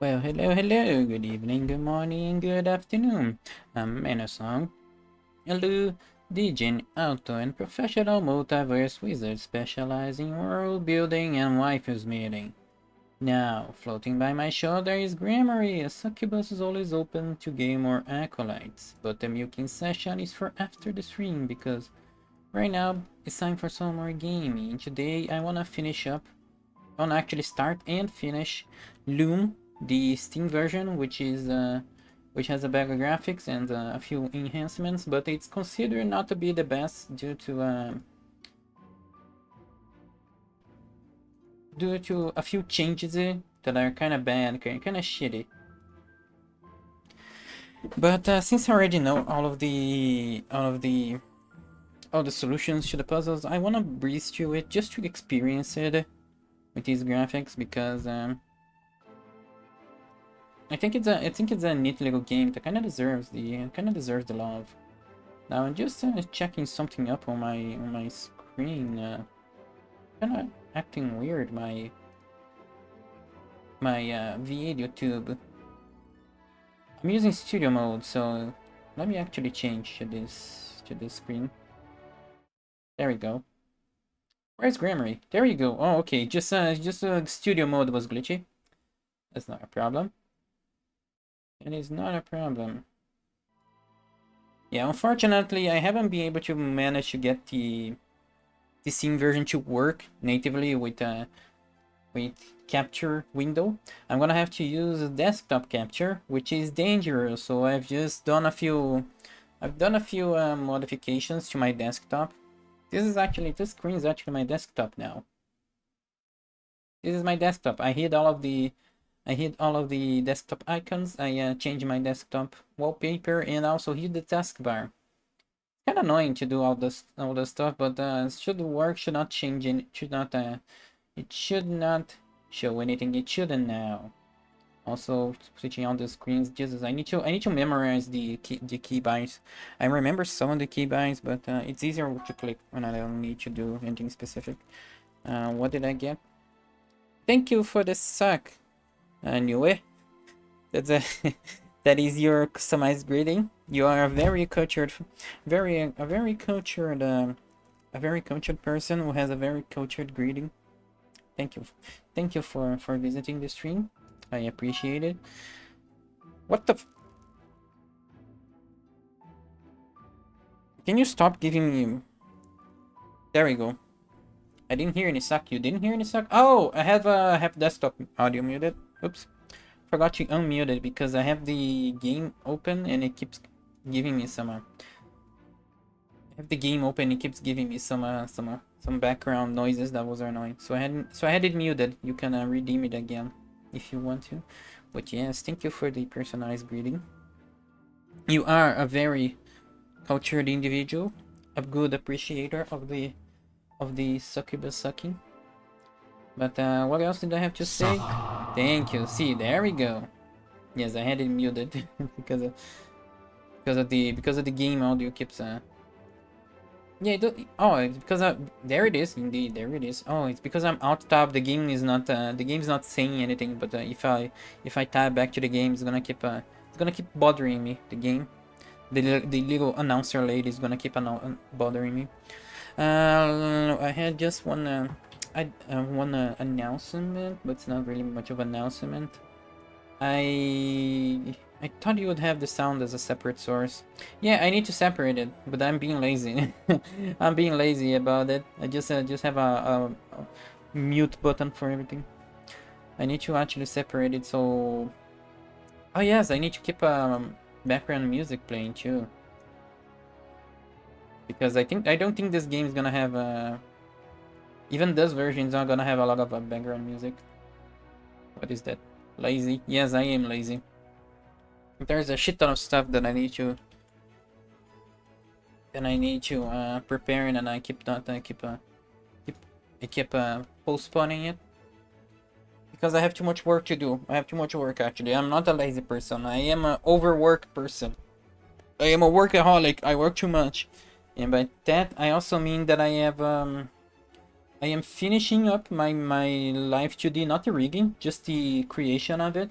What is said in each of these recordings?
Well, hello, good evening, good morning, and good afternoon. I'm Menosong, a Dijin, Auto, and professional multiverse wizard specializing in world building and waifus meeting. Now, floating by my shoulder is Grammary. A succubus is always open to game or acolytes, but the milking session is for after the stream because right now it's time for some more gaming. Today I wanna finish up on actually start and finish Loom, the Steam version, which has a better graphics and a few enhancements, but it's considered not to be the best due to a few changes that are kind of bad, kind of shitty. But since I already know all the solutions to the puzzles, I wanna breeze through it just to experience it with these graphics because I think it's a neat little game that kind of deserves the love. Now I'm just checking something up on my screen. Kind of acting weird. My video tube. I'm using studio mode, so let me actually change to this screen. There we go. Where's Grammary? There you go. Oh, okay. Just studio mode was glitchy. That's not a problem. It is not a problem. Yeah, unfortunately, I haven't been able to manage to get the Steam version to work natively with capture window. I'm gonna have to use desktop capture, which is dangerous. So I've just done a few modifications to my desktop. This screen is actually my desktop now. This is my desktop. I hid all of the desktop icons. I changed my desktop wallpaper and also hid the taskbar. Kind of annoying to do all this stuff, but it should work. Should not change. It should not show anything. It shouldn't now. Also switching on the screens. Jesus, I need to memorize the keybinds. I remember some of the keybinds, but it's easier to click when I don't need to do anything specific. What did I get? Thank you for the suck. Anyway, that's a that is your customized greeting. You are a very cultured, a very cultured person who has a very cultured greeting. Thank you for visiting the stream. I appreciate it. What the? Can you stop giving me? There we go. I didn't hear any suck. You didn't hear any suck. Oh, I have desktop audio muted. Oops. Forgot to unmute it because I have the game open and it keeps giving me some. I have the game open. It keeps giving me some background noises that was annoying. So I had it muted. You can redeem it again if you want to. But yes, thank you for the personalized greeting. You are a very cultured individual, a good appreciator of the succubus sucking. But what else did I have to say? Thank you. See, there we go. Yes, I had it muted because of the game audio keeps yeah, oh, it's because there it is. Indeed, there it is. Oh, it's because I'm out tab. The game is not saying anything. But if I tab back to the game, it's gonna keep bothering me. The game, the little announcer lady is gonna keep bothering me. I had just one announcement, but it's not really much of an announcement. I thought you would have the sound as a separate source. Yeah, I need to separate it, but I'm being lazy. I'm being lazy about it. I just have a mute button for everything. I need to actually separate it so. Oh yes, I need to keep background music playing too. Because I don't think this game is gonna have even this version is not gonna have a lot of background music. What is that? Lazy? Yes, I am lazy. There's a shit ton of stuff that I need to prepare, and I keep postponing it because I have too much work to do. I have too much work actually. I'm not a lazy person. I am an overworked person. I am a workaholic. I work too much, and by that I also mean that I am finishing up my Live 2D, not the rigging, just the creation of it.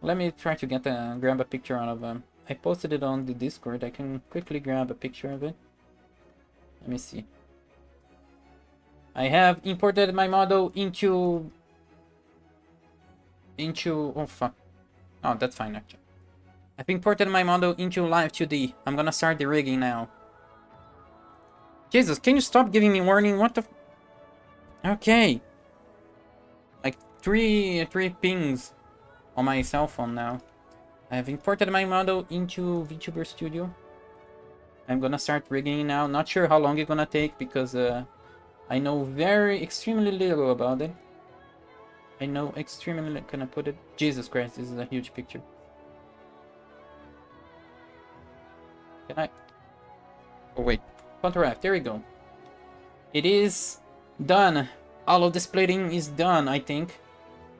Let me try to get grab a picture out of them. I posted it on the Discord. I can quickly grab a picture of it. Let me see. I have imported my model into oh fuck. Oh, that's fine actually. I've imported my model into Live 2D. I'm gonna start the rigging now. Jesus, can you stop giving me warning? What the Okay. Like three pings on my cell phone now. I have imported my model into VTuber Studio. I'm gonna start rigging now. Not sure how long it's gonna take because I know extremely little about it. I know extremely. Can I put it? Jesus Christ, this is a huge picture. Can I? Oh wait, Ctrl F. There we go. It is done. All of the splitting is done, I think.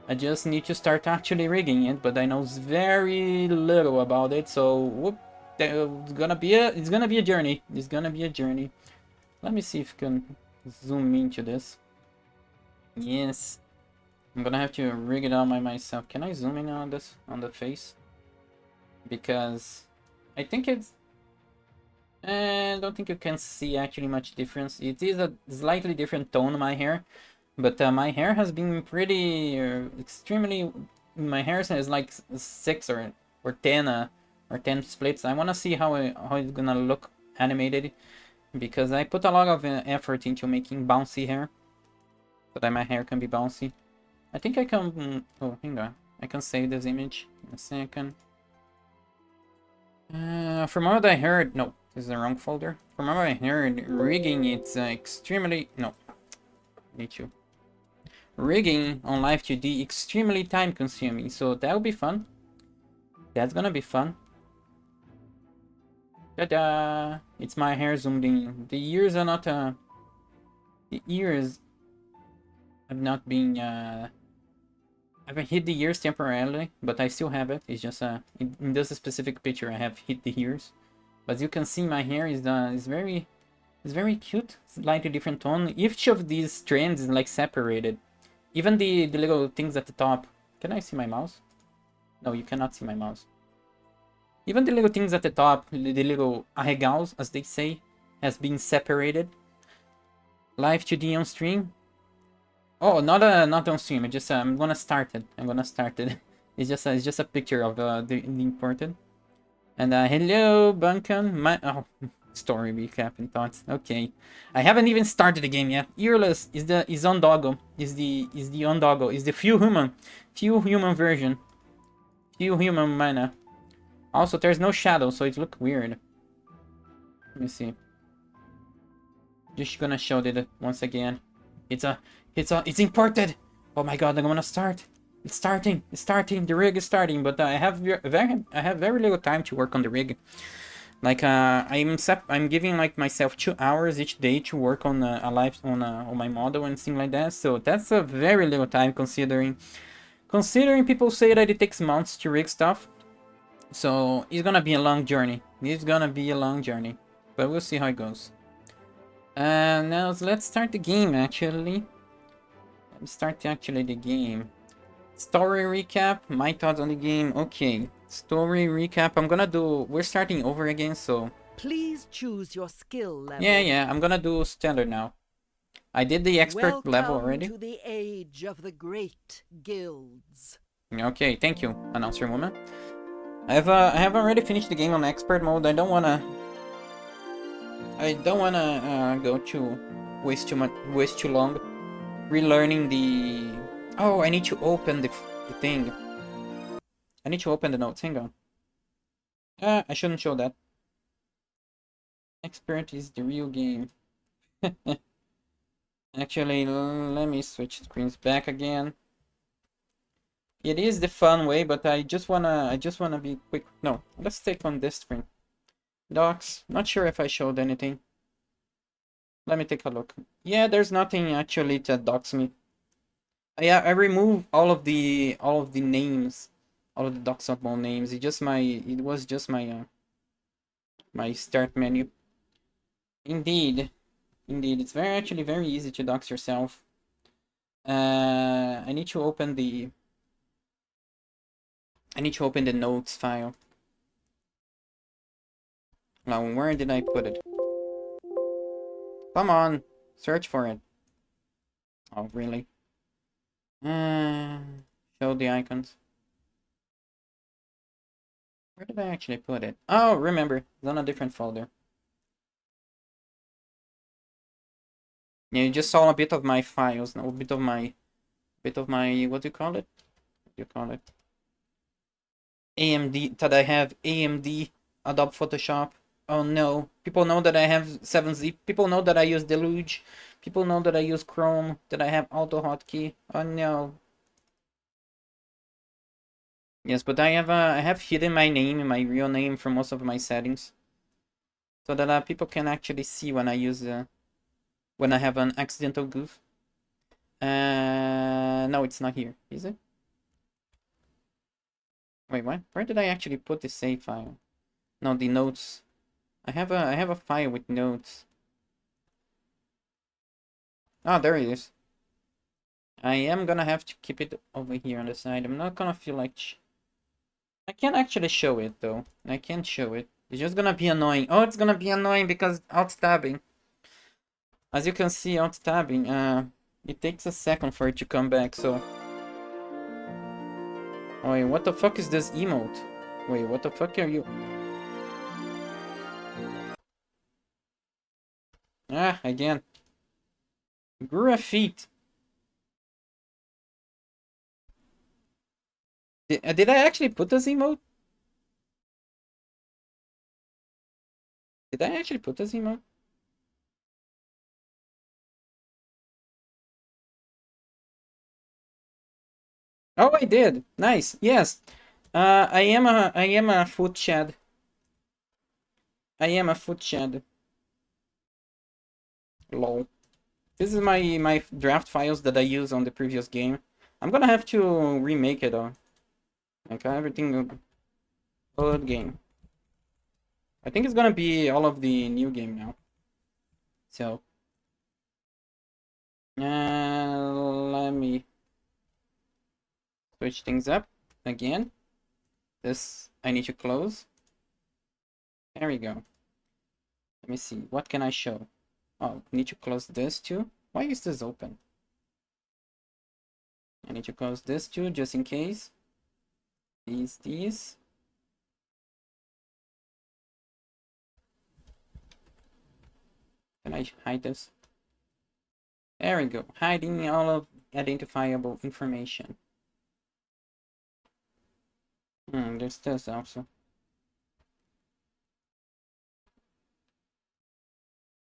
I just need to start actually rigging it, but I know very little about it, so whoop, it's gonna be a journey. It's gonna be a journey. Let me see if I can zoom into this. Yes, I'm gonna have to rig it out by myself. Can I zoom in on this on the face? Because I think it's. I don't think you can see actually much difference. It is a slightly different tone my hair. But my hair has been pretty extremely. My hair is like 6 or 10 splits. I wanna see how it's gonna look animated because I put a lot of effort into making bouncy hair so that my hair can be bouncy. I think I can. Oh, hang on. I can save this image in a second. From what I heard, no, this is the wrong folder. From what I heard, rigging it's extremely no. Need to. Rigging on Live 2D extremely time consuming, so that'll be fun. That's gonna be fun. Ta-da! It's my hair zoomed in. The ears are not the ears have not been I've hit the ears temporarily, but I still have it. It's just in this specific picture I have hit the ears. But as you can see, my hair is very cute, slightly different tone. Each of these strands is like separated. Even the little things at the top. Can I see my mouse? No, you cannot see my mouse. Even the little things at the top, the little arregals, as they say, has been separated. Live 2D on stream. Oh, not on stream. I'm gonna start it. It's just a picture of the imported. And hello, Bunkan. Story recap and thoughts. Okay, I haven't even started the game yet. Earless is Ondoggo. Is the Ondoggo. Is the few human version. Few human mana. Also, there's no shadow, so it looks weird. Let me see. Just gonna show it once again. It's imported. Oh my god, I'm gonna start. It's starting. The rig is starting, but I have very little time to work on the rig. Like I'm giving like myself 2 hours each day to work on on my model and things like that. So that's a very little time considering people say that it takes months to rig stuff. So it's gonna be a long journey. But we'll see how it goes. Now let's start the game actually. Let's start actually the game. Story recap, my thoughts on the game. Okay, story recap. We're starting over again, so. Please choose your skill level. Yeah, I'm gonna do standard now. I did the expert level already. Welcome to the age of the great guilds. Okay, thank you, announcer woman. I have already finished the game on expert mode. I don't wanna go to waste too long relearning the. Oh, I need to open the thing. I need to open the notes. Hang on. I shouldn't show that. Expert is the real game. Actually, let me switch screens back again. It is the fun way, but I just wanna be quick. No, let's take on this screen. Docs. Not sure if I showed anything. Let me take a look. Yeah, there's nothing actually to docs me. Yeah, I removed all of the names, all of the docsable names. It was just my my start menu. Indeed, it's actually very easy to dox yourself. I need to open the I need to open the notes file. Now, where did I put it? Come on, search for it. Oh, really? Show the icons. Where did I actually put it? Oh, remember, it's on a different folder. Yeah, you just saw a bit of my files, a bit of my, what do you call it? What do you call it? AMD, that I have AMD Adobe Photoshop. Oh no, people know that I have 7-zip. People know that I use Deluge. People know that I use Chrome, that I have Auto Hotkey. Oh no. Yes, but I have hidden my name, my real name from most of my settings. So that people can actually see when I use, when I have an accidental goof. No, it's not here, is it? Wait, what? Where did I actually put the save file? No, the notes. I have a file with notes. Ah, there it is. I am gonna have to keep it over here on the side. I'm not gonna feel like... I can't actually show it, though. I can't show it. It's just gonna be annoying. Oh, it's gonna be annoying because alt-tabbing. As you can see, alt-tabbing, it takes a second for it to come back, so... Oh, wait, what the fuck is this emote? Wait, what the fuck are you... Ah, again. Graffiti. Did I actually put this emote? Did I actually put this emote? Oh, I did. Nice. Yes. I am a foot shed. I am a foot shed. Lol. This is my draft files that I used on the previous game. I'm gonna have to remake it all. Like everything old game. I think it's gonna be all of the new game now. So let me switch things up again. This I need to close. There we go. Let me see. What can I show? Oh, I need to close this too. Why is this open? I need to close this too, just in case. These. Can I hide this? There we go. Hiding all of identifiable information. There's this also.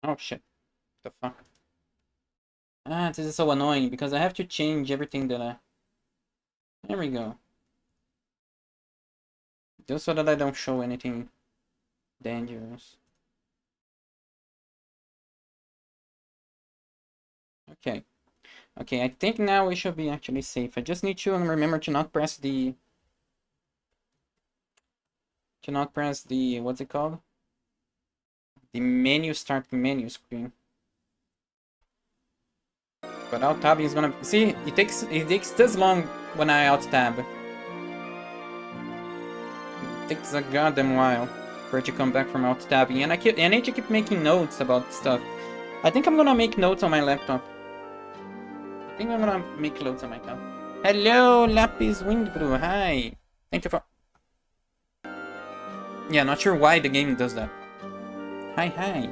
Oh shit. The fuck? Ah, this is so annoying because I have to change everything that I... There we go. Just so that I don't show anything dangerous. Okay. Okay, I think now we should be actually safe. I just need to remember to not press the... What's it called? The menu, start menu screen. But alt tab is gonna... See, it takes this long when I alt tab. It takes a goddamn while for it to come back from alt tabbing. And I need to keep making notes about stuff. I think I'm gonna make notes on my laptop. I think I'm gonna make notes on my laptop. Hello, Lapis Windbrew. Hi. Thank you for... Yeah, not sure why the game does that. Hi, hi.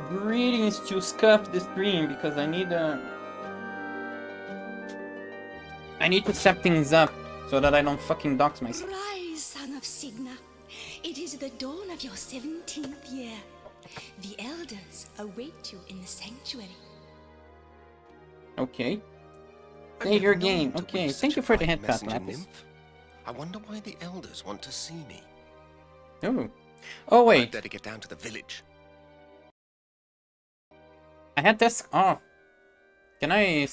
Greetings to scuff the stream because I need to set things up so that I don't fucking dox myself. Rise, son of Signa. It is the dawn of your 17th year. The elders await you in the sanctuary. Okay. Save your game. Okay, thank you for the head pat, Lapis. Nymph. I wonder why the elders want to see me. Oh. Oh, I'd wait. better get down to the village. I had this off. Can I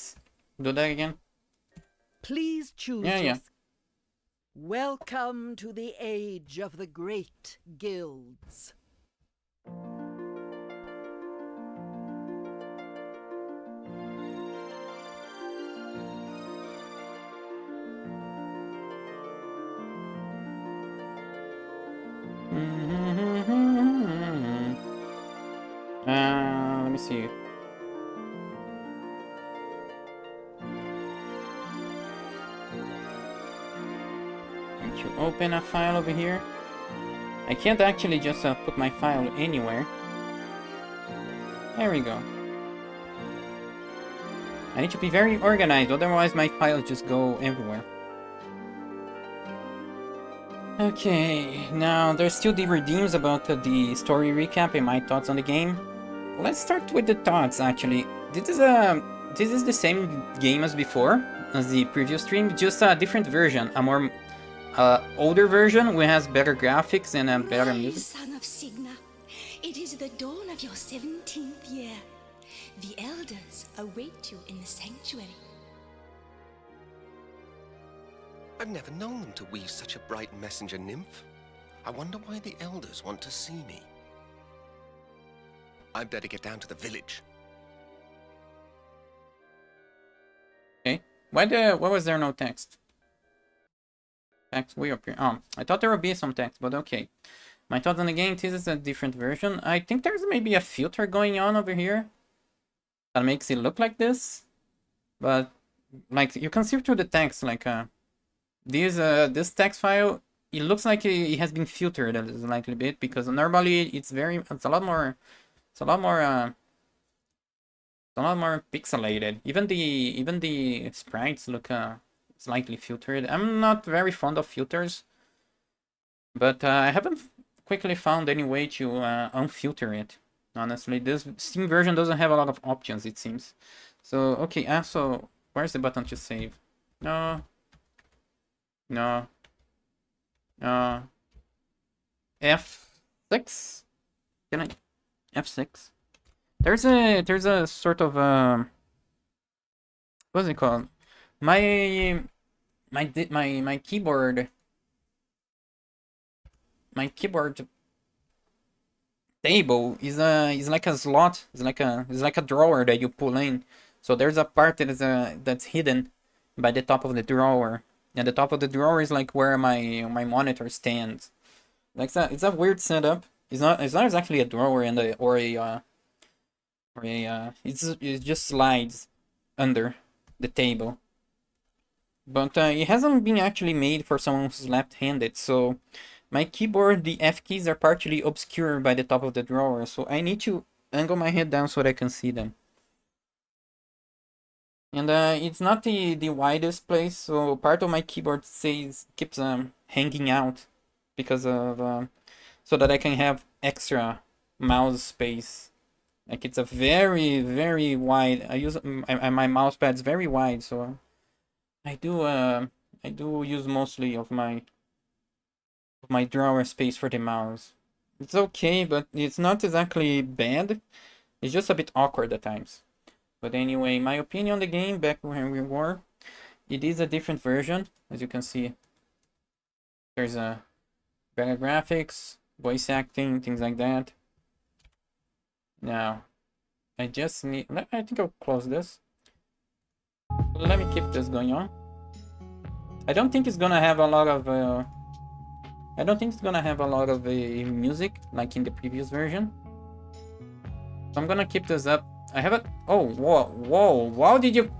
do that again? Please choose Yeah. Welcome to the age of the great guilds. Let me see. Going to open a file over here. I can't actually just put my file anywhere. There we go. I need to be very organized, otherwise my files just go everywhere. Okay, now there's still the redeems about the story recap and my thoughts on the game. Let's start with the thoughts, actually. This is the same game as before, as the previous stream, just a different version, a more older version, which has better graphics and better My music. son of Signa, it is the dawn of your 17th year. The elders await you in the sanctuary. I've never known them to weave such a bright messenger nymph. I wonder why the elders want to see me. I'd better get down to the village. Okay, why was there no text? Text way up here. Oh, I thought there would be some text, but okay. My thoughts on the game, this is a different version. I think there's maybe a filter going on over here that makes it look like this. But, like, you can see through the text, like, this text file, it looks like it has been filtered a slightly bit, because normally it's a lot more pixelated. Even the sprites look slightly filtered. I'm not very fond of filters, but I haven't quickly found any way to unfilter it. Honestly, this Steam version doesn't have a lot of options, it seems. So okay, so where's the button to save? No. No. F6? Can I? F6? There's a sort of what's it called? My keyboard. My keyboard table is like a slot. It's like a drawer that you pull in. So there's a part that is that's hidden by the top of the drawer. And the top of the drawer is like where my monitor stands. Like that, it's a weird setup. It's not exactly a drawer and it just slides under the table. But it hasn't been actually made for someone who's left-handed. So my keyboard, the F keys are partially obscured by the top of the drawer. So I need to angle my head down so that I can see them. And it's not the widest place, so part of my keyboard keeps hanging out because of so that I can have extra mouse space. Like it's a very wide. I use my mouse pad's very wide, so I do use mostly of my drawer space for the mouse. It's okay, but it's not exactly bad. It's just a bit awkward at times. But anyway, my opinion on the game back when we were, it is a different version, as you can see. There's a better graphics, voice acting, things like that. Now, I think I'll close this. Let me keep this going on. I don't think it's gonna have a lot of music like in the previous version. So I'm gonna keep this up. I have it. Oh, whoa!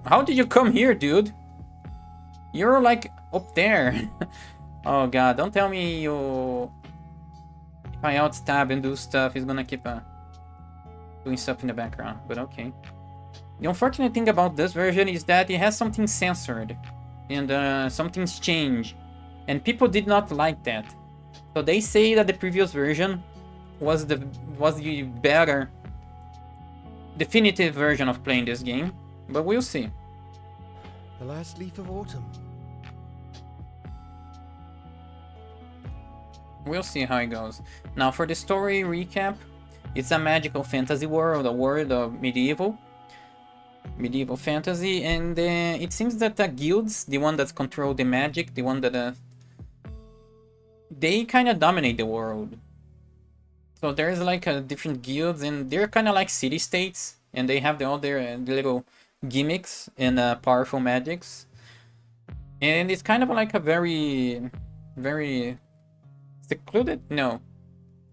How did you come here, dude? You're like up there. Oh god! Don't tell me you. If I outstab and do stuff, he's gonna keep doing stuff in the background. But okay. The unfortunate thing about this version is that it has something censored, and something's changed, and people did not like that. So they say that the previous version was the better definitive version of playing this game, but we'll see. The last leaf of autumn. We'll see how it goes. Now for the story recap, it's a magical fantasy world, a world of medieval fantasy, and it seems that the guilds, the one that control the magic, the one that they kind of dominate the world. So there's like different guilds, and they're kind of like city-states, and they have all their little gimmicks and powerful magics. And it's kind of like a very secluded? No.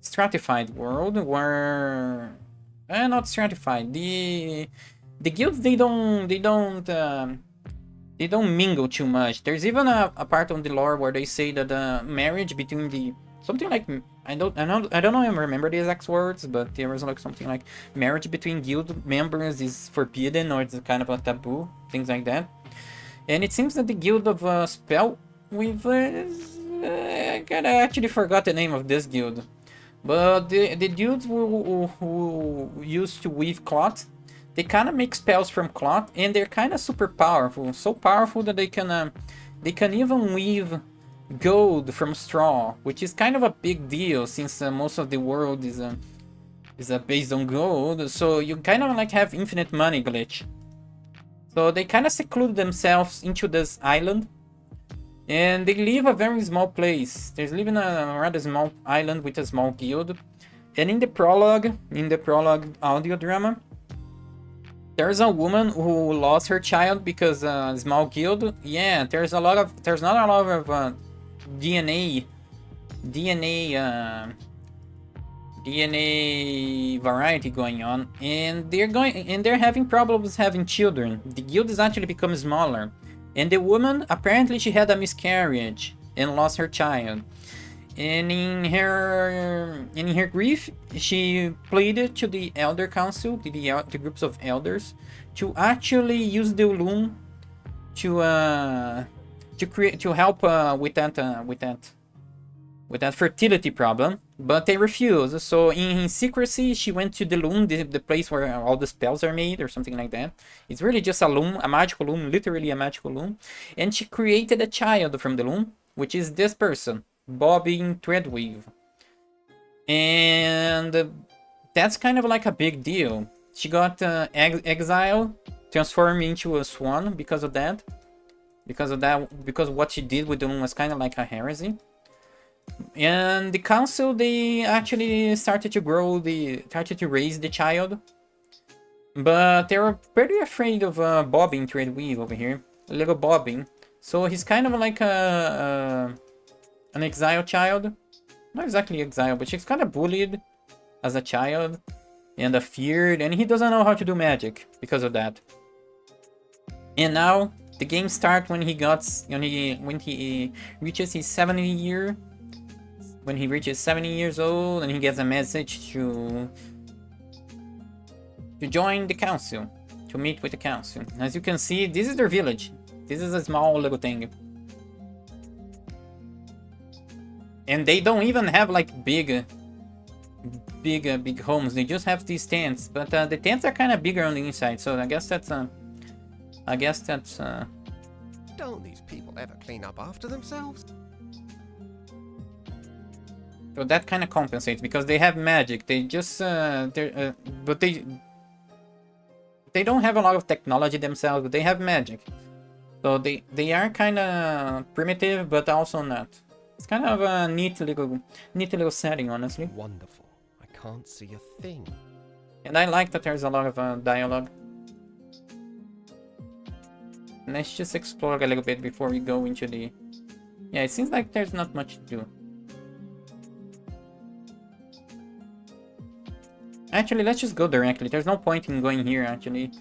stratified world where not stratified. The guilds they don't mingle too much. There's even a part of the lore where they say that the marriage between the something like I don't know I remember the exact words, but there was like something like marriage between guild members is forbidden or it's kind of a taboo, things like that. And it seems that the guild of spell with I kinda actually forgot the name of this guild. But the dudes who used to weave cloth, they kind of make spells from cloth, and they're kind of super powerful. So powerful that they can even weave gold from straw, which is kind of a big deal since most of the world is based on gold. So you kind of like have infinite money glitch. So they kind of seclude themselves into this island. And they live a very small place. They live in a rather small island with a small guild. And in the prologue audio drama, there's a woman who lost her child because a small guild. Yeah, there's not a lot of DNA variety going on, and they're having problems having children. The guild is actually becoming smaller. And the woman, apparently she had a miscarriage and lost her child. And in her grief, she pleaded to the elder council, to the groups of elders, to actually use the loom to help with that fertility problem, but they refused. So in secrecy, she went to the loom, the place where all the spells are made or something like that. It's really just a loom, a magical loom, literally a magical loom. And she created a child from the loom, which is this person, Bobbing Threadweave. And that's kind of like a big deal. She got exiled, transformed into a swan because of that. Because what she did with the loom was kind of like a heresy. And the council, they actually started to raise the child, but they were pretty afraid of Bobbing Threadweave over here, little Bobbing. So he's kind of like an exiled child, not exactly exiled, but she's kind of bullied as a child and feared, and he doesn't know how to do magic because of that. And now the game starts when he reaches his 70 year. When he reaches 70 years old, and he gets a message to join the council, to meet with the council. As you can see, this is their village. This is a small little thing. And they don't even have like big homes. They just have these tents, but the tents are kind of bigger on the inside. So I guess that's Don't these people ever clean up after themselves? So that kind of compensates because they have magic. They just but they don't have a lot of technology themselves, but they have magic. So they are kind of primitive, but also not. It's kind of a neat little setting, honestly. Wonderful. I can't see a thing. And I like that there's a lot of dialogue. Let's just explore a little bit before we go into the... Yeah, it seems like there's not much to do. Actually, let's just go directly. There's no point in going here, actually,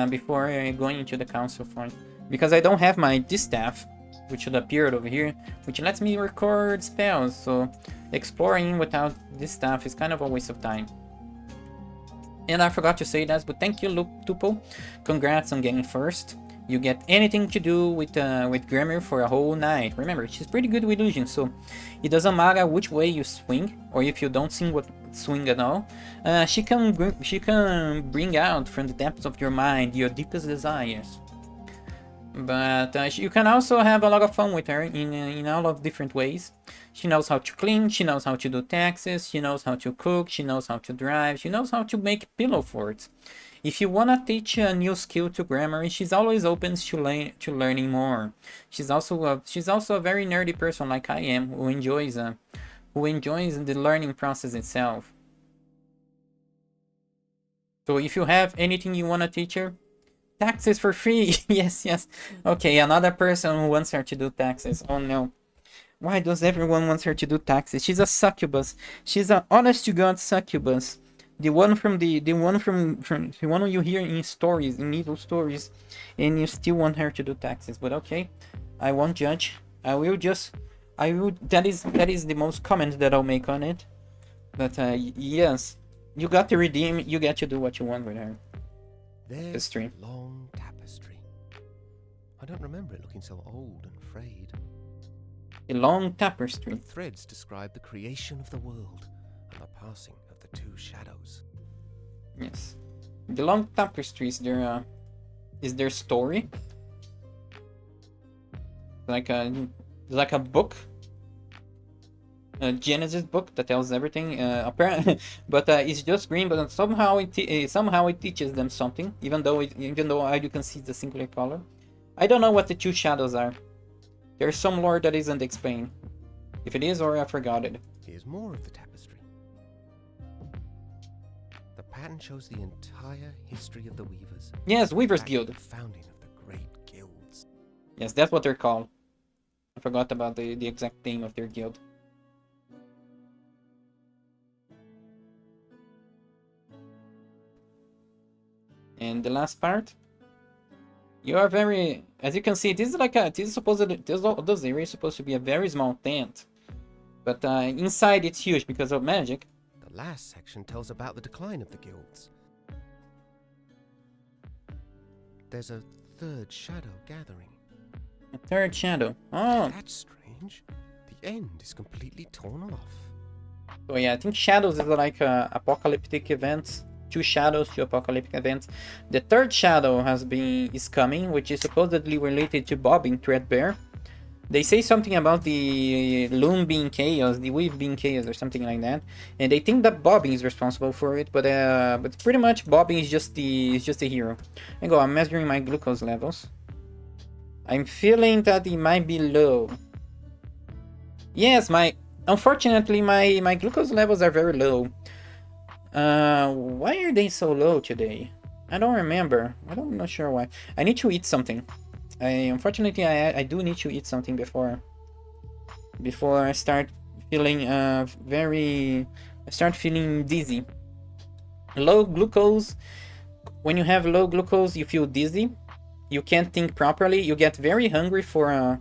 before going into the council point. Because I don't have my distaff, which should appear over here, which lets me record spells, so exploring without this stuff is kind of a waste of time. And I forgot to say that, but thank you, Tupo. Congrats on getting first. You get anything to do with Grammar for a whole night. Remember, she's pretty good with illusion, so it doesn't matter which way you swing, or if you don't swing at all. She can bring out from the depths of your mind your deepest desires. But you can also have a lot of fun with her in all of different ways. She knows how to clean, she knows how to do taxes, she knows how to cook, she knows how to drive, she knows how to make pillow forts. If you wanna teach a new skill to Grammar, she's always open to learning more. She's also a very nerdy person like I am, who enjoys the learning process itself. So if you have anything you wanna teach her, taxes for free. Yes. Okay, another person who wants her to do taxes. Oh no. Why does everyone want her to do taxes? She's a succubus. She's an honest to God succubus. The one from the one from the one you hear in stories, in evil stories, and you still want her to do taxes. But okay, I won't judge. I will. That is the most comment that I'll make on it. But yes, you got to redeem. You get to do what you want with her. There's History. a long tapestry. I don't remember it looking so old and frayed. The long The tapestry. threads describe the creation of the world and the passing of the two shadows. Yes, the long tapestry is their story. Like a book, a Genesis book that tells everything. Apparently, but it's just green. But somehow it teaches them something, even though you can see the singular color. I don't know what the two shadows are. There's some lore that isn't explained. If it is, or I forgot it. Here's more of the tapestry. The pattern shows the entire history of the Weavers. Yes, Weaver's Back to Guild. the founding of the great guilds. Yes, that's what they're called. I forgot about the exact name of their guild. And the last part. You are very, as you can see, this area is supposed to be a very small tent, but inside it's huge because of magic. The last section tells about the decline of the guilds. There's a third shadow gathering. A third shadow. Oh, That's strange. The end is completely torn off. so yeah, I think shadows is like apocalyptic events. Two shadows, two apocalyptic events. The third shadow is coming, which is supposedly related to Bob in Threadbare. They say something about the Loom being chaos, the Weave being chaos, or something like that, and they think that Bobbing is responsible for it. But pretty much Bobbing is just the hero. I'm measuring my glucose levels. I'm feeling that it might be low. Yes, unfortunately my glucose levels are very low. Why are they so low today? I don't remember. I'm not sure why. I need to eat something. Unfortunately, I do need to eat something before I start feeling dizzy. Low glucose. When you have low glucose, you feel dizzy. You can't think properly. You get very hungry for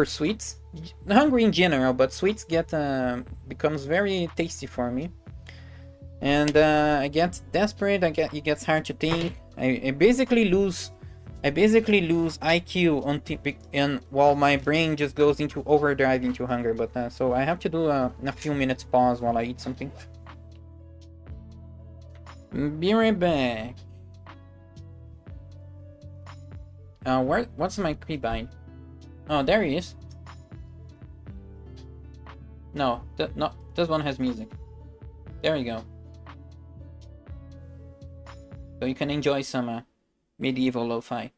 sweets. Hungry in general, but sweets becomes very tasty for me. And I get desperate. It gets hard to think. I basically lose IQ and while my brain just goes into overdrive into hunger. But so I have to do a few minutes pause while I eat something. Be right back. What's my keybind? Oh, there he is. No, this one has music. There we go. So you can enjoy some medieval lo-fi.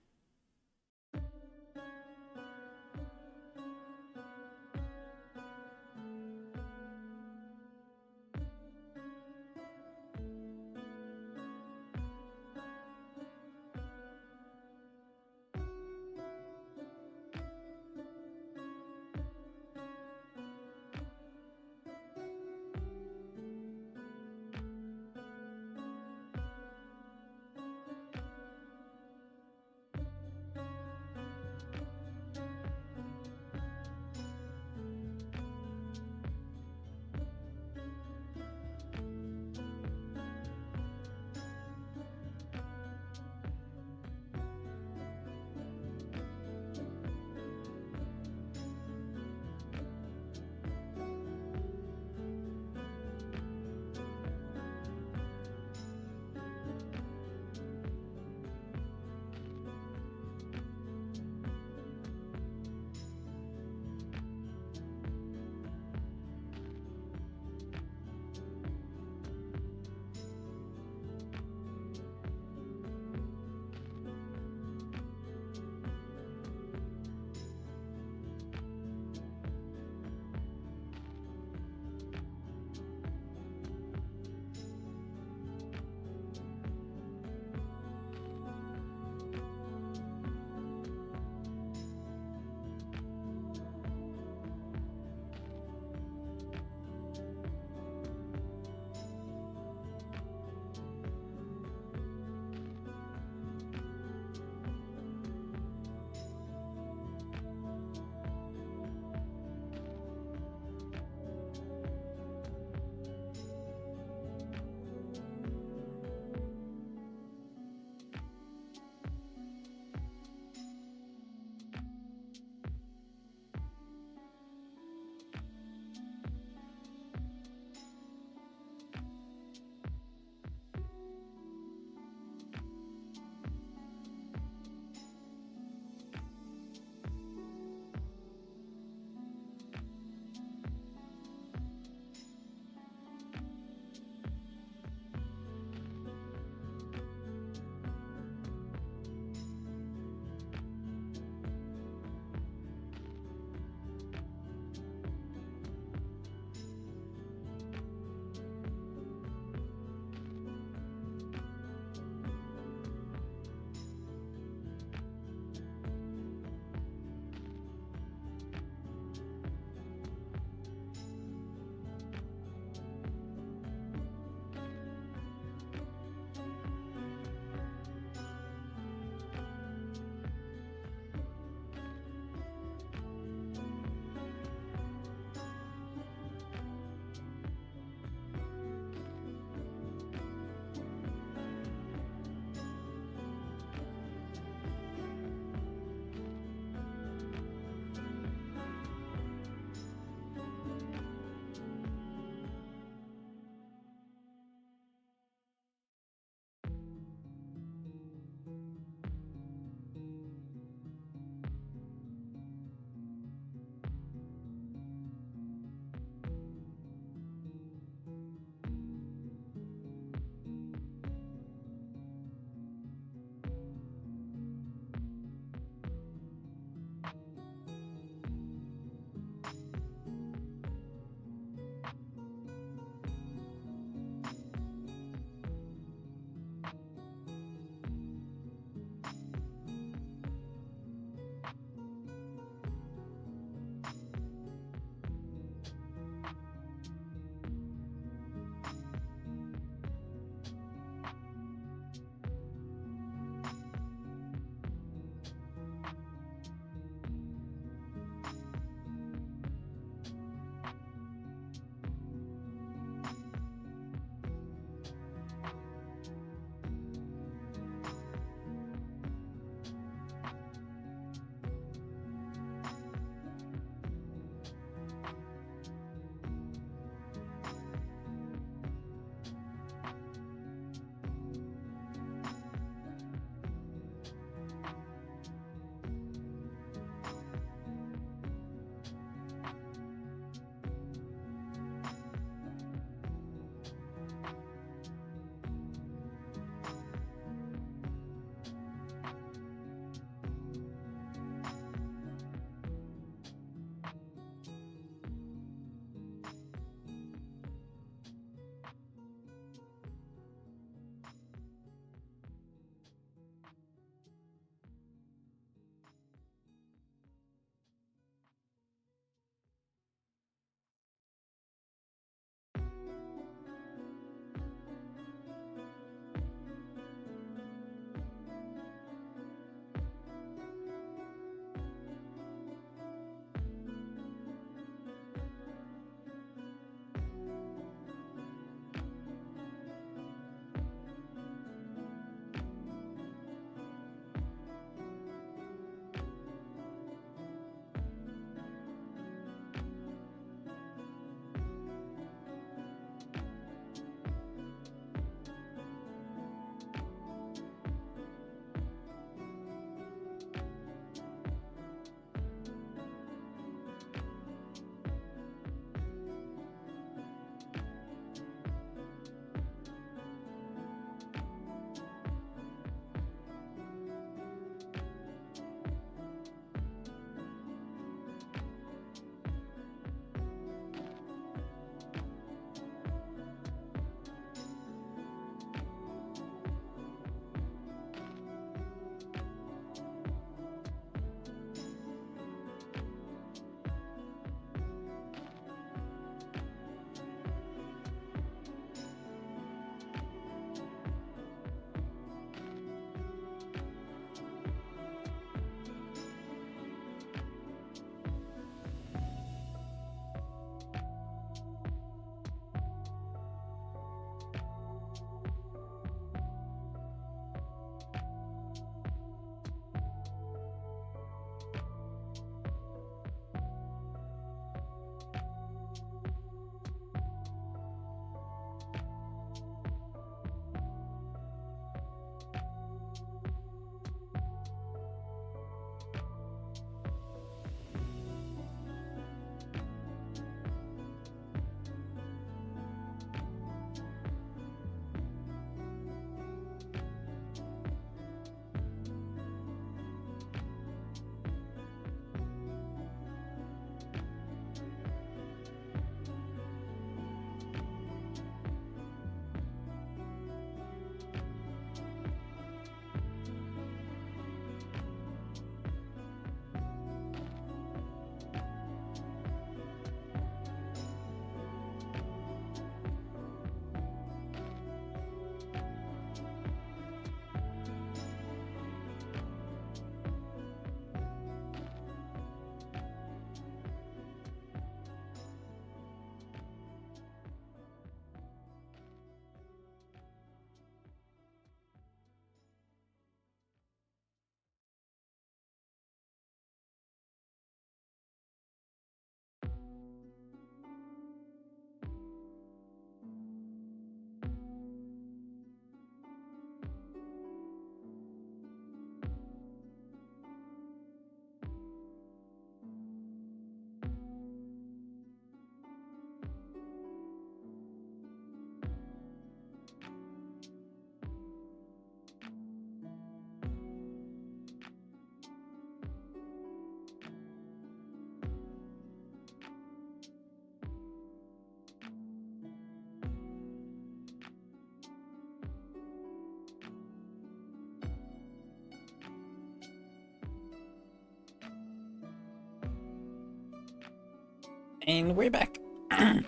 And we're back.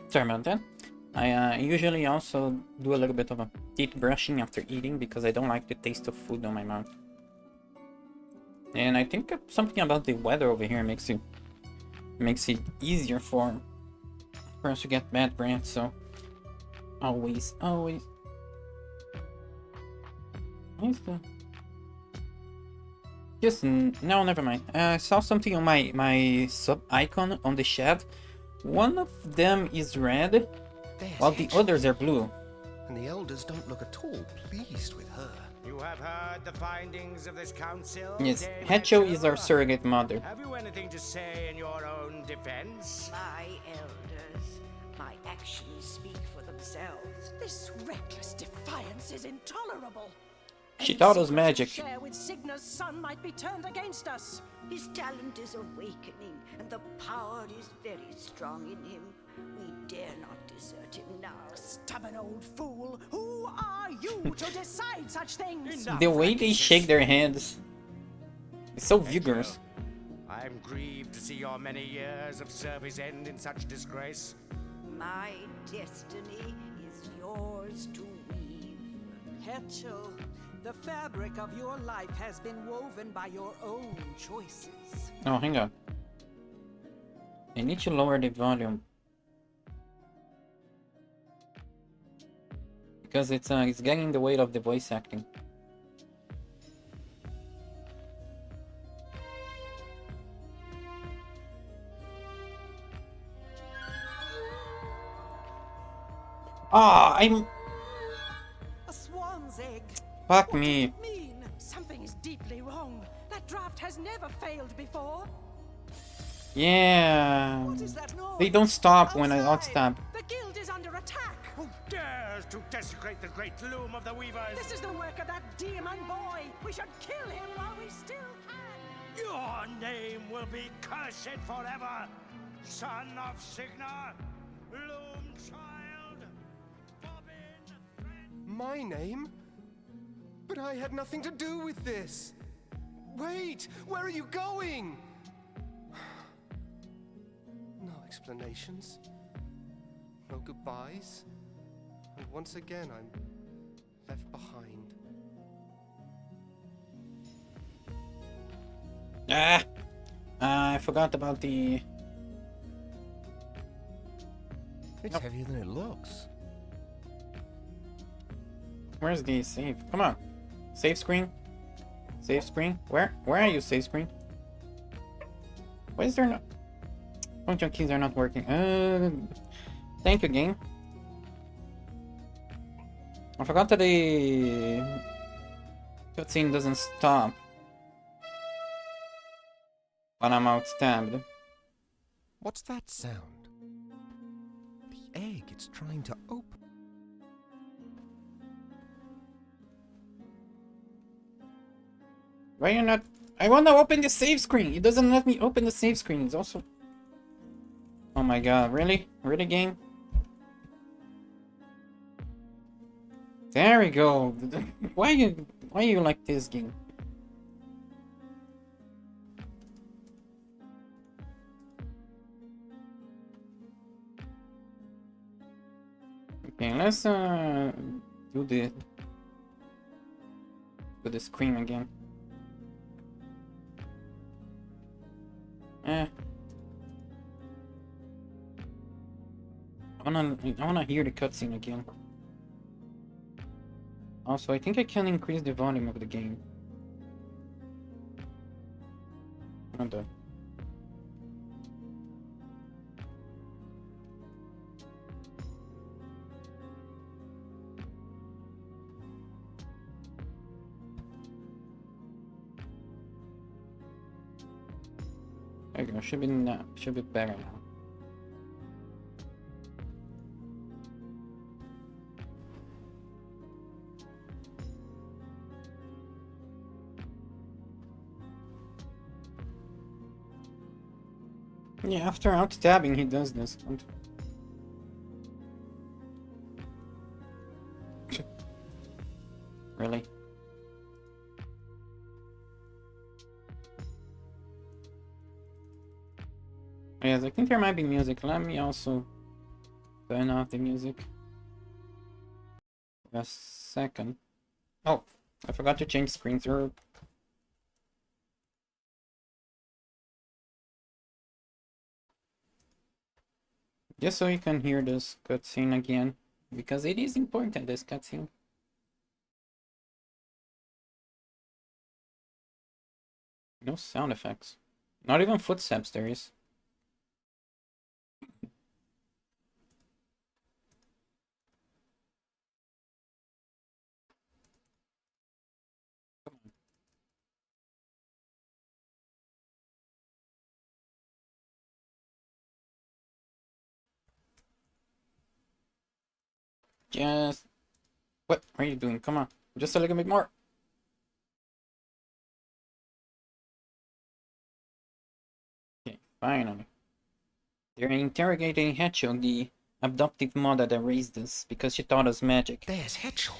Sorry about that. I usually also do a little bit of a teeth brushing after eating because I don't like the taste of food on my mouth. And I think something about the weather over here makes it easier for us to get bad breath. So always. Where's the? Just no, never mind. I saw something on my sub icon on the chat. One of them is red, while the others are blue. And the elders don't look at all pleased with her. You have heard the findings of this council? Yes, Dame Hecho is our Hetcho? surrogate mother. Have you anything to say in your own defense? My elders, my actions speak for themselves. This reckless defiance is intolerable. She Any taught us secret magic. share with Signa's son might be turned against us. His talent is awakening, and the power is very strong in him. We dare not desert him now. Stubborn old fool! Who are you to decide such things? Enough, The way they Francis. shake their hands is so vigorous. I am grieved to see your many years of service end in such disgrace. My destiny is yours to weave. Hetchel, the fabric of your life has been woven by your own choices. Oh, hang on. I need to lower the volume. Because it's getting in the way of the voice acting. Ah, I'm... A swan's egg. Fuck What me. does it mean? Something is deeply wrong. That draft has never failed before. Yeah. What is that noise? They don't stop when I Outside. outstab. The guild is under attack. Who dares to desecrate the great loom of the weavers? This is the work of that demon boy. We should kill him while we still can. Your name will be cursed forever, son of Signa, Loom child, Bobbin, friend. My name? But I had nothing to do with this. Wait, where are you going? No explanations. No goodbyes. And once again, I'm left behind. I forgot about the... It's heavier than it looks. Where's the save? Come on. Save screen. Save screen. Where are you, save screen? Why is there no... Function keys are not working. Thank you, game. I forgot that the cutscene doesn't stop when I'm outstabbed. What's that sound? The egg it's trying to open. Why you're not... I want to open the save screen. It doesn't let me open the save screen. It's also... Oh my god, really? Really, game? There we go. Why you like this game? Okay, let's do the scream again. I wanna hear the cutscene again. Also, I think I can increase the volume of the game. Hold on. There you go. Should be better now. Yeah, after out-tabbing, he does this. Really? Yes, I think there might be music. Let me also turn off the music. A second. Oh, I forgot to change screen through. Just so you can hear this cutscene again, because it is important, this cutscene. No sound effects. Not even footsteps there is. Just... What are you doing? Come on. Just a little bit more. Okay, finally. They're interrogating Hedgehog, the adoptive mother that raised us, because she taught us magic. There's Hedgehog.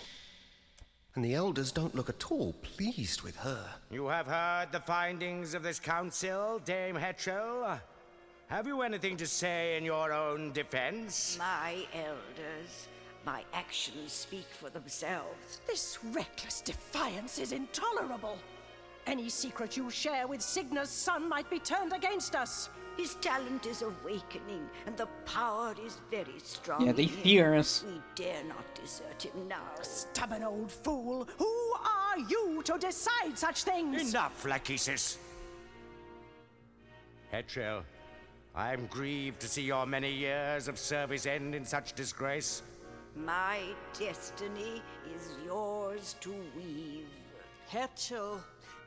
And the elders don't look at all pleased with her. You have heard the findings of this council, Dame Hetchel? Have you anything to say in your own defense? My elders, my actions speak for themselves. This reckless defiance is intolerable. Any secret you share with Signa's son might be turned against us. His talent is awakening, and the power is very strong. Yeah, they in him. fear us. We dare not desert him now. Stubborn old fool! Who are you to decide such things? Enough, Lachesis. Hetchel, I am grieved to see your many years of service end in such disgrace. My destiny is yours to weave. Hetchel,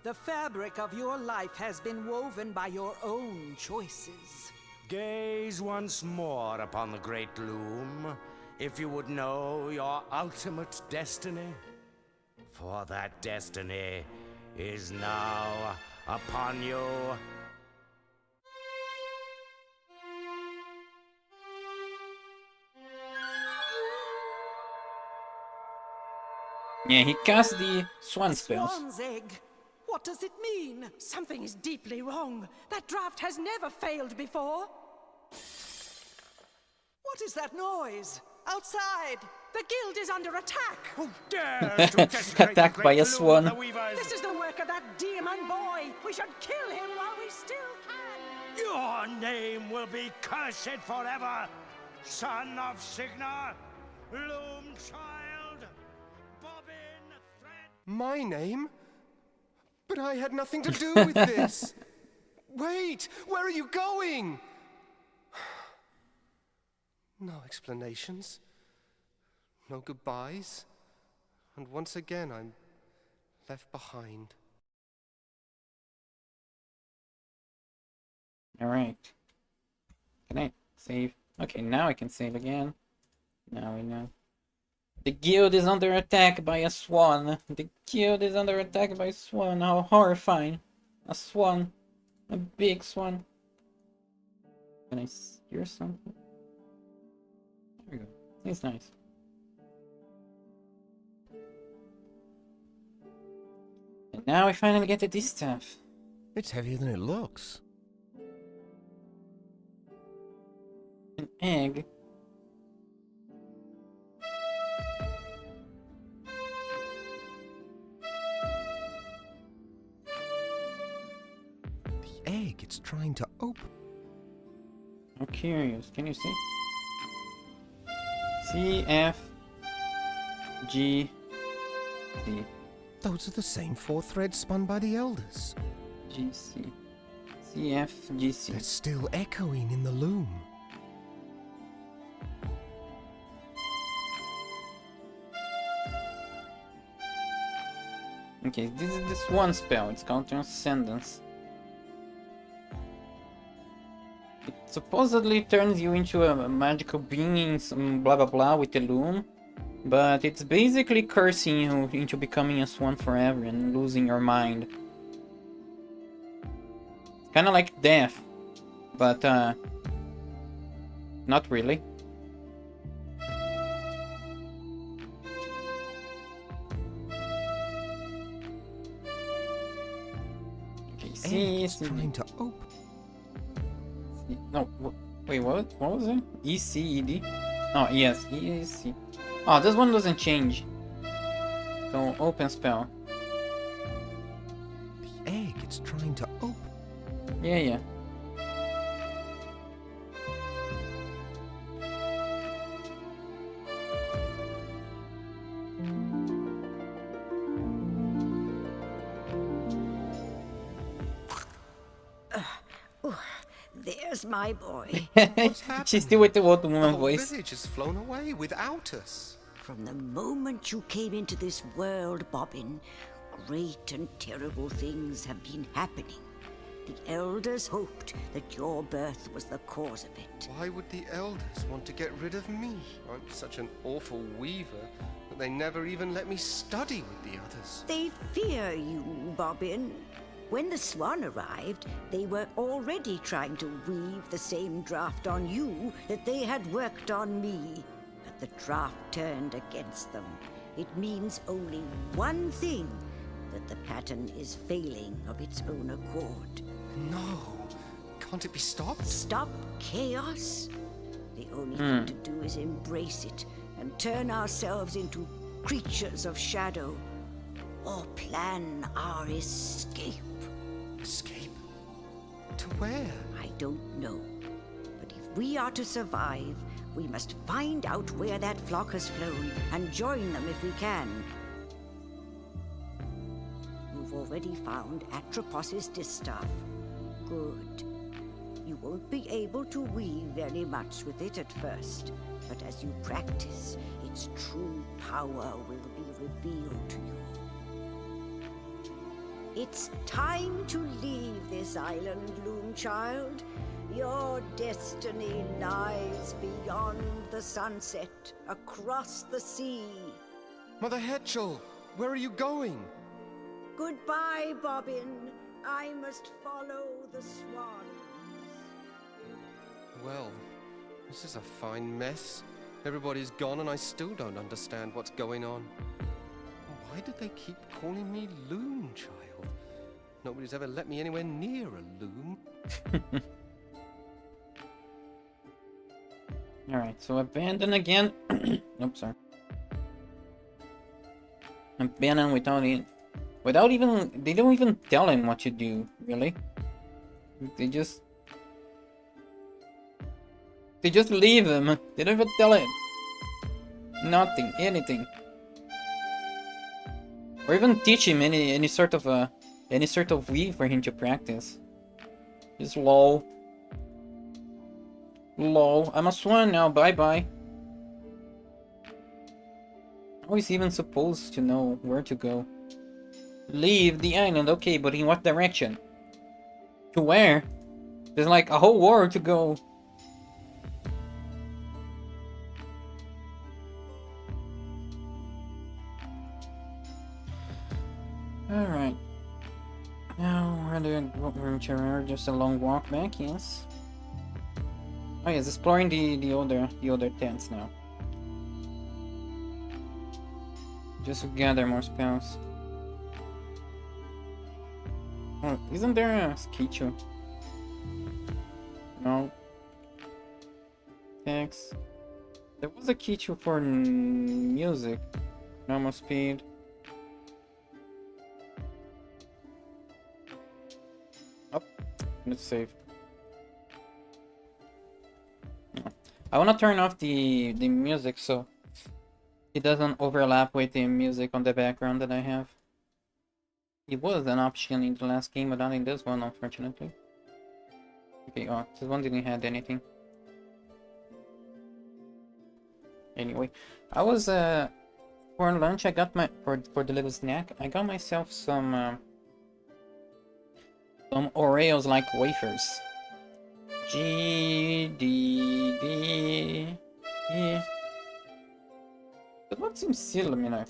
the fabric of your life has been woven by your own choices. Gaze once more upon the great Loom, if you would know your ultimate destiny. For that destiny is now upon you. Yeah, he cast the swan spells. Swan's egg. What does it mean? Something is deeply wrong. That draft has never failed before. What is that noise? Outside! The guild is under attack. Who dares to desecrate the Attacked by great a Loom swan. of the Weavers? This is the work of that demon boy. We should kill him while we still can. Your name will be cursed forever, son of Signa, Loom child, bobbin thread. My name? But I had nothing to do with this. Wait, where are you going? No explanations. No goodbyes. And once again, I'm left behind. Alright. Can I save? Okay, now I can save again. Now we know. The guild is under attack by a swan. The guild is under attack by a swan. How horrifying. A swan. A big swan. Can I hear something? There we go. It's nice. And now we finally get to this stuff. It's heavier than it looks. An egg. The egg, it's trying to open. I'm curious. Can you see? C, F, G, C, Those are the same 4 threads spun by the elders. G, C, C, F, G, C. They're still echoing in the loom. Okay, this is this one spell. It's called Transcendence. It supposedly turns you into a magical being, some blah blah blah with the loom. But it's basically cursing you into becoming a swan forever and losing your mind. It's kinda like death. But, not really. Okay, Egg, it's trying to open. No, wait, what was it? ECED? Oh, yes, EAC. Oh, this one doesn't change. So, open spell. The egg, it's trying to open. Yeah. There's my boy. She's still with the old woman The whole voice. village has flown away without us. From the moment you came into this world, Bobbin, great and terrible things have been happening. The elders hoped that your birth was the cause of it. Why would the elders want to get rid of me? I'm such an awful weaver that they never even let me study with the others. They fear you, Bobbin. When the swan arrived, they were already trying to weave the same draft on you that they had worked on me. But the draft turned against them. It means only one thing, that the pattern is failing of its own accord. No. Can't it be stopped? Stop chaos? The only thing to do is embrace it and turn ourselves into creatures of shadow, or plan our escape. Escape? To where? I don't know. But if we are to survive, we must find out where that flock has flown and join them if we can. You've already found Atropos's distaff. Good. You won't be able to weave very much with it at first, but as you practice, its true power will be revealed to you. It's time to leave this island, Loom child. Your destiny lies beyond the sunset, across the sea. Mother Hetchel, where are you going? Goodbye, Bobbin. I must follow the swans. Well, this is a fine mess. Everybody's gone and I still don't understand what's going on. Why do they keep calling me Loom child? Nobody's ever let me anywhere near a loom. Alright, so abandon again. Nope, sorry. Abandon without even, they don't even tell him what to do, really. They just leave him. They don't even tell him. Nothing, anything. Or even teach him any sort of weave for him to practice. Just lol. Lol. I'm a swan now, bye bye. How is he even supposed to know where to go? Leave the island, okay, but in what direction? To where? There's like a whole war to go. Alright. Now, we're just a long walk back, yes. Oh yes, exploring the other tents now. Just to gather more spells. Oh, isn't there a Skichu? No. Thanks. There was a Kichu for music. Normal speed. Oh, let's save. I wanna turn off the music so it doesn't overlap with the music on the background that I have. It was an option in the last game, but not in this one, unfortunately. Okay, oh, this one didn't have anything. Anyway, I was for lunch I got for the little snack I got myself some Oreos like wafers. G D D E. But what seems similar?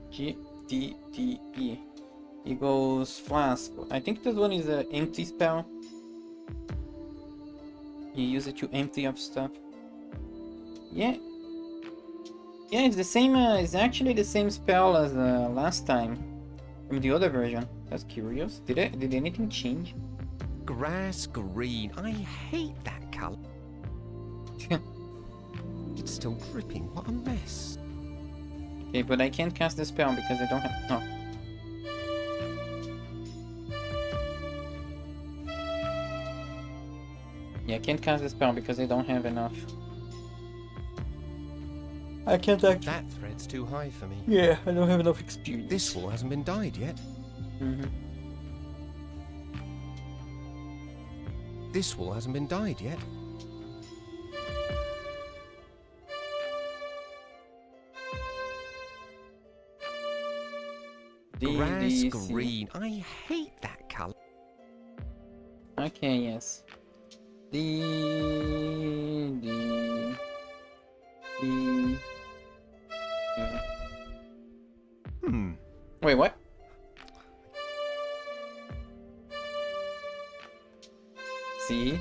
G D D E. Eagle's flask. I think this one is an empty spell. You use it to empty up stuff. Yeah. Yeah, it's the same. It's actually the same spell as last time from the other version. That's curious. Did anything change? Grass green. I hate that color. It's still dripping. What a mess. Okay, but I can't cast the spell because I don't have... No. Yeah, I can't cast the spell because I don't have enough. I can't actually... That thread's too high for me. Yeah, I don't have enough experience. This wall hasn't been dyed yet. Mm-hmm. This wall hasn't been dyed yet. Grass green. I hate that color. Okay, yes. D. Wait, what? C.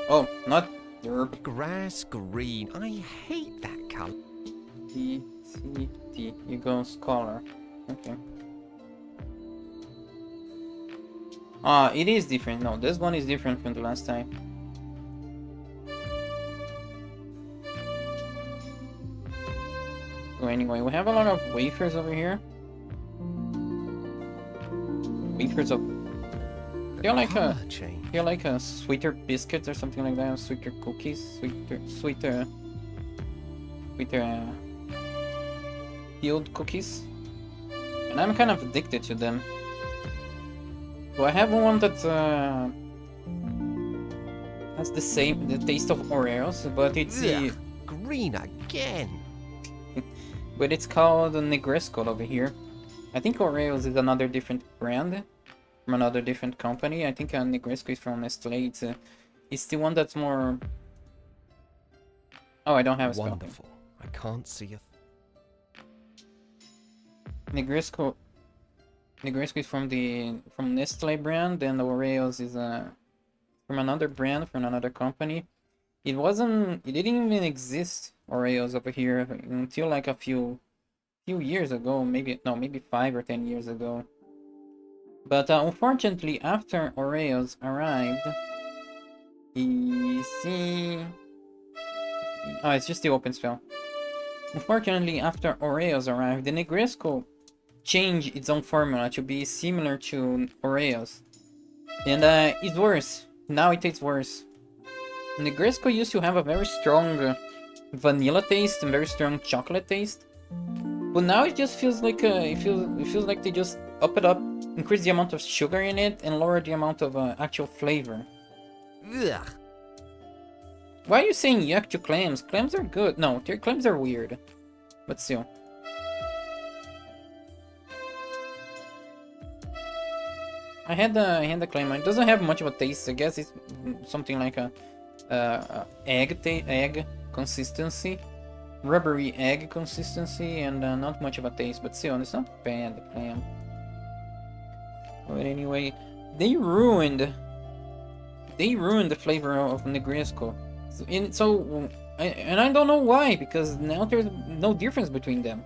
Oh, not derp. Grass green. I hate that color. D, C, D. You go scholar. Okay. Ah, it is different. No, this one is different from the last time. So anyway, we have a lot of wafers over here. Wafers of... They're like a sweeter biscuits or something like that, sweeter cookies, sweeter field cookies. And I'm kind of addicted to them. So I have one that has the taste of Oreos, but it's green again. but it's called Negresco over here. I think Oreos is another different brand from another different company. I think Negresco is from Nestle. It's the one that's more... Oh, I don't have a spell. Wonderful. I can't see a... Negresco is from Nestle brand, and Oreos is from another brand, from another company. It didn't even exist, Oreos over here, until like a few years ago, maybe 5 or 10 years ago. But unfortunately, after Oreos arrived, oh, it's just the open spell. Unfortunately, after Oreos arrived, the Negresco changed its own formula to be similar to Oreos. And it's worse. Now it tastes worse. Negresco used to have a very strong vanilla taste and very strong chocolate taste. But now it just feels like it feels like they just up it up, increase the amount of sugar in it, and lower the amount of actual flavor. Ugh. Why are you saying yuck to clams? Clams are good. No, their clams are weird. But still. I had the clam. It doesn't have much of a taste. I guess it's something like a egg consistency, rubbery egg consistency, and not much of a taste. But still, it's not bad. The clam. But anyway, they ruined the flavor of Negresco. And I don't know why, because now there's no difference between them.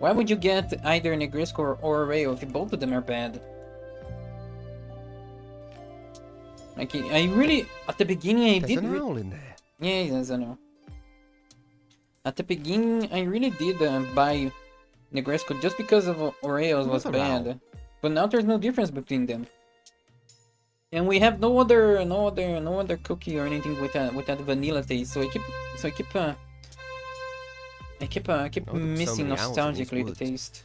Why would you get either Negresco or Oreo if both of them are bad? Like, I really, at the beginning There's an owl in there. Yeah, there's an owl. At the beginning, I really did buy Negresco just because of Oreos was bad. Owl. But now there's no difference between them. And we have no other cookie or anything with that vanilla taste. So I keep missing nostalgically the taste.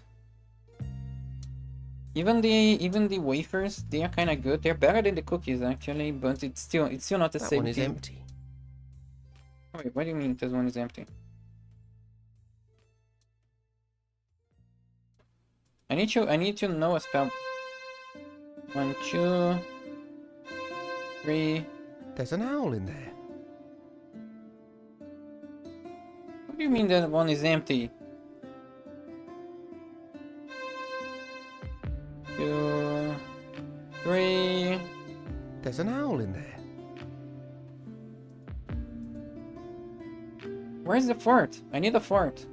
Even the wafers, they are kind of good. They're better than the cookies actually, but it's still not the That same one is thing. empty. Wait, what do you mean this one is empty? I need to know a spell. 1, 2, 3. There's an owl in there. What do you mean that one is empty? 2, 3. There's an owl in there. Where's the fort? I need a fort.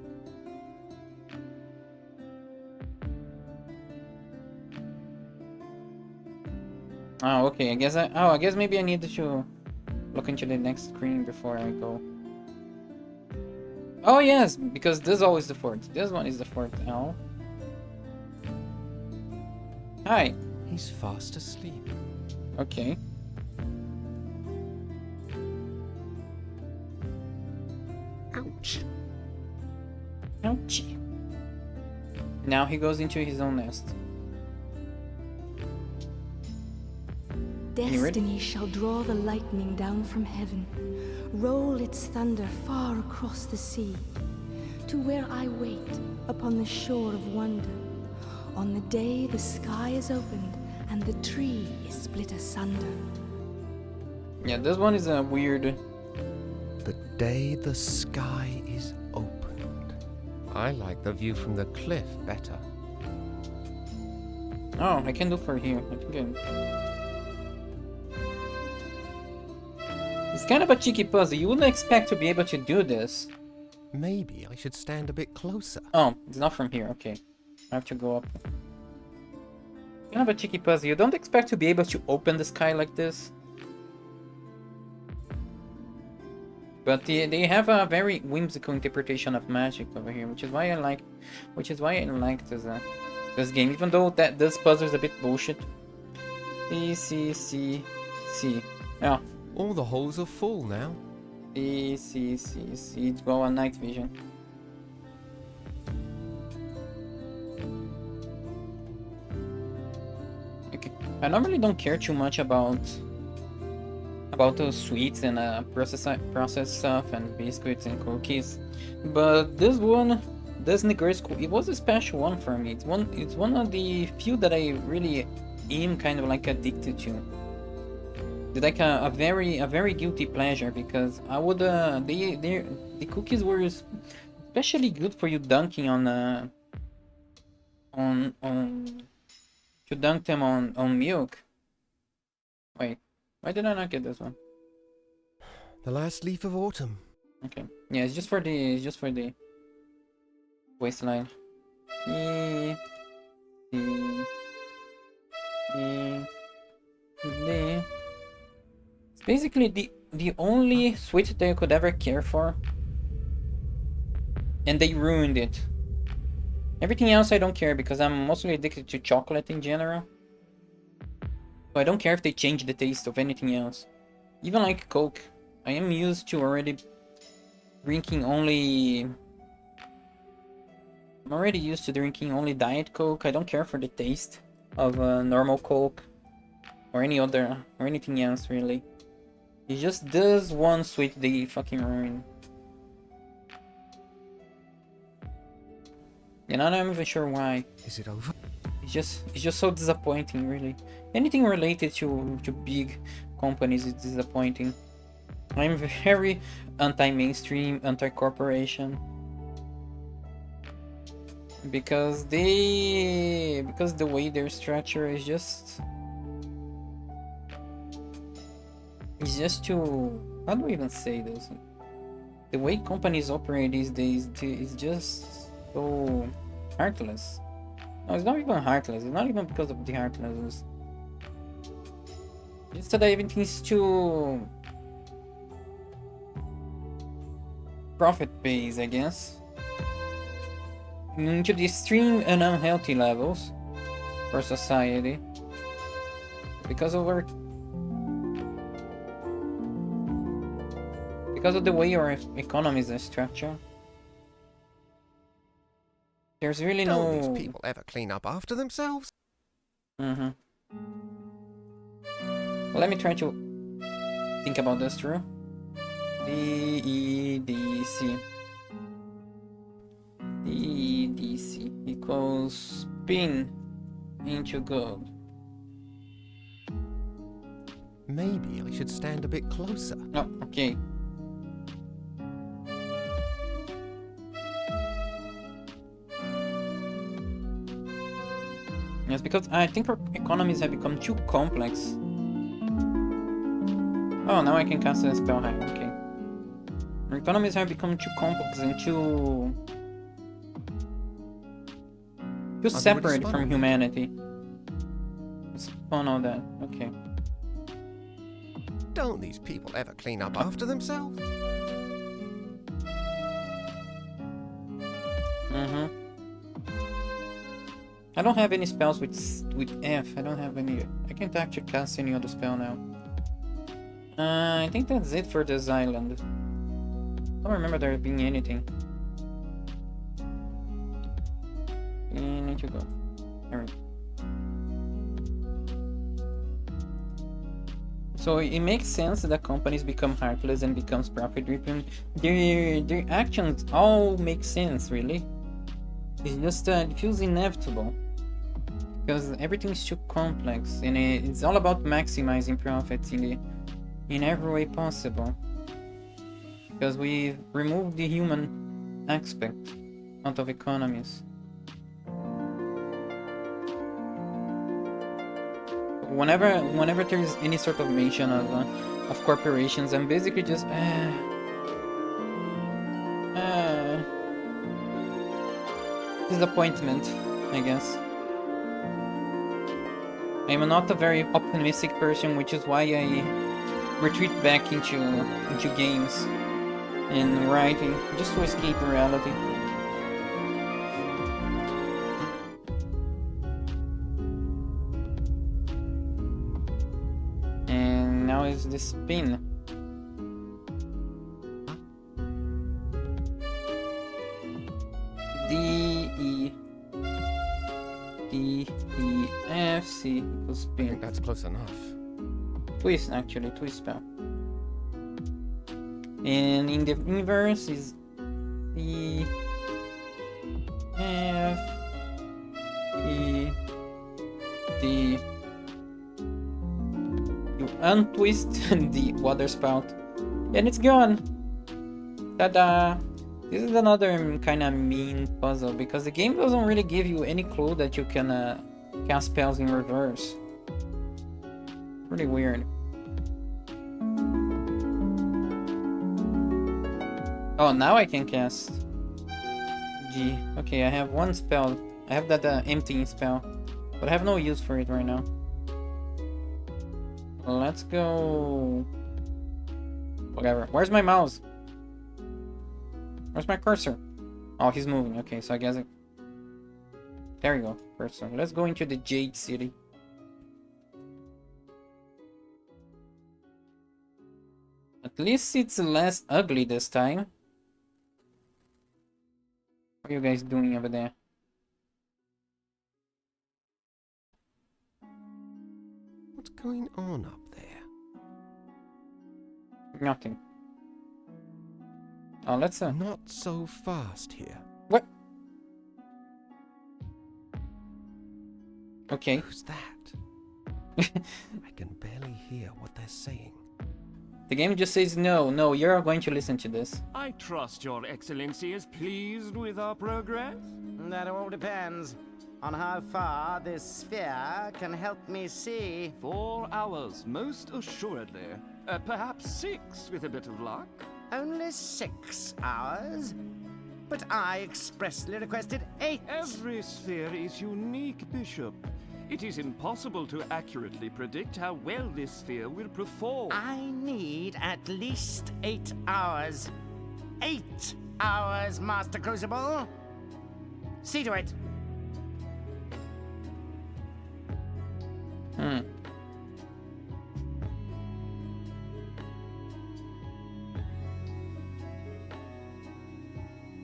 Oh, okay. I guess maybe I need to look into the next screen before I go. Oh yes, because this is always the fourth. This one is the fourth L. Hi. He's fast asleep. Okay. Ouch. Ouchie. Now he goes into his own nest. You ready? Destiny shall draw the lightning down from heaven, roll its thunder far across the sea, to where I wait upon the shore of wonder, on the day the sky is opened and the tree is split asunder. Yeah, this one is a weird. The day the sky is opened. I like the view from the cliff better. Oh, I can do for here. I think it's kind of a cheeky puzzle. You wouldn't expect to be able to do this. Maybe I should stand a bit closer. Oh, it's not from here. Okay. I have to go up. Kind of a cheeky puzzle. You don't expect to be able to open the sky like this. But they have a very whimsical interpretation of magic over here, which is why I like this game, even though that this puzzle is a bit bullshit. C. Yeah. All the holes are full now. C. It's go on night vision. Okay. I normally don't care too much about those sweets and processed stuff and biscuits and cookies, but this one, this Negresco, it was a special one for me. It's one of the few that I really am kind of like addicted to. It's like a very guilty pleasure, because I would the cookies were especially good for you dunking on to dunk them on milk. Wait. Why did I not get this one? The last leaf of autumn. Okay. Yeah, it's just for the waistline. It's basically the only sweet that I could ever care for. And they ruined it. Everything else I don't care, because I'm mostly addicted to chocolate in general. So I don't care if they change the taste of anything else. Even like Coke. I am used to already drinking only... I'm already used to drinking only Diet Coke. I don't care for the taste of normal Coke. Or anything else really. It's just this one sweet they fucking ruin. And I'm not even sure why. Is it over? It's just so disappointing, really. Anything related to big companies is disappointing. I'm very anti-mainstream, anti-corporation. Because the way they're structured is just... It's just too... How do I even say this? The way companies operate these days is just so heartless. No, it's not even heartless. It's not even because of the heartlessness. It's that everything is too profit-based, I guess. Into the extreme and unhealthy levels for society. Because of the way our economies are structured. There's really Don't no... these people ever clean up after themselves? Well, let me try to think about this through. DEDC. DEDC equals spin into gold. Maybe I should stand a bit closer. Oh, okay. Yes, because I think our economies have become too complex. Oh, now I can cast a spell high. Okay. Our economies have become too complex and too separate from humanity. Spawn all that. Okay. Don't these people ever clean up after themselves? I don't have any spells with F. I don't have any. I can't actually cast any other spell now. I think that's it for this island. I don't remember there being anything. We need to go. There we go. So it makes sense that companies become heartless and becomes profit-driven. Their actions all make sense, really. It's just it feels inevitable. Because everything is too complex, and it's all about maximizing profits in every way possible. Because we removed the human aspect out of economies. Whenever there's any sort of mention of corporations, I'm basically just disappointment, I guess. I'm not a very optimistic person, which is why I retreat back into games and writing, just to escape reality. And now is the spin. C equals spin. I think that's close enough. Twist, actually, twist spell. And in the inverse is E, F, E, D. You untwist the water spout, and it's gone. Ta-da! This is another kind of mean puzzle because the game doesn't really give you any clue that you can cast spells in reverse. Pretty weird. Oh, now I can cast G. Okay, I have one spell. I have that emptying spell, but I have no use for it right now. Let's go. Whatever. Where's my mouse? Where's my cursor? Oh, he's moving. Okay, so I guess it... There you go, cursor. Let's go into the Jade City. At least it's less ugly this time. What are you guys doing over there? What's going on up there? Nothing. Oh, let's Not so fast here. What? Okay. Who's that? I can barely hear what they're saying. The game just says no, you're going to listen to this. I trust your excellency is pleased with our progress? That all depends on how far this sphere can help me see. 4 hours, most assuredly. Perhaps 6 with a bit of luck. Only 6 hours? But I expressly requested 8. Every sphere is unique, Bishop. It is impossible to accurately predict how well this sphere will perform. I need at least 8 hours. 8 hours, Master Crucible. See to it.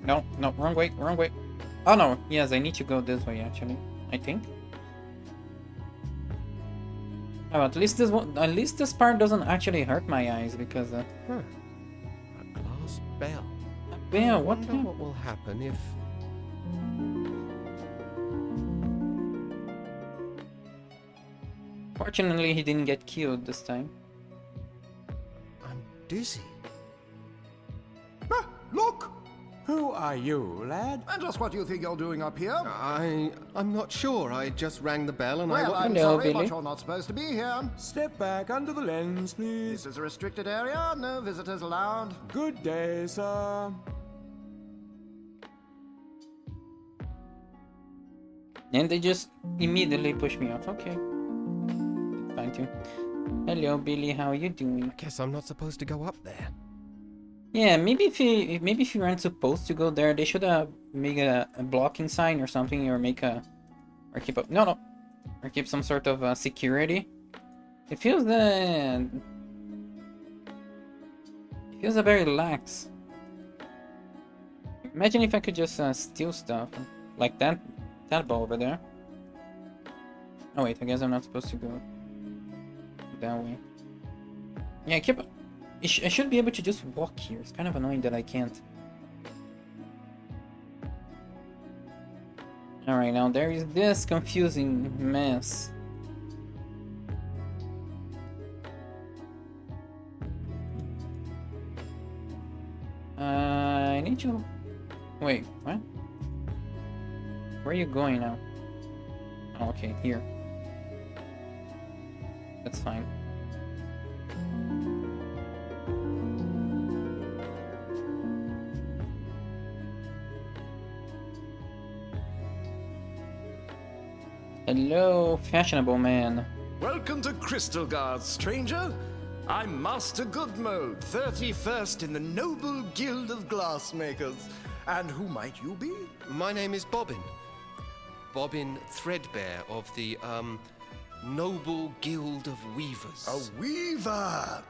No, wrong way. Oh no, yes, I need to go this way actually, I think. Oh, at least this part doesn't actually hurt my eyes because A glass bell. Bell, what I wonder what will happen if... Fortunately, he didn't get killed this time. I'm dizzy. Ah, look! Who are you, lad? And just what do you think you're doing up here? I'm not sure. I just rang the bell and Well, I'm Hello, sorry, Billy. but you're not supposed to be here. Step back under the lens, please. This is a restricted area. No visitors allowed. Good day, sir. And they just immediately push me off. Okay. Fine too. Hello, Billy. How you doing? I guess I'm not supposed to go up there. Yeah, maybe if you aren't supposed to go there, they should make a blocking sign or something, or make a or keep up or keep some sort of security. It feels a very lax. Imagine if I could just steal stuff like that ball over there. Oh wait, I guess I'm not supposed to go that way. Yeah, I should be able to just walk here. It's kind of annoying that I can't. Alright, now there is this confusing mess. I need to... Wait, what? Where are you going now? Oh, okay, here. That's fine. Hello, fashionable man. Welcome to Crystal Guard, stranger. I'm Master Goodmode, 31st in the Noble Guild of Glassmakers. And who might you be? My name is Bobbin. Bobbin Threadbare of the, Noble Guild of Weavers. A weaver!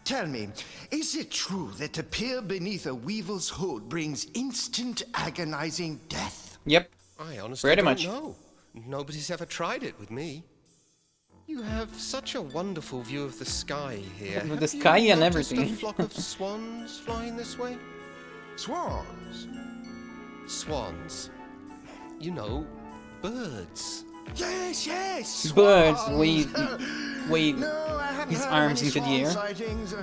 Tell me, is it true that to peer beneath a weaver's hood brings instant agonizing death? Yep. I honestly Pretty don't much. know. Nobody's ever tried it with me. You have such a wonderful view of the sky here. With the sky and everything. A flock of swans flying this way? Swans? Swans. You know, birds. Yes, yes! Birds swans. wave No, I haven't his heard arms any into the swan air. sightings.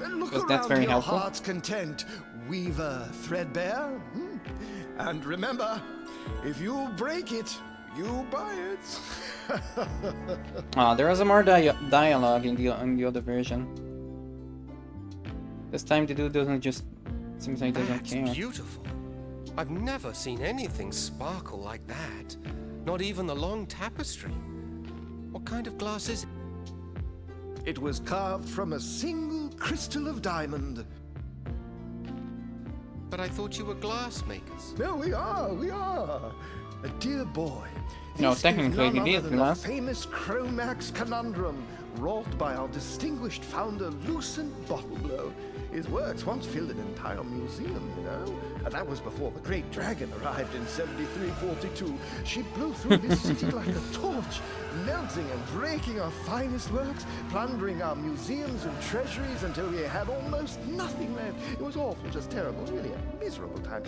Look Because that's around very your helpful. heart's content, Weaver Threadbare. And remember, if you break it, you buy it. There was a more dialogue in the other version. This time the dude doesn't just seems like he doesn't That's care. beautiful. I've never seen anything sparkle like that. Not even the long tapestry. What kind of glass is it? It was carved from a single crystal of diamond. But I thought you were glass makers. No, we are. A dear boy. No, This technically is none it other is than glass. the famous Chromax conundrum, wrought by our distinguished founder, Lucent Bottleblow. His works once filled an entire museum, you know. And that was before the Great Dragon arrived in 7342. She blew through this city like a torch, melting and breaking our finest works, plundering our museums and treasuries until we had almost nothing left. It was awful, just terrible, really a miserable time.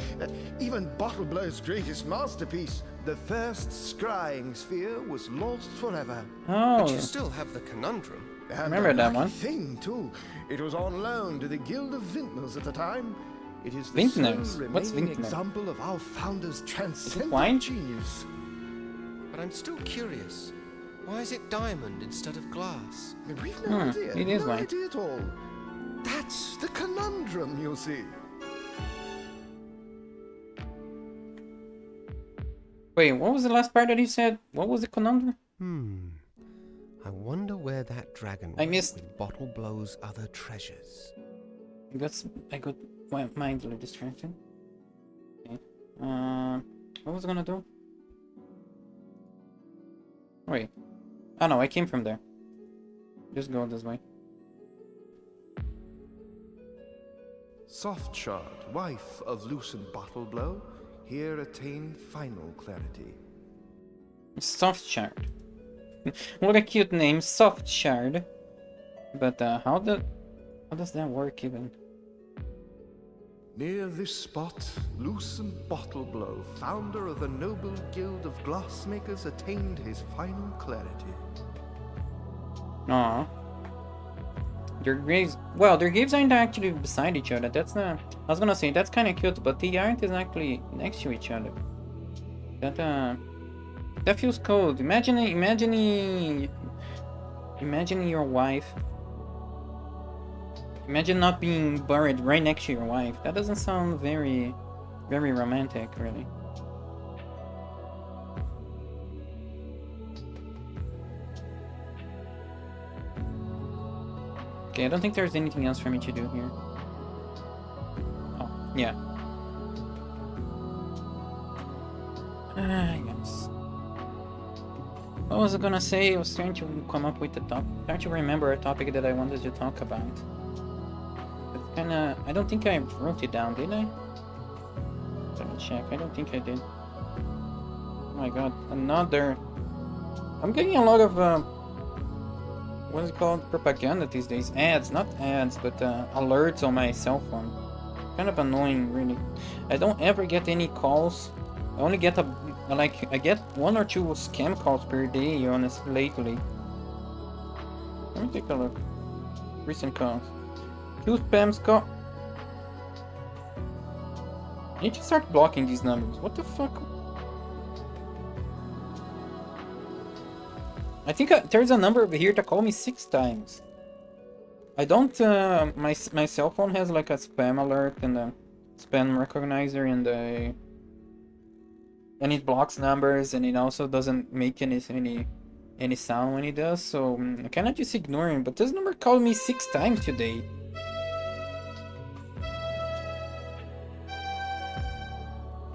Even Bottleblow's greatest masterpiece, the first scrying sphere, was lost forever. Oh, But you still have the conundrum. And remember a that lucky one. thing, too. It was on loan to the Guild of Vintners at the time. It is the Vintners? sole What's remaining vintner? example of our founder's wine? transcendent genius. But I'm still curious. Why is it diamond instead of glass? We've no idea. it is no wine. idea at all. That's the conundrum, you see. wait, what was the last part that he said? What was the conundrum? I wonder where that dragon I went missed- with Bottleblow's other treasures. I got mindfully distracted. Okay. What was I gonna do? Wait. Oh no, I came from there. Just go this way. Softshard, wife of Lucent Bottleblow, here attained final clarity. Soft Shard. What a cute name, Soft Shard. But how does that work even? Near this spot, Lucent Bottleblow, founder of the Noble Guild of Glassmakers, attained his final clarity. Aw. Their graves aren't actually beside each other. That's not. I was gonna say that's kind of cute, but the aren't is actually next to each other. That feels cold. Imagining your wife. Imagine not being buried right next to your wife. That doesn't sound very, very romantic, really. Okay, I don't think there's anything else for me to do here. Oh, yeah. Yes. What was I gonna say? I was trying to come up with the topic. Trying to remember a topic that I wanted to talk about. It's kinda... I don't think I wrote it down, did I? Let me check. I don't think I did. Oh my god, another... I'm getting a lot of... what is it called? Propaganda these days. Ads, not ads, but alerts on my cell phone. Kind of annoying, really. I don't ever get any calls. I only get I get 1 or 2 scam calls per day, honestly, lately. Let me take a look. Recent calls. 2 spams call. I need to start blocking these numbers. What the fuck? I think there's a number over here to call me 6 times. I don't, my cell phone has like a spam alert and a spam recognizer and it blocks numbers and it also doesn't make any sound when it does, so I cannot just ignore him, but this number called me 6 times today.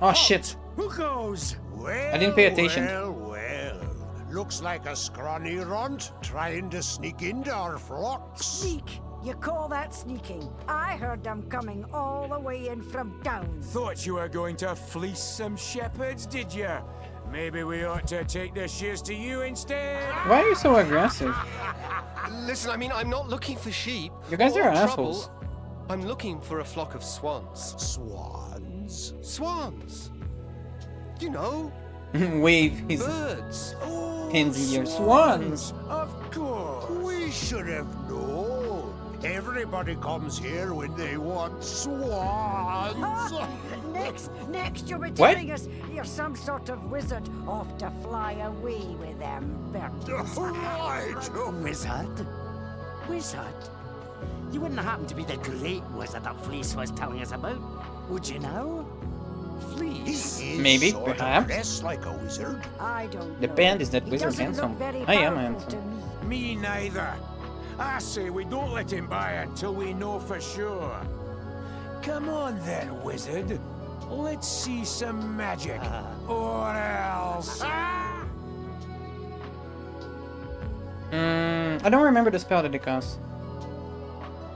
Oh shit! Who goes? Well, I didn't pay attention. Well. Looks like a scrawny runt trying to sneak into our flocks. Sneak? You call that sneaking? I heard them coming all the way in from town. Thought you were going to fleece some shepherds, did you? Maybe we ought to take the shears to you instead. Why are you so aggressive? Listen, I mean, I'm not looking for sheep. You guys or are trouble. assholes. I'm looking for a flock of swans. Swans? Swans! You know, Wave his birds. hands in your swans. Of course. We should have known. Everybody comes here when they want swans. Next you'll be What? telling us you're some sort of wizard off to fly away with them birds. Right. Wizard? Wizard? You wouldn't happen to be the great wizard that Fleece was telling us about, would you know? Fleece? Maybe, perhaps. Dressed like a wizard. I don't The know. band is that He wizard doesn't handsome. look very I am powerful to handsome. me. Me neither. I say we don't let him by until we know for sure. Come on then, wizard. Let's see some magic. Or else... I don't remember the spell that it costs.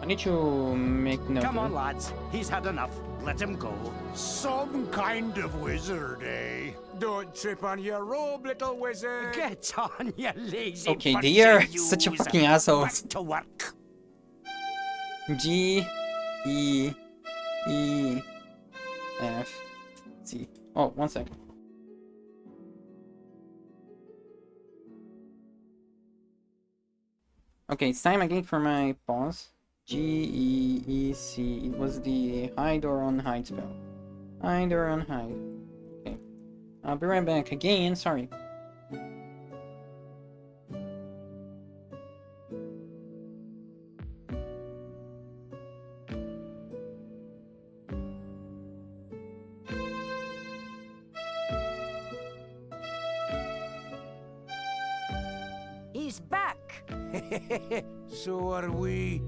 I need to make note. Come of on, it. lads. He's had enough. Let him go. Some kind of wizard, eh? Don't trip on your robe, little wizard. Get on, you lazy Okay, bunch they are of such a yous. fucking assholes. Back to work. G E E F C. Oh, 1 second. Okay, it's time again for my pause. G E E C. It was the hide or unhide spell. Hide or unhide. Okay. I'll be right back again. Sorry. He's back. So are we.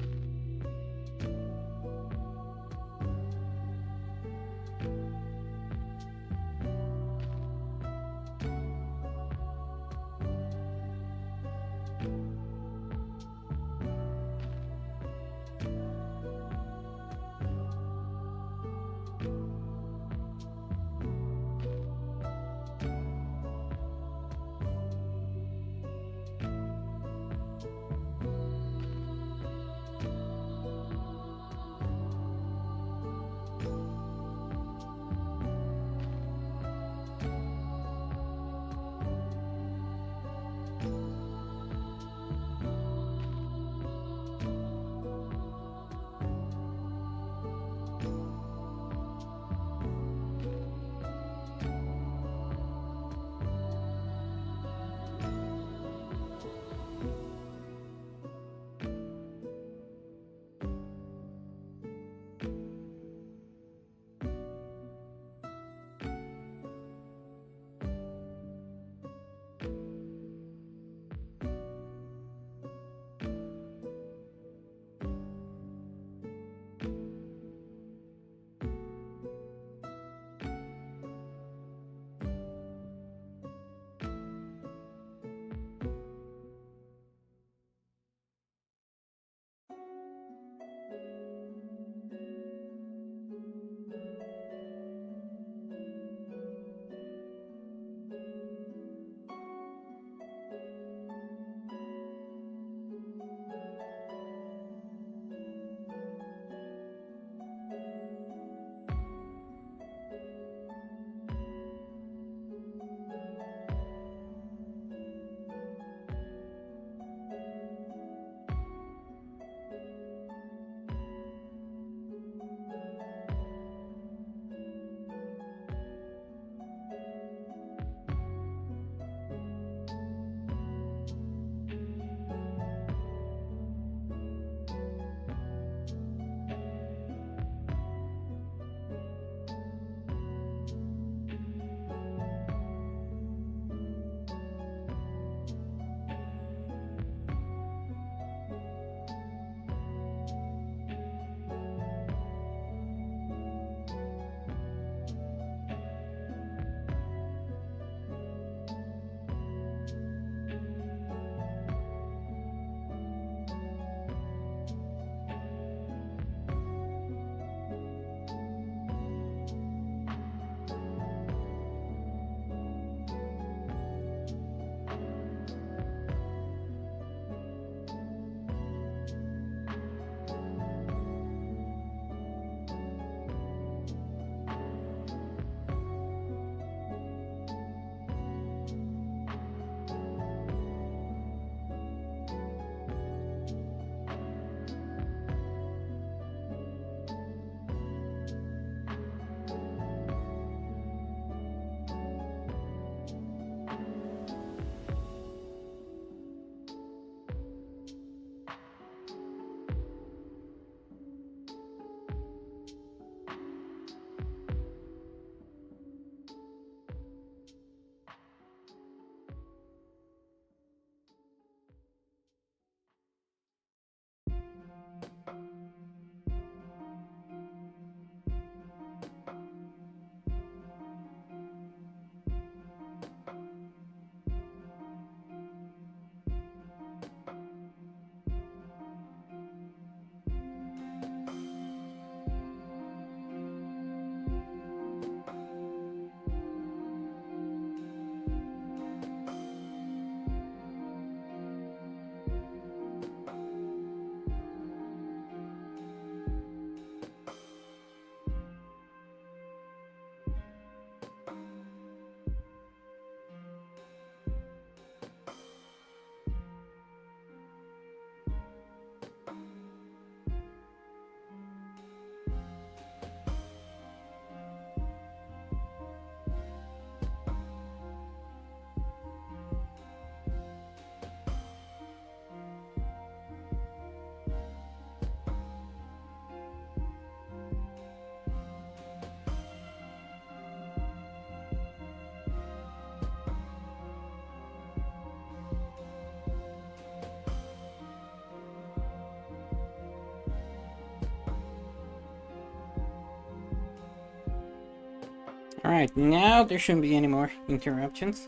Alright, now there shouldn't be any more interruptions.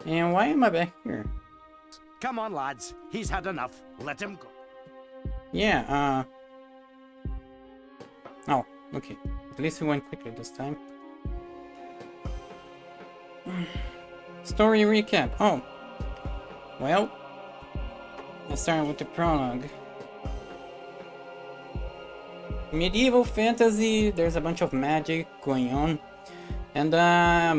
And why am I back here? Come on, lads. He's had enough. Let him go. Yeah, oh, okay. At least we went quickly this time. Story recap. Oh. Well, let's start with the prologue. Medieval fantasy, there's a bunch of magic going on. And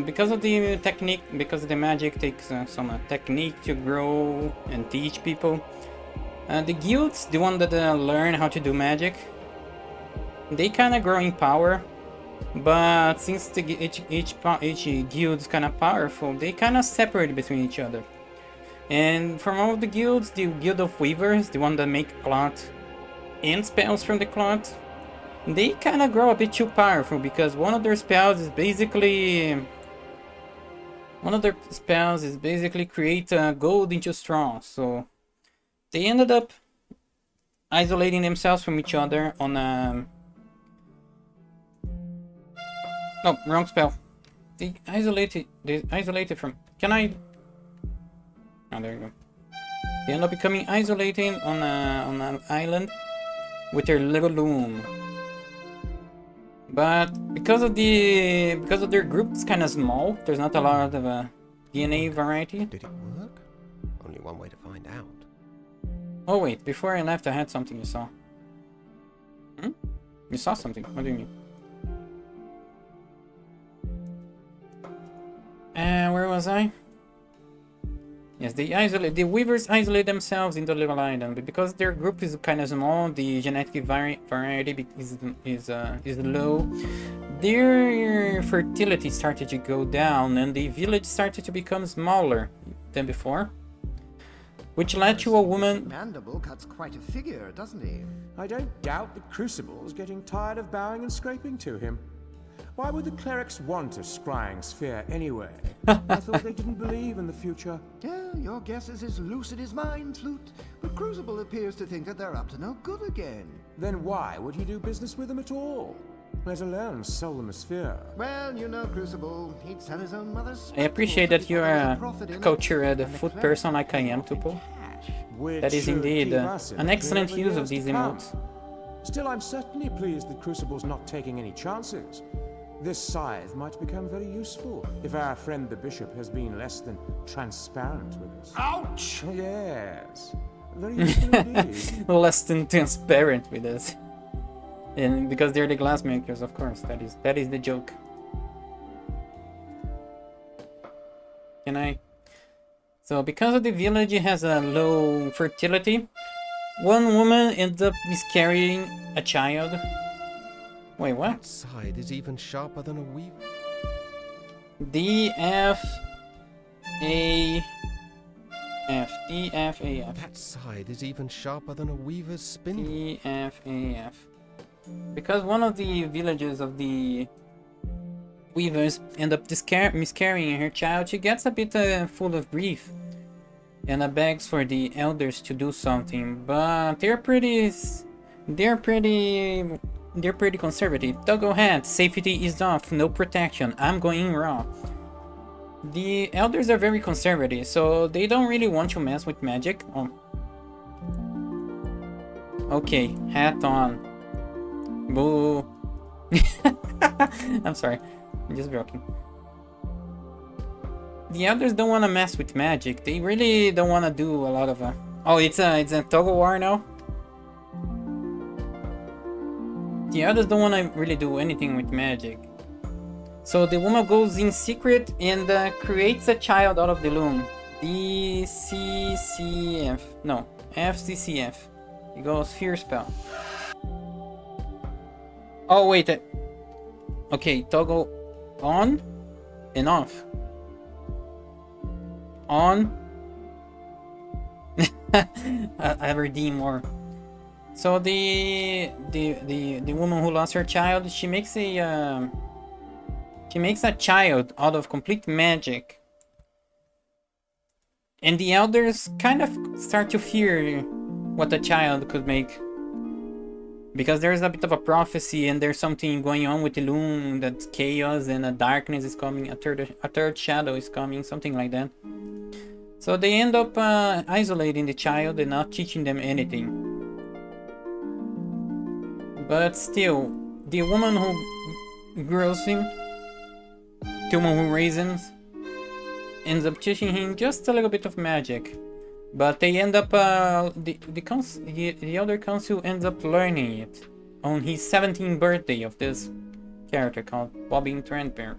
because of the technique, because the magic takes some technique to grow and teach people. The guilds, the one that learn how to do magic, they kind of grow in power. But since each guild is kind of powerful, they kind of separate between each other. And from all the guilds, the Guild of Weavers, the one that make cloth and spells from the cloth, they kind of grow a bit too powerful because one of their spells is basically create gold into straw. So they ended up isolating themselves from each other on a... No, wrong spell. They isolated from... Can I... Oh, there you go. They end up becoming isolated on an island with their little loom. But because of their group is kind of small, there's not a lot of DNA variety. Did it work? Only one way to find out. Oh wait, before I left I had something you saw. Hmm? You saw something? What do you mean? Where was I? Yes, the weavers isolate themselves in the little island, but because their group is kind of small, the genetic variety is low. Their fertility started to go down, and the village started to become smaller than before, which led to a woman. Mandible cuts quite a figure, doesn't he? I don't doubt that Crucible's getting tired of bowing and scraping to him. Why would the clerics want a scrying sphere anyway? I thought they didn't believe in the future. Yeah, your guess is as lucid as mine, Flute. But Crucible appears to think that they're up to no good again. Then why would he do business with them at all? Let alone sell them a sphere. Well, you know Crucible, he'd sell his own mother's... I appreciate that you're a cultured food person like I am, Tupo. That is indeed an excellent use of these emotes. Still, I'm certainly pleased that Crucible's not taking any chances. This scythe might become very useful if our friend the bishop has been less than transparent with us. Ouch! Yes, very useful indeed. Less than transparent with us. And because they're the glassmakers, of course, that is the joke. Can I? So because of the village has a low fertility, one woman ends up miscarrying a child. Wait, what? That side is even sharper than a weaver. DFAF. That side is even sharper than a weaver's spindle. DFAF. Because one of the villages of the weavers end up miscarrying her child, she gets a bit full of grief and begs for the elders to do something, but they're pretty conservative. Toggle hat, safety is off, no protection, I'm going raw. The elders are very conservative, so they don't really want to mess with magic. Oh. Okay, hat on. Boo. I'm sorry, I'm just joking. The elders don't want to mess with magic. They really don't want to do a lot of Oh, it's a toggle war now? The others don't want to really do anything with magic. So the woman goes in secret and creates a child out of the loom. DCCF. No, FCCF. It goes fear spell. Oh, wait. Okay, toggle on and off. On. I redeem more. So the woman who lost her child, she makes a child out of complete magic, and the elders kind of start to fear what the child could make. Because there's a bit of a prophecy and there's something going on with the Loom, that chaos and a darkness is coming, a third shadow is coming, something like that. So they end up isolating the child and not teaching them anything. But still, the woman who grows him, the woman who raises him, ends up teaching him just a little bit of magic. But they end up, the other council ends up learning it on his 17th birthday of this character called Bobby Trentbear.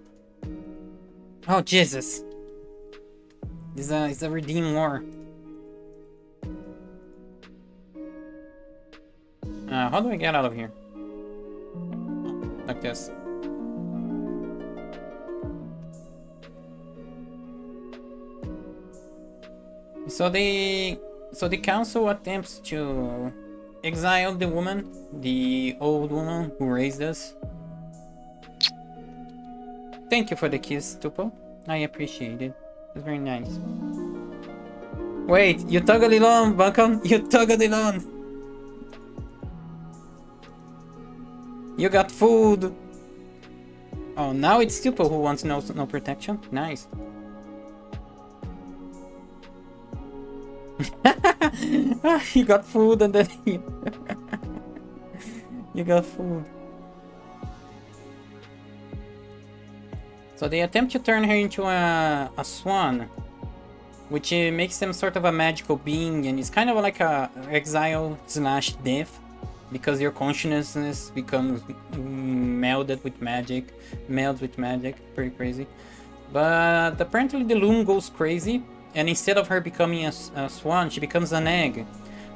Oh Jesus! It's a redeem war. How do I get out of here? Like this. So the council attempts to exile the woman, the old woman who raised us. Thank you for the kiss, Tupo. I appreciate it. It's very nice. Wait, you toggled it on, Buncombe? You toggled it on! You got food! Oh, now it's Tupo who wants no protection? Nice. You got food and then you got food. So they attempt to turn her into a swan, which makes them sort of a magical being, and it's kind of like a exile slash death, because your consciousness becomes melds with magic. Pretty crazy. But apparently the Loom goes crazy, and instead of her becoming a swan, she becomes an egg.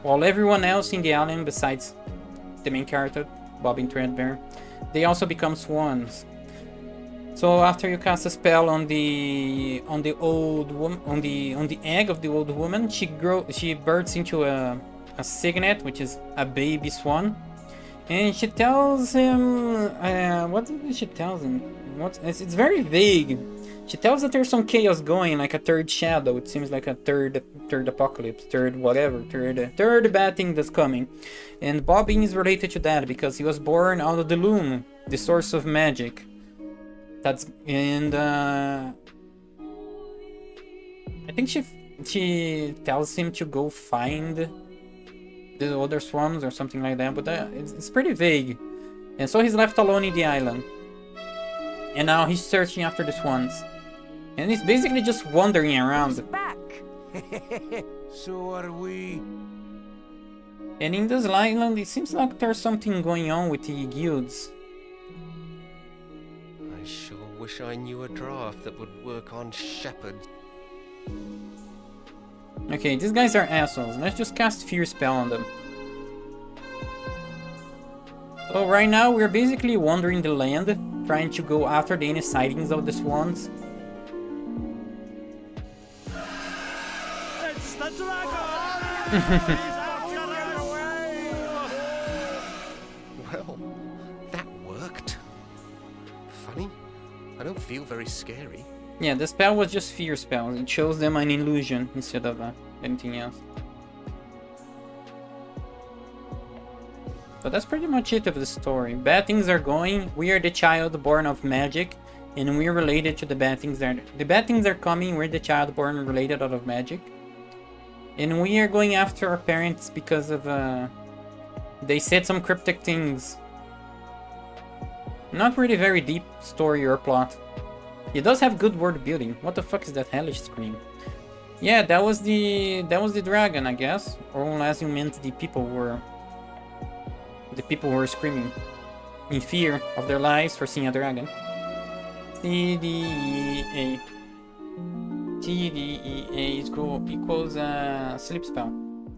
While everyone else in the island, besides the main character, Bobbin Threadbare, they also become swans. So after you cast a spell on the old woman, on the egg of the old woman, she births into a cygnet, which is a baby swan, and she tells him what did she tell him? It's very vague. She tells that there's some chaos going, like a third shadow. It seems like a third apocalypse, third whatever, third bad thing that's coming. And Bobbin is related to that because he was born out of the Loom, the source of magic. I think she tells him to go find the other swans or something like that, but it's pretty vague. And so he's left alone in the island. And now he's searching after the swans. And he's basically just wandering around. He's back. So are we. And in this island, it seems like there's something going on with the guilds. I sure wish I knew a draft that would work on shepherds. Okay, these guys are assholes. Let's just cast Fear Spell on them. So right now, we're basically wandering the land, trying to go after the any sightings of the swans. It's the dragon! Well, that worked. Funny, I don't feel very scary. Yeah, the spell was just Fear Spell. It shows them an illusion instead of anything else. So that's pretty much it of the story. Bad things are going. We are the child born of magic, and we're related to the bad things that the bad things are coming. We're the child born related out of magic, and we are going after our parents because of they said some cryptic things. Not really very deep story or plot. It does have good world building. What the fuck is that hellish scream? Yeah, that was the dragon, I guess. Or unless you meant the people were screaming in fear of their lives for seeing a dragon. TDEA. TDEA equals sleep spell.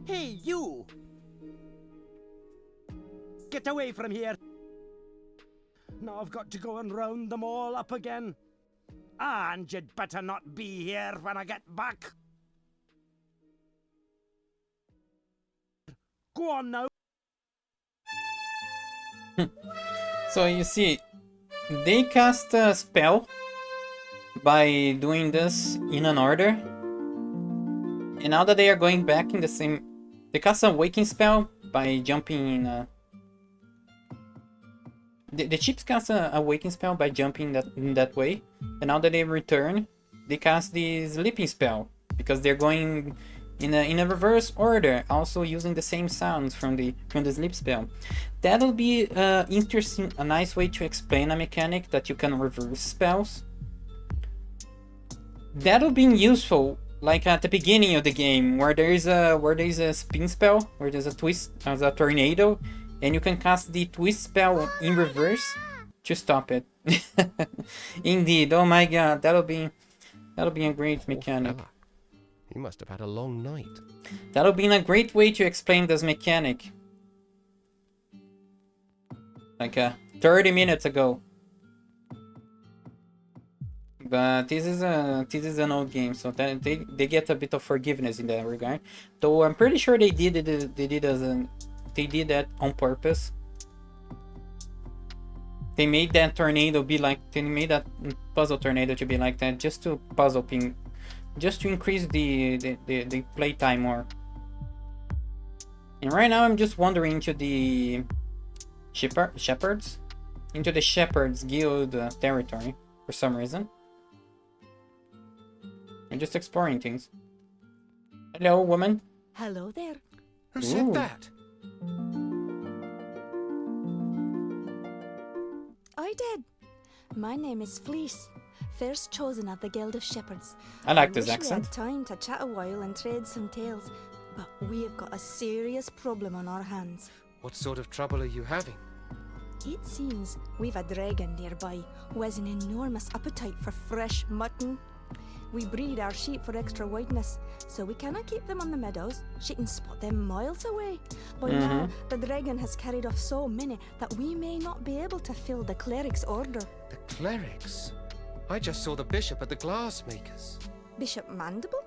Hey, you! Get away from here! Now I've got to go and round them all up again. And you'd better not be here when I get back. Go on now. So you see, they cast a spell by doing this in an order. And now that they are going back in the same... They cast a waking spell by jumping in the chips cast a waking spell by jumping that way, and now that they return, they cast the sleeping spell because they're going in a reverse order, also using the same sounds from the sleep spell. That'll be interesting, a nice way to explain a mechanic that you can reverse spells. That'll be useful, like at the beginning of the game, where there's a spin spell, where there's a twist, as a tornado, and you can cast the twist spell in reverse to stop it. Indeed, oh my god, that'll be a great mechanic. You must have had a long night. That'll be a great way to explain this mechanic. Like 30 minutes ago. But this is an old game, so that they get a bit of forgiveness in that regard. Though I'm pretty sure they did that on purpose. They made that tornado be like, they made that puzzle tornado to be like that, just to just to increase the playtime more. And right now I'm just wandering into the Shepherds Guild territory for some reason. I'm just exploring things. Hello, woman. Hello there. Who said that? I did. My name is Fleece, first chosen of the Guild of Shepherds. I like this wish accent. We had time to chat a while and trade some tales, but we've got a serious problem on our hands. What sort of trouble are you having? It seems we've a dragon nearby who has an enormous appetite for fresh mutton. We breed our sheep for extra whiteness, so we cannot keep them on the meadows. She can spot them miles away. But now the dragon has carried off so many that we may not be able to fill the cleric's order. The clerics? I just saw the bishop at the Glassmakers. Bishop Mandible?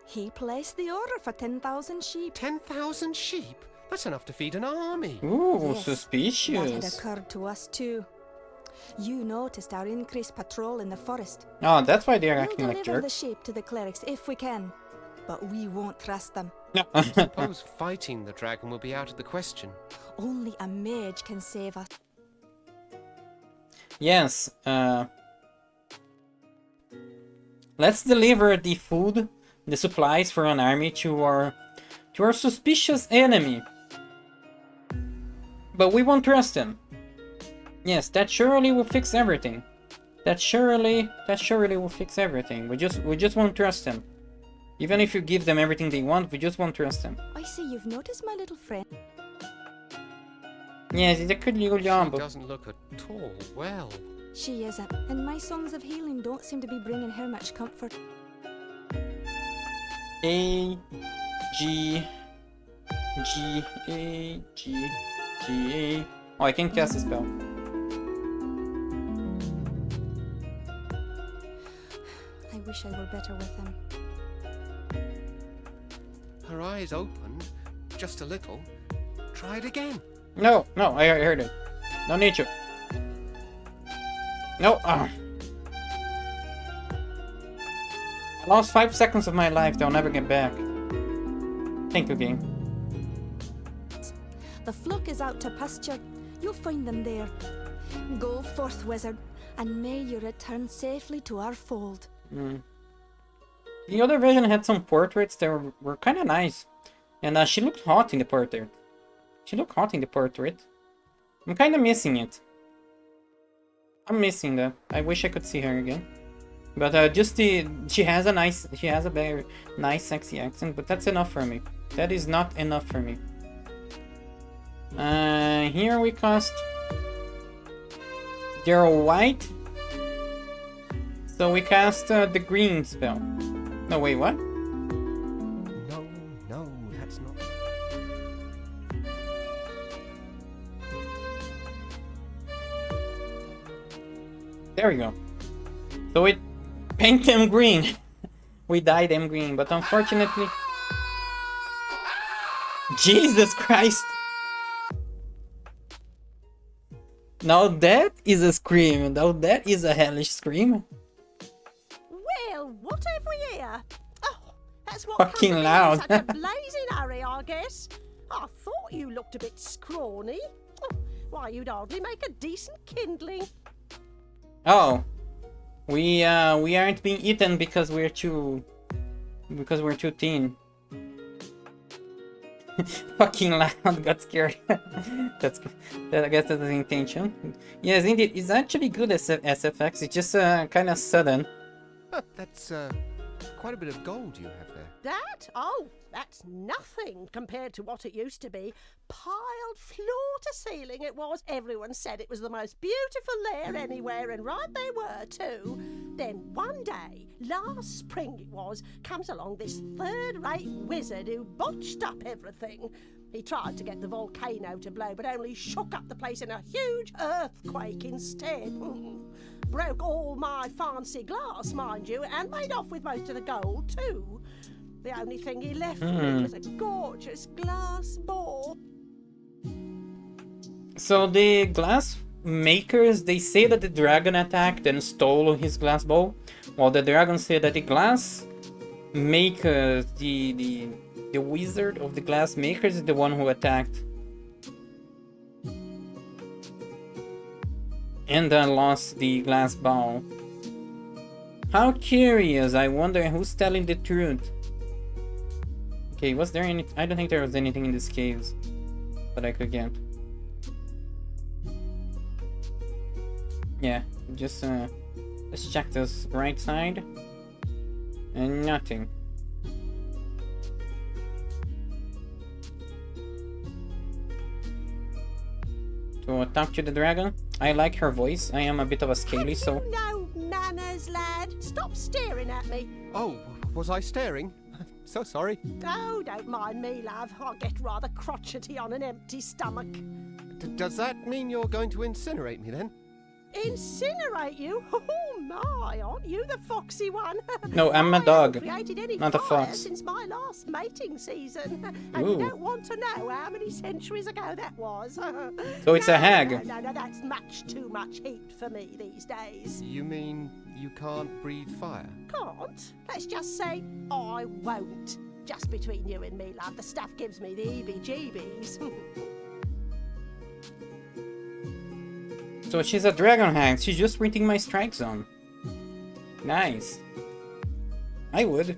He placed the order for 10,000 sheep. 10,000 sheep? That's enough to feed an army. Ooh, Yes, suspicious. That had occurred to us too. You noticed our increased patrol in the forest. Oh, that's why they're We'll acting like deliver the jerks. sheep to the clerics if we can, but we won't trust them. I suppose fighting the dragon will be out of the question. Only a mage can save us. Yes, let's deliver the food, the supplies for an army to our suspicious enemy. But we won't trust him. Yes, that surely will fix everything. That surely will fix everything. We just won't trust him. Even if you give them everything they want, we just won't trust them. I see you've noticed my little friend. Yes, it's a good little She jumbo. doesn't look at all well. She isn't, and my songs of healing don't seem to be bringing her much comfort. A, G, G, A, G, G, A. Oh, I can cast a spell. I wish I were better with him. Her eyes opened, just a little. Try it again. No, I heard it. No need to. No, I lost 5 seconds of my life, they'll never get back. Thank you, game. The flock is out to pasture. You'll find them there. Go forth, wizard, and may you return safely to our fold. The other version had some portraits that were kind of nice. And she looked hot in the portrait. I'm kind of missing it. I'm missing that. I wish I could see her again. But she has a very nice sexy accent, but that's enough for me. That is not enough for me. Here we cast. They're white. So we cast the green spell. No, wait, what? No, that's not. There we go. So we paint them green. We dye them green, but unfortunately... Jesus Christ! Now that is a scream. Now that is a hellish scream. Well, what have we here? Oh, that's what Fucking comes of being loud. Such a blazing hurry, I guess. I thought you looked a bit scrawny. Oh, Why, you'd hardly make a decent kindling. Oh, we aren't being eaten because we're too thin. Fucking loud, got scared. I guess that's the intention. Yes, indeed, it's actually good as SFX. It's just kind of sudden. That's quite a bit of gold you have there. That? Oh, that's nothing compared to what it used to be. Piled floor to ceiling it was. Everyone said it was the most beautiful lair anywhere, and right they were too. Then one day, last spring it was, comes along this third-rate wizard who botched up everything. He tried to get the volcano to blow, but only shook up the place in a huge earthquake instead. Broke all my fancy glass, mind you, and made off with most of the gold too. The only thing he left me was a gorgeous glass ball. So the glass makers, they say that the dragon attacked and stole his glass ball, while the dragon said that the glass makers, the wizard of the glass makers, is the one who attacked. And then lost the glass ball. How curious, I wonder who's telling the truth. Okay, was there any... I don't think there was anything in these caves that I could get. Yeah, just let's check this right side. And nothing. To talk to the dragon. I like her voice. I am a bit of a scaly, so... No manners, lad. Stop staring at me. Oh, was I staring? So sorry. Oh, don't mind me, love. I get rather crotchety on an empty stomach. Does that mean you're going to incinerate me then? Incinerate you? Oh my, aren't you the foxy one? No, I'm a dog, created any not a fire fox. since my last mating season. And Ooh. you don't want to know how many centuries ago that was. So it's a hag. No, that's much too much heat for me these days. You mean you can't breathe fire? Can't? Let's just say I won't. Just between you and me, love, the stuff gives me the heebie-jeebies. So she's a dragon hag. She's just reading my strike zone. Nice. I would.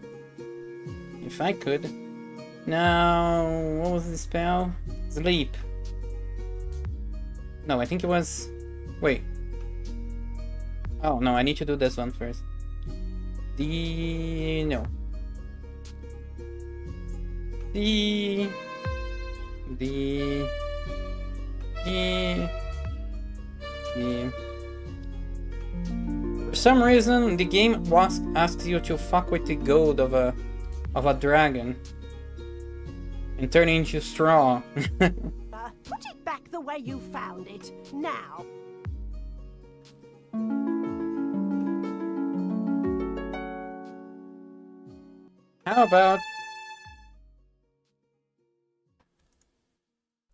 If I could. Now, what was the spell? Sleep. No, I think it was... Wait. Oh, no, I need to do this one first. No. For some reason, the game asks you to fuck with the gold of a dragon and turn it into straw. Put it back the way you found it, now. How about...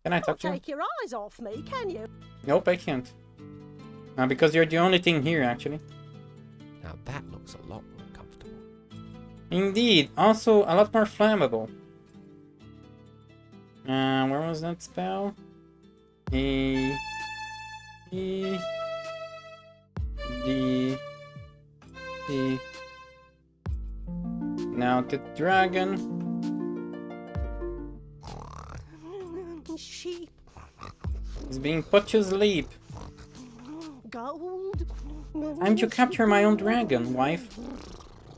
Can I talk to you? Take your eyes off me, can you? Nope, I can't. Because you're the only thing here, actually. Now that looks a lot more comfortable. Indeed. Also, a lot more flammable. Where was that spell? D. Now the dragon. Sheep. Is being put to sleep. Gold. Time to capture my own dragon, wife.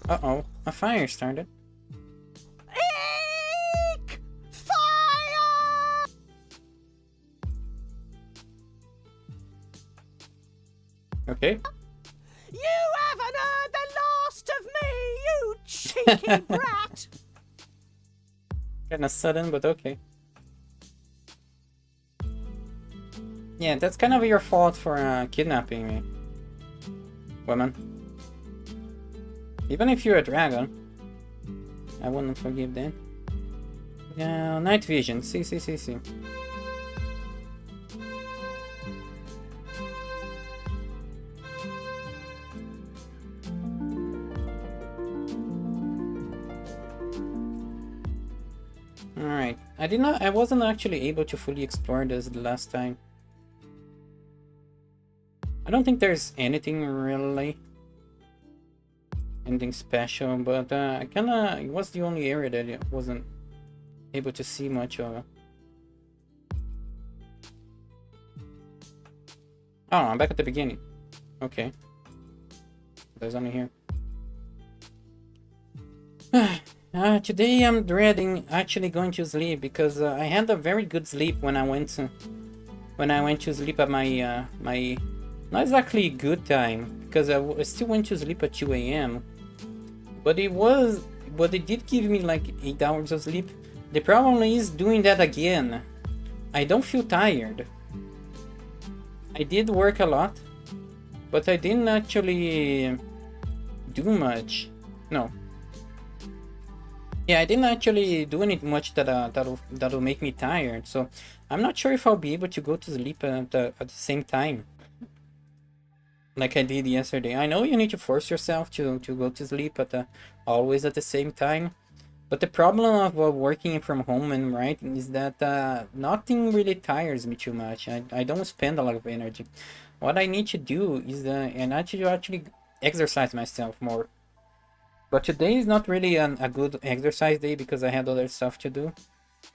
Uh-oh, a fire started. Eek! Fire! Okay. You haven't heard the last of me, you cheeky brat! Kinda sudden, but okay. Yeah, that's kind of your fault for kidnapping me, woman. Even if you're a dragon, I wouldn't forgive that. Yeah, night vision. See. Alright. I wasn't actually able to fully explore this the last time. I don't think there's anything really, anything special, but I kinda, it was the only area that I wasn't able to see much of. Oh, I'm back at the beginning. Okay. There's only here. Today I'm dreading actually going to sleep because I had a very good sleep when I went to sleep at my not exactly good time, because I still went to sleep at 2 a.m. But it did give me like 8 hours of sleep. The problem is doing that again. I don't feel tired. I did work a lot, but I didn't actually do much. No. Yeah, I didn't actually do anything much that'll make me tired. So I'm not sure if I'll be able to go to sleep at the same time, like I did yesterday. I know you need to force yourself to go to sleep always at the same time. But the problem of working from home and writing is that nothing really tires me too much. I don't spend a lot of energy. What I need to do is and actually exercise myself more. But today is not really a good exercise day because I had other stuff to do.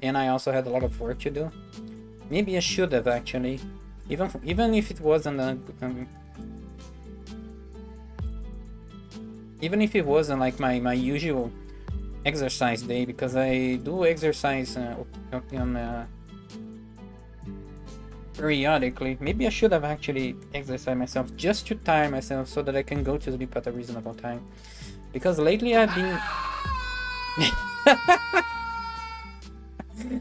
And I also had a lot of work to do. Maybe I should have actually. Even if it wasn't even if it wasn't like my usual exercise day, because I do exercise periodically. Maybe I should have actually exercised myself just to tire myself so that I can go to sleep at a reasonable time. Because lately I've been...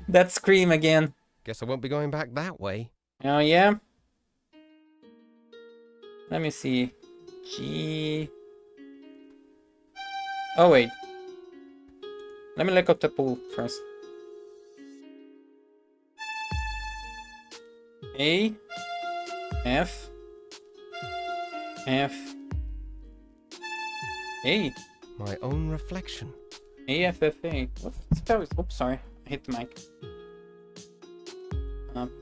That scream again. Guess I won't be going back that way. Oh yeah? Let me see. G... Oh wait. Let me look up the pool first. A F F A. My own reflection. AFFA. What spell is? Oops, sorry. I hit the mic.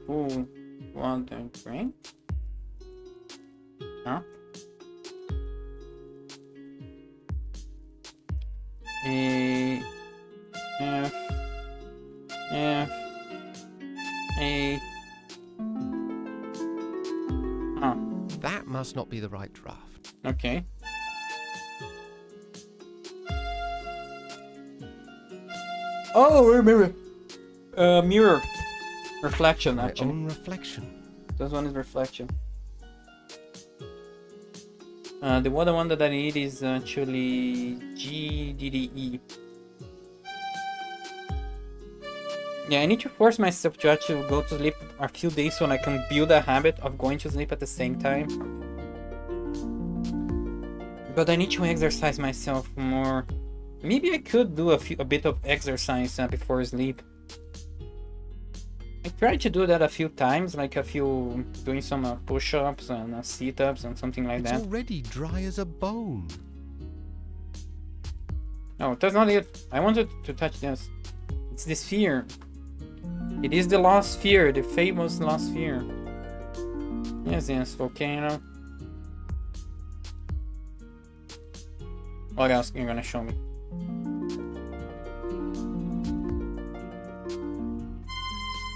Pool, water, drink. Huh? A F F A. Huh. That must not be the right draft. Okay. Oh, remember. Mirror. Reflection, actually. My own reflection. This one is reflection. The other one that I need is actually GDDE. Yeah, I need to force myself to actually go to sleep a few days so I can build a habit of going to sleep at the same time. But I need to exercise myself more. Maybe I could do a bit of exercise before sleep. I tried to do that a few times, like doing some push-ups and sit-ups and something like that. It's already dry as a bone. No, that's not it. I wanted to touch this. It's the sphere. It is the lost sphere, the famous lost sphere. Yes, volcano. What else are you gonna show me?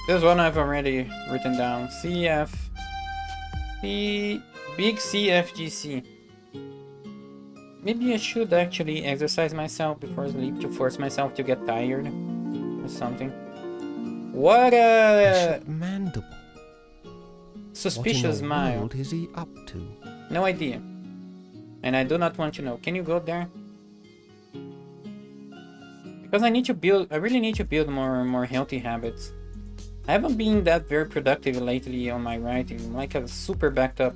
This one I've already written down. Big CFGC. Maybe I should actually exercise myself before sleep to force myself to get tired or something. What a mandible. Suspicious smile. What is he up to? No idea. And I do not want to know. Can you go there? Because I really need to build more healthy habits. I haven't been that very productive lately on my writing. Like I'm super backed up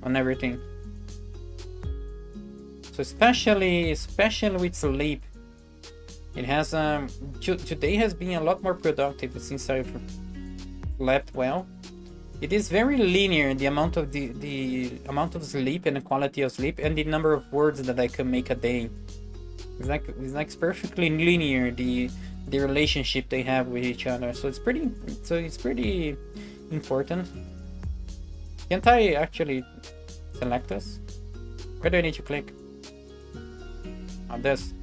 on everything. So especially with sleep. It has today has been a lot more productive since I've slept well. It is very linear, the amount of the amount of sleep and the quality of sleep and the number of words that I can make a day. It's perfectly linear, the relationship they have with each other. So it's pretty important. Can't I actually select this. Where do I need to click? On this.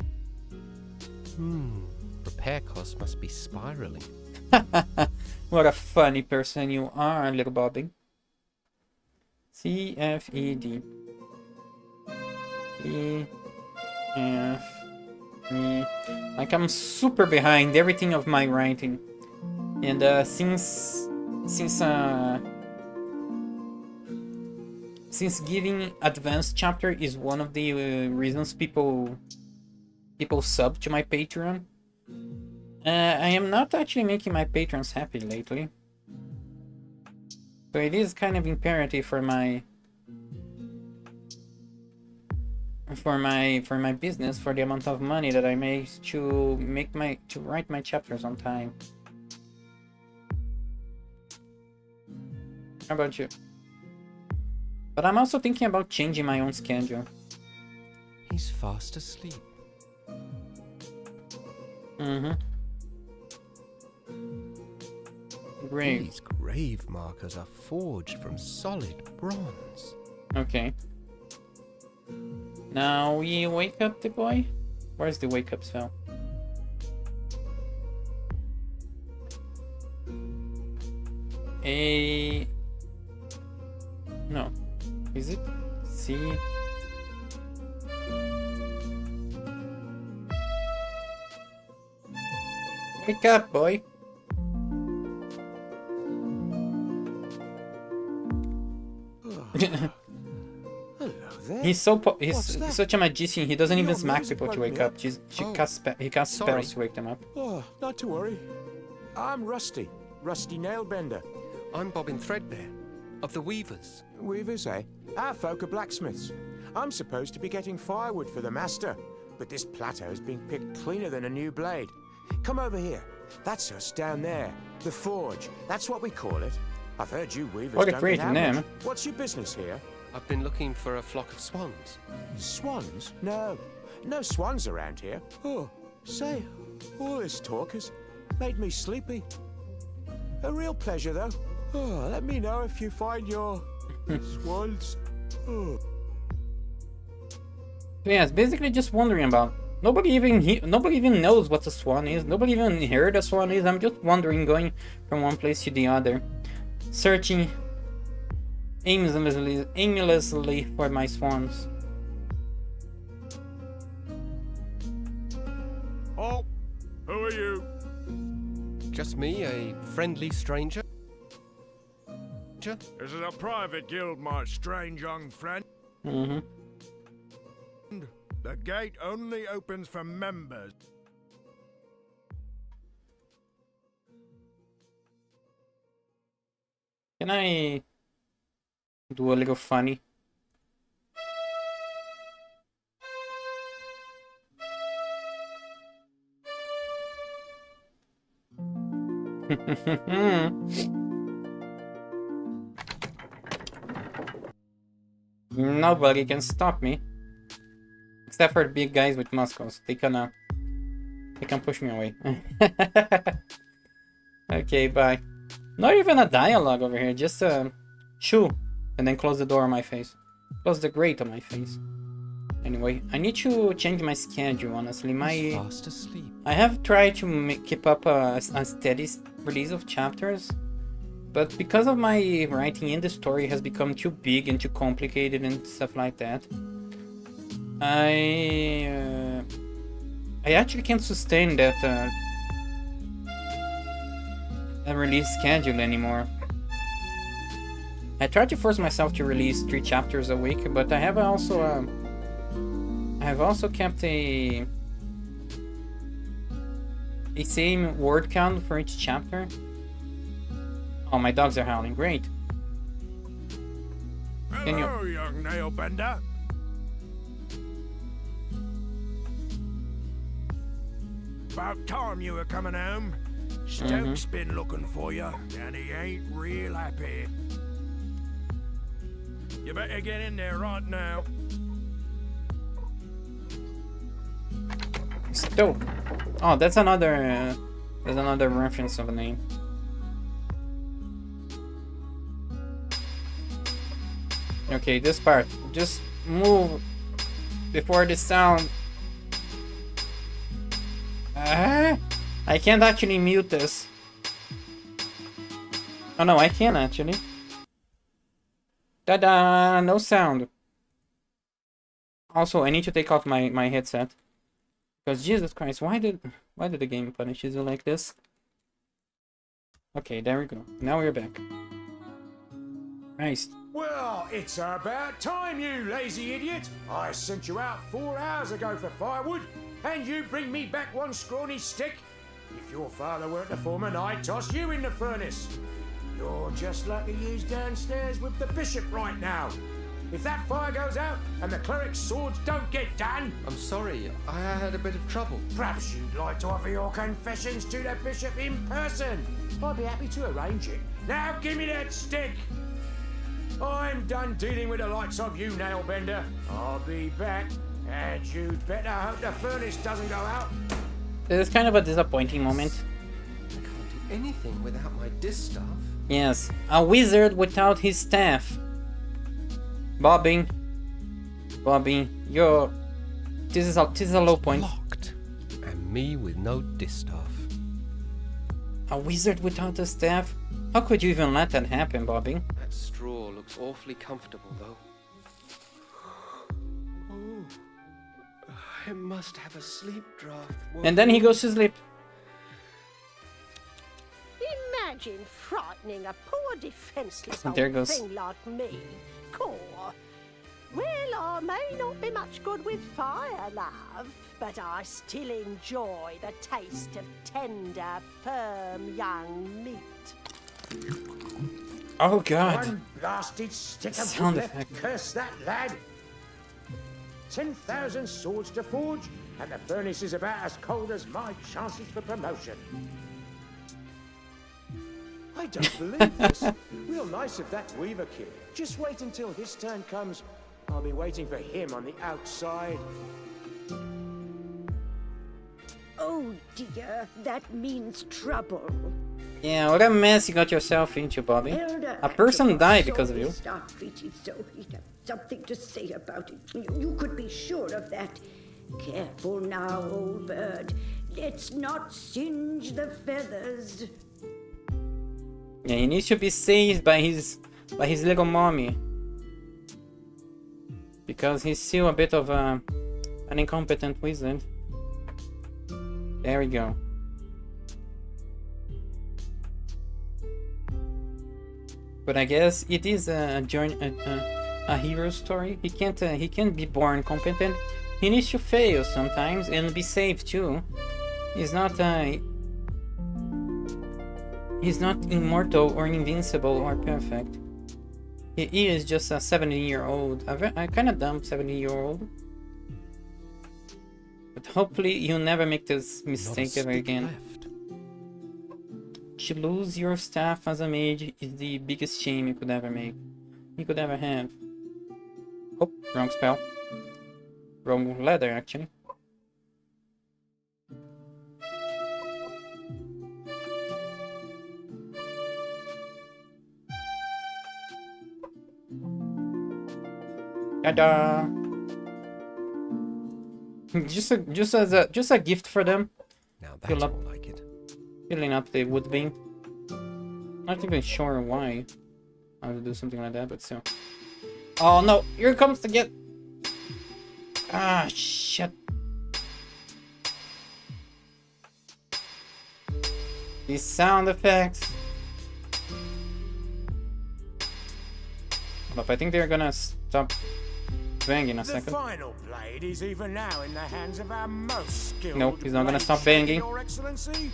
Repair costs must be spiraling. What a funny person you are, little Bobby. C F E D. E F E. Like I'm super behind everything of my writing, and since giving advanced chapter is one of the reasons people sub to my Patreon. I am not actually making my patrons happy lately. So it is kind of imperative for my business, for the amount of money that I make to write my chapters on time. How about you? But I'm also thinking about changing my own schedule. He's fast asleep. Great. These grave markers are forged from solid bronze. Okay. Now we wake up the boy? Where's the wake up spell? No. Is it? C. Wake up, boy. Hello there. He's such a magician. He doesn't even smack people to wake up. He casts spells to wake them up. Oh, not to worry. I'm Rusty Nailbender. I'm Bobbin Threadbare, of the Weavers. Weavers, eh? Our folk are blacksmiths. I'm supposed to be getting firewood for the master, but this plateau's being picked cleaner than a new blade. Come over here. That's us down there. The forge. That's what we call it. I've heard you weavers What a don't great get out name. much. What's your business here? I've been looking for a flock of swans. Swans? No. No swans around here. Oh, say, all this talk has made me sleepy. A real pleasure, though. Oh, let me know if you find your swans. Oh. Yeah, it's basically just wondering about. Nobody even knows what a swan is. Nobody even heard a swan is. I'm just wondering, going from one place to the other, searching aimlessly for my swans. Oh, who are you? Just me, a friendly stranger. This is a private guild, my strange young friend. The gate only opens for members. Can I do a little funny? Nobody can stop me. Except for the big guys with muscles. They can push me away. Okay, bye. Not even a dialogue over here, just shoo, and then close the door on my face. Close the grate on my face. Anyway, I need to change my schedule, honestly. Fast asleep. I have tried to keep up a steady release of chapters, but because of my writing and the story has become too big and too complicated and stuff like that, I actually can't sustain that release schedule anymore. I try to force myself to release 3 chapters a week, but I have also kept a same word count for each chapter. Oh, my dogs are howling. Great. Hello, young nailbender. About time you were coming home. Stoke's been looking for you, and he ain't real happy. You better get in there right now. Stoke. Oh, that's another reference of a name. Okay, this part. Just move before the sound. I can't actually mute this. Oh no, I can actually. Ta-da! No sound. Also, I need to take off my headset. Because Jesus Christ, why did the game punish you like this? Okay, there we go. Now we're back. Nice. Well, it's about time, you lazy idiot. I sent you out 4 hours ago for firewood, and you bring me back one scrawny stick. If your father weren't the foreman, I'd toss you in the furnace. You're just like the use downstairs with the bishop right now. If that fire goes out and the cleric's swords don't get done... I'm sorry, I had a bit of trouble. Perhaps you'd like to offer your confessions to the bishop in person. I'd be happy to arrange it. Now give me that stick. I'm done dealing with the likes of you, Nailbender. I'll be back, and you'd better hope the furnace doesn't go out. This is kind of a disappointing moment. I can't do anything without my distaff. Yes, a wizard without his staff. Bobby, you're... This is a low point. Locked. And me with no distaff. A wizard without a staff? How could you even let that happen, Bobby? That straw looks awfully comfortable, though. Oh, I must have a sleep draft. And then he goes to sleep. Imagine frightening a poor defenseless There old goes. thing like me. Core. Well, I may not be much good with fire, love, but I still enjoy the taste of tender, firm young meat. Oh god. One blasted stick of Sound wood left. effect. Curse that lad. 10,000 swords to forge, and the furnace is about as cold as my chances for promotion. I don't believe this. Real nice of that Weaver kid. Just wait until his turn comes. I'll be waiting for him on the outside. Oh dear, that means trouble. Yeah, what a mess you got yourself into, Bobby. Elder A person Atropos died saw because of me you. Start treating so he'd have something to say about it. You could be sure of that. Careful now, old bird. Let's not singe the feathers. Yeah, he needs to be saved by his little mommy. Because he's still a bit of an incompetent wizard. There we go. But I guess it is a hero story. He can't be born competent. He needs to fail sometimes and be saved too. He's not immortal or invincible or perfect. He is just a 70-year-old, a kind of dumb 70-year-old. But hopefully you'll never make this mistake ever again. Left. To lose your staff as a mage is the biggest shame you could ever make. You could ever have. Oh, wrong spell. Wrong letter, actually. Ta-da! just a gift for them. Now that's Fill up, more like it. filling up the wood bin. Not even sure why I would do something like that, but still. Oh no! Here comes the get. Ah shit! These sound effects. Hold up, I think they're gonna stop banging a The second. final blade is even now in the hands of our most skilled. Nope, he's not gonna blade stop shaper, banging. Your Excellency,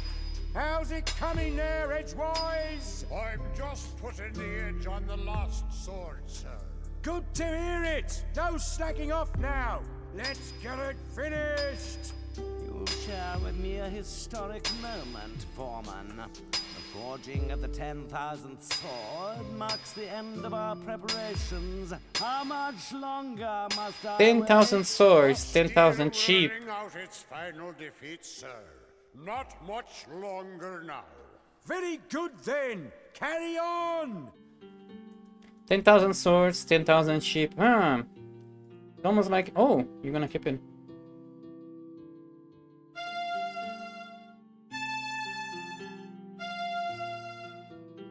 how's it coming there, Edgewise? I'm just putting the edge on the last sword, sir. Good to hear it. No slacking off now. Let's get it finished. You'll share with me a historic moment, Foreman. The forging of the 10,000th sword marks the end of our preparations. How much longer must I 10,000 wait? swords, 10,000 sheep. Running out its final defeat, sir. Not much longer now. Very good then. Carry on. 10,000 swords, 10,000 sheep. It's almost like, oh, you're gonna keep it.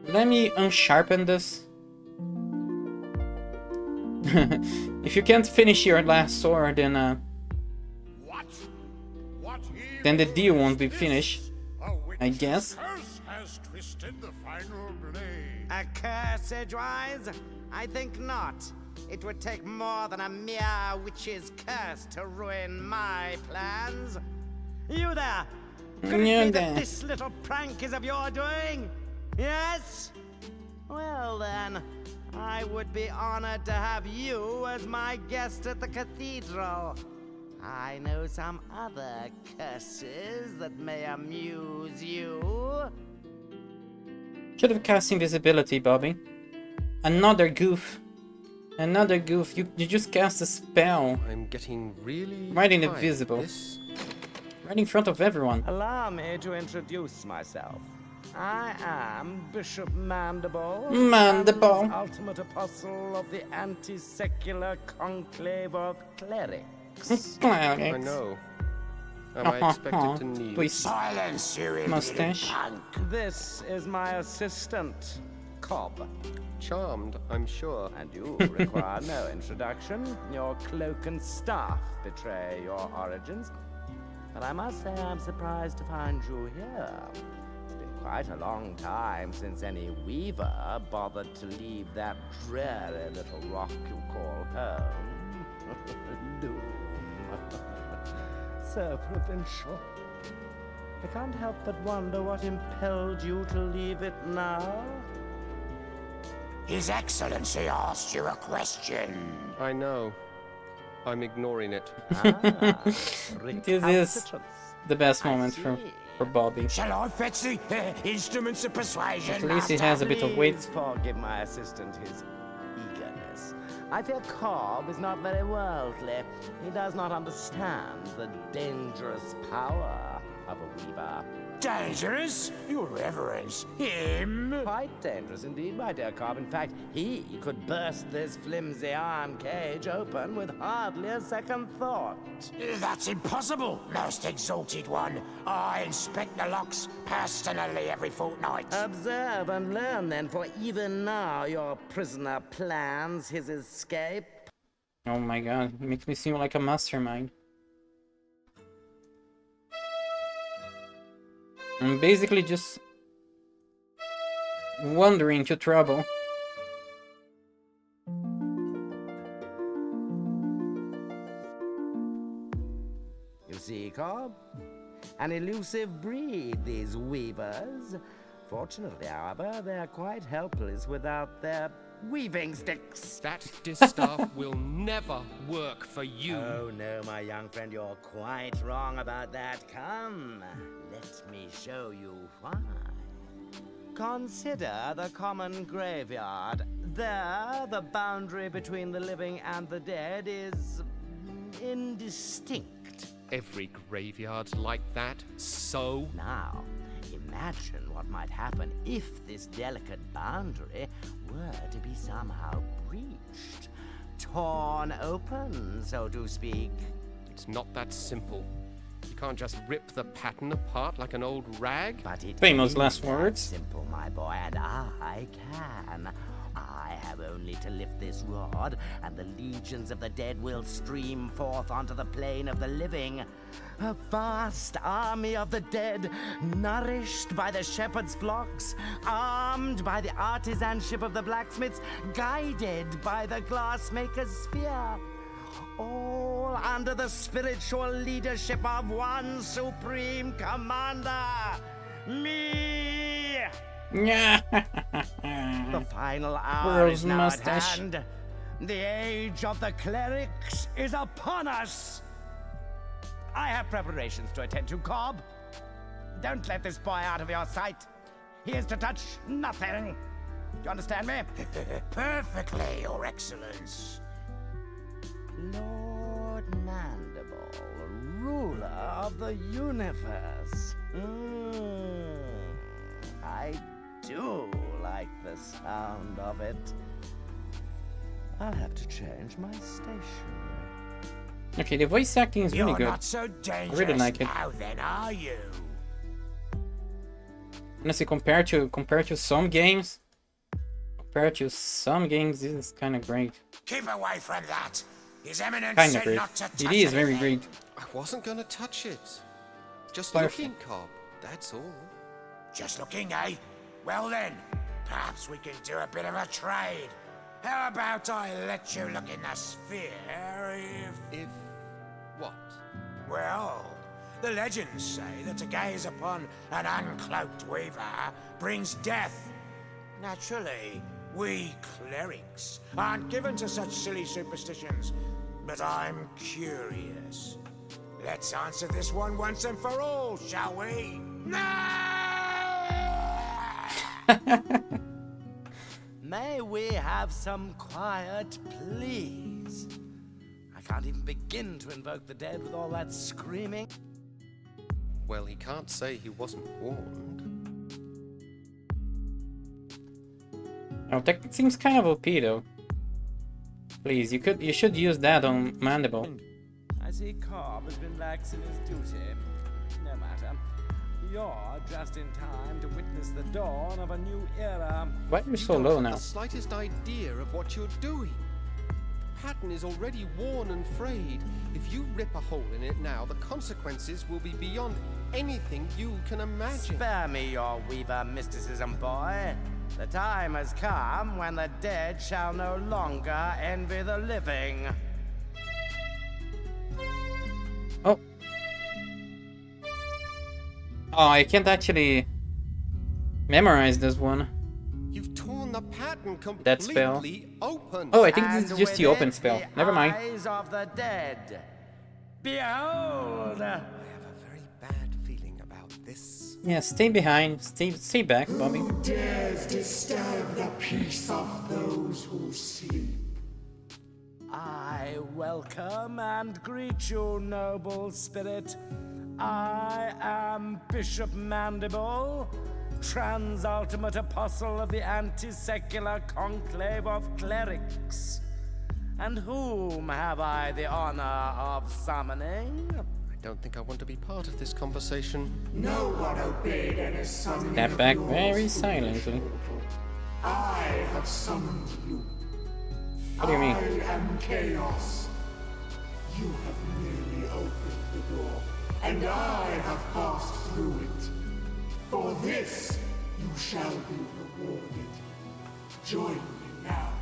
Let me unsharpen this. If you can't finish your last sword, then then the deal won't be finished, I guess. Curse has twisted the final blade. A curse, Edgewise? I think not. It would take more than a mere witch's curse to ruin my plans. You there! Could it be that this little prank is of your doing? Yes? Well then, I would be honored to have you as my guest at the cathedral. I know some other curses that may amuse you. Should have cast invisibility, Bobby. Another goof. Another goof. You just cast a spell. I'm getting really right in tired. invisible. This... Right in front of everyone. Allow me to introduce myself. I am Bishop Mandible. Mandible. Ultimate apostle of the anti-secular conclave of clerics. I know. Am I expected to kneel? Silence, you mustache. This is my assistant, Cobb. Charmed, I'm sure. And you require no introduction. Your cloak and staff betray your origins. But I must say I'm surprised to find you here. It's been quite a long time since any weaver bothered to leave that dreary little rock you call home. Loom. So provincial. I can't help but wonder what impelled you to leave it now. His Excellency asked you a question. I know. I'm ignoring it. This is the best moment for Bobby. Shall I fetch the instruments of persuasion? At least he has a bit of weight. Forgive my assistant his eagerness. I fear Cobb is not very worldly. He does not understand the dangerous power of a weaver. Dangerous? Your Reverence. Him? Quite dangerous indeed, my dear Cobb. In fact, he could burst this flimsy iron cage open with hardly a second thought. That's impossible, most exalted one. I inspect the locks personally every fortnight. Observe and learn then, for even now your prisoner plans his escape. Oh my god, it makes me seem like a mastermind. I'm basically just wandering to trouble. You see, Cobb? An elusive breed, these weavers. Fortunately, however, they're quite helpless without their weaving sticks. That distaff will never work for you. Oh no, my young friend, you're quite wrong about that. Come, let me show you why. Consider the common graveyard. There, the boundary between the living and the dead is indistinct. Every graveyard's like that, so? Now, imagine what might happen if this delicate boundary were to be somehow breached. Torn open, so to speak. It's not that simple. You can't just rip the pattern apart like an old rag. But it Famous is last that words. simple, my boy, and I can. I have only to lift this rod, and the legions of the dead will stream forth onto the plane of the living. A vast army of the dead, nourished by the shepherd's flocks, armed by the artisanship of the blacksmiths, guided by the glassmaker's spear. All under the spiritual leadership of one supreme commander, me! The final hour is now at hand. The age of the clerics is upon us. I have preparations to attend to, Cobb. Don't let this boy out of your sight. He is to touch nothing. Do you understand me? Perfectly, Your Excellence. Lord Mandible, ruler of the universe. I do like the sound of it. I'll have to change my stationery. Okay, the voice acting is really You're good. not so I dangerous really like it. now, then, are you? Honestly, compared to some games, this is kind of great. Keep away from that. His Eminence Kind of said great. not to touch It is very anything. great. I wasn't gonna touch it. Just Perfect. looking, Cobb. That's all. Just looking, eh? Well then, perhaps we can do a bit of a trade. How about I let you look in the sphere If what? Well, the legends say that to gaze upon an uncloaked weaver brings death. Naturally, we clerics aren't given to such silly superstitions, but I'm curious. Let's answer this one once and for all, shall we? May we have some quiet, please? I can't even begin to invoke the dead with all that screaming. Well, he can't say he wasn't warned. Oh, that seems kind of OP though. Please, you should use that on Mandible. I see Cobb has been lax in his duty. No matter. You're just in time to witness the dawn of a new era. Why are you so low now? The slightest idea of what you're doing. The pattern is already worn and frayed. If you rip a hole in it now, the consequences will be beyond anything you can imagine. Spare me your weaver mysticism, boy. The time has come when the dead shall no longer envy the living. Oh. Oh, I can't actually memorize this one. You've torn the pattern That spell. completely open. Oh, I think this is just the open spell. Never mind. Eyes of the dead. Behold! I have a very bad feeling about this. Yeah, stay behind. Stay back, Bobby. Who dares disturb the peace of those who sleep? I welcome and greet you, noble spirit. I am Bishop Mandible, trans-ultimate apostle of the anti-secular conclave of clerics. And whom have I the honor of summoning? I don't think I want to be part of this conversation. No one obeyed any summons. Step back very silently. I have summoned you. What do you mean? I am chaos. You have merely opened the door, and I have passed through it. For this, you shall be rewarded. Join me now,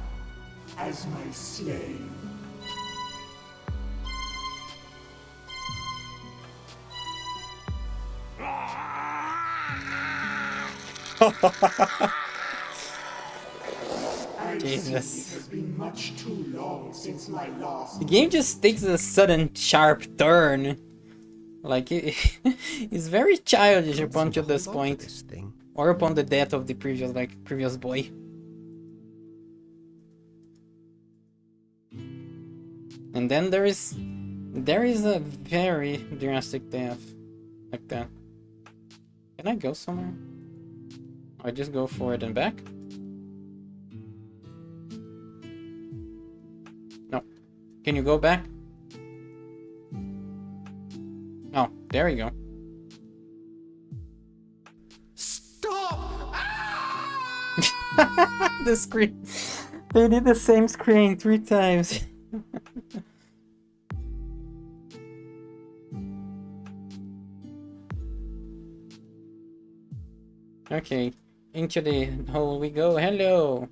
as my slave. Jesus. It has been much too long since my last. The game just takes a sudden sharp turn. Like it's very childish upon to this point, or upon the death of the previous boy. And then there is a very drastic death like that. Can I go somewhere? I just go forward and back. No. Can you go back? Oh, there you go. Stop! The screen. They did the same screen 3 times. Okay, into the hole we go. Hello,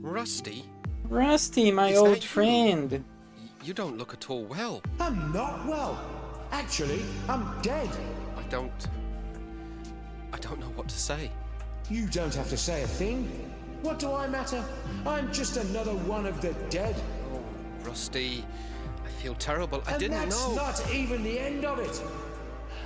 Rusty? Rusty, my Is old that you? friend. You don't look at all well. I'm not well. Actually, I'm dead. I don't know what to say. You don't have to say a thing. What do I matter? I'm just another one of the dead. Oh, Rusty, I feel terrible. I And didn't that's know. not even the end of it.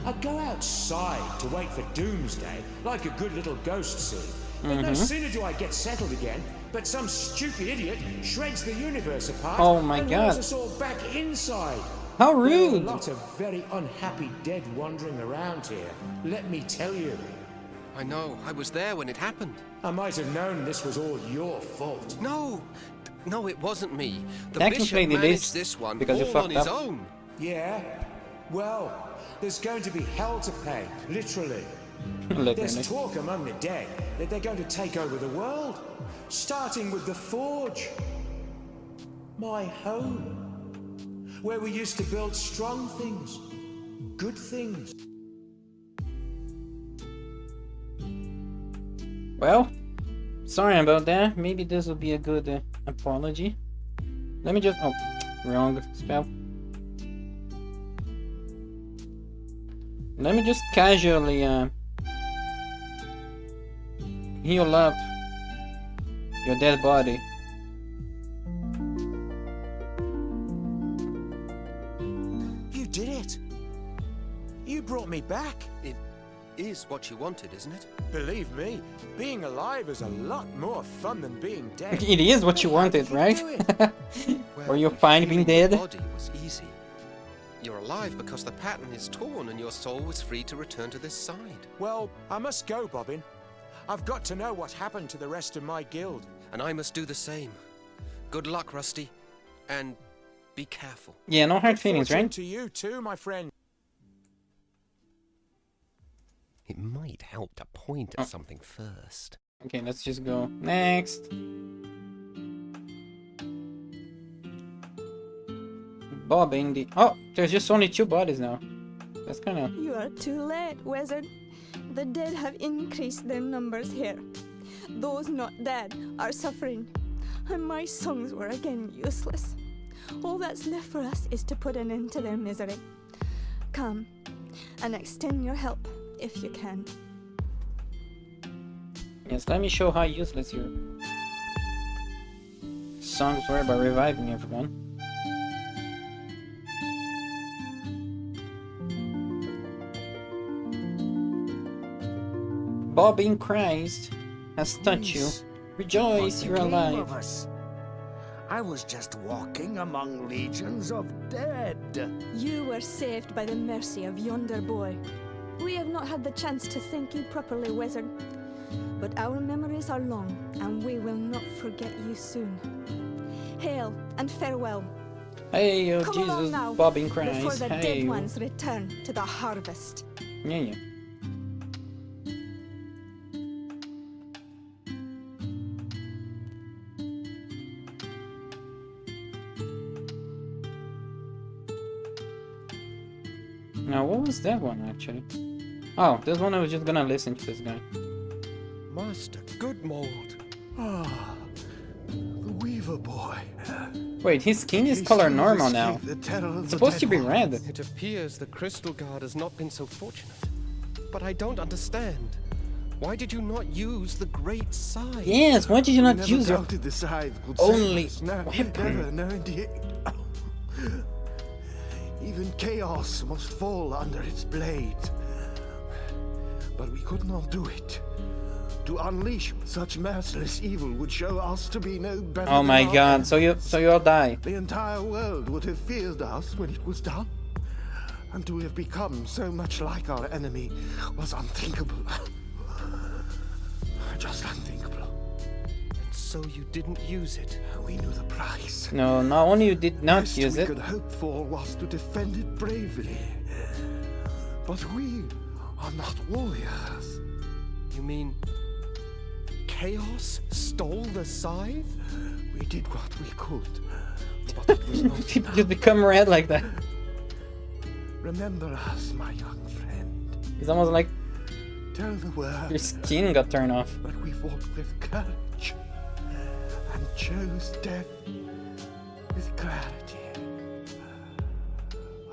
I go outside to wait for doomsday, like a good little ghost scene. But no sooner do I get settled again, but some stupid idiot shreds the universe apart Oh my and God. lures us all back inside. How There are a rude! lot of very unhappy dead wandering around here, let me tell you. I know. I was there when it happened. I might have known this was all your fault. No! No, it wasn't me. The Technically, bishop it managed is, this one because you all on fucked his up. own. Yeah? Well, there's going to be hell to pay, literally. Literally. There's talk among the dead that they're going to take over the world, starting with the forge. My home, where we used to build strong things, good things. Well, sorry about that. Maybe this will be a good apology. Let me just... Oh, wrong spell. Let me just casually heal up your dead body. You did it. You brought me back. It is what you wanted, isn't it? Believe me, being alive is a lot more fun than being dead. It is what you wanted, right? Were you fine being Healing your dead? body was easy. You're alive because the pattern is torn and your soul was free to return to this side. Well, I must go, Bobbin. I've got to know what happened to the rest of my guild. And I must do the same. Good luck, Rusty. And be careful. Yeah, no hard feelings, Fortune right? to you too, my friend. It might help to point at something first. Okay, let's just go next. Bobbing the... Oh, there's just only 2 bodies now. That's kind of... You are too late, wizard. The dead have increased their numbers here. Those not dead are suffering, and my songs were again useless. All that's left for us is to put an end to their misery. Come, and extend your help, if you can. Yes, let me show how useless your songs were by reviving everyone. Bobbing Christ has touched you. Rejoice, you're alive. I was just walking among legions of dead. You were saved by the mercy of yonder boy. We have not had the chance to thank you properly, wizard. But our memories are long, and we will not forget you soon. Hail and farewell. Hey, oh Come along Jesus, now, Bobbing before Christ. the Hey. dead ones return to the harvest. Yeah, yeah. Now, what was that one, actually? Oh, this one I was just gonna listen to this guy. Master Goodmold. Ah, the Weaver boy. Wait, his skin is color normal now. It's supposed to be red. It appears the Crystal Guard has not been so fortunate. But I don't understand. Why did you not use the Great Scythe? Yes, why did you not We use never your doubted the scythe could only save us. No, weapon? never, no indeed. Even chaos must fall under its blade. But we could not do it. To unleash such merciless evil would show us to be no better Oh than my our god, so you'll die. The entire world would have feared us when it was done. And to have become so much like our enemy was unthinkable. Just unthinkable. And so you didn't use it? We knew the price. No, not only you did not Best use we it. could hope for was to defend it bravely. But we are not warriors. You mean Chaos stole the scythe? We did what we could. But it was not People just become red like that. Remember us, my young friend. It's almost like Tell the world your skin got turned off. that we fought with courage and chose death with clarity.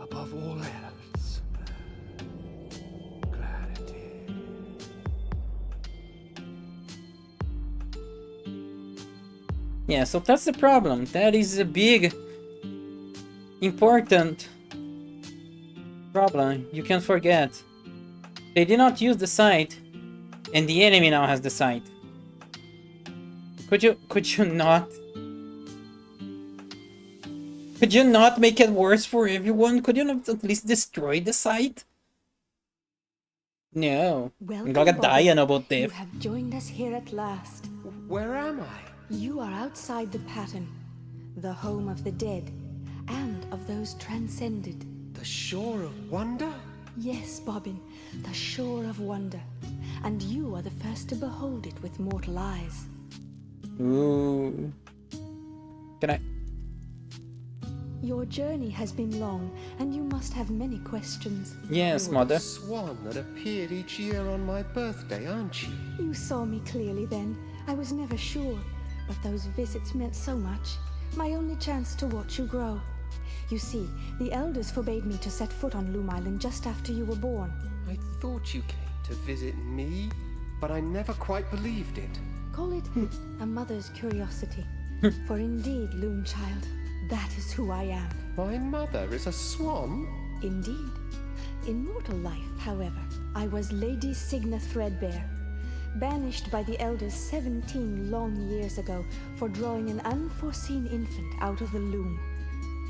Above all else, clarity. Yeah, so that's the problem. That is a big, important problem. You can't forget. They did not use the site, and the enemy now has the site. Could you not make it worse for everyone? Could you not at least destroy the site? No. Welcome, I'm gonna die Bobby. about You death. have joined us here at last. Where am I? You are outside the pattern, the home of the dead, and of those transcended. The Shore of Wonder? Yes, Bobbin, the Shore of Wonder. And you are the first to behold it with mortal eyes. Ooh. Can I? Your journey has been long, and you must have many questions. Yes, You're mother. the swan that appeared each year on my birthday, aren't you? You saw me clearly then. I was never sure, but those visits meant so much. My only chance to watch you grow. You see, the elders forbade me to set foot on Loom Island just after you were born. I thought you came to visit me, but I never quite believed it. Call it a mother's curiosity. For indeed, Loom Child, that is who I am. My mother is a swan? Indeed. In mortal life, however, I was Lady Signa Threadbare, banished by the elders 17 long years ago for drawing an unforeseen infant out of the loom.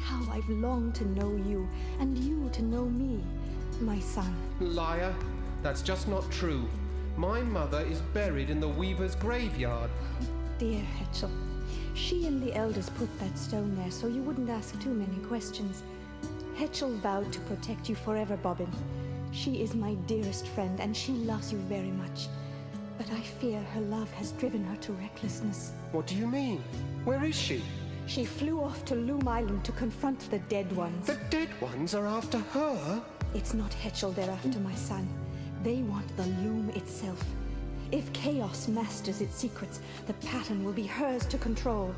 How I've longed to know you, and you to know me, my son. Liar. That's just not true. My mother is buried in the weaver's graveyard. Dear Hetchel, she and the elders put that stone there so you wouldn't ask too many questions. Hetchel vowed to protect you forever, Bobbin. She is my dearest friend, and she loves you very much. But I fear her love has driven her to recklessness. What do you mean? Where is she? She flew off to Loom Island to confront the Dead Ones. The Dead Ones are after her? It's not Hetchel they're after, my son. They want the loom itself. If Chaos masters its secrets, the pattern will be hers to control.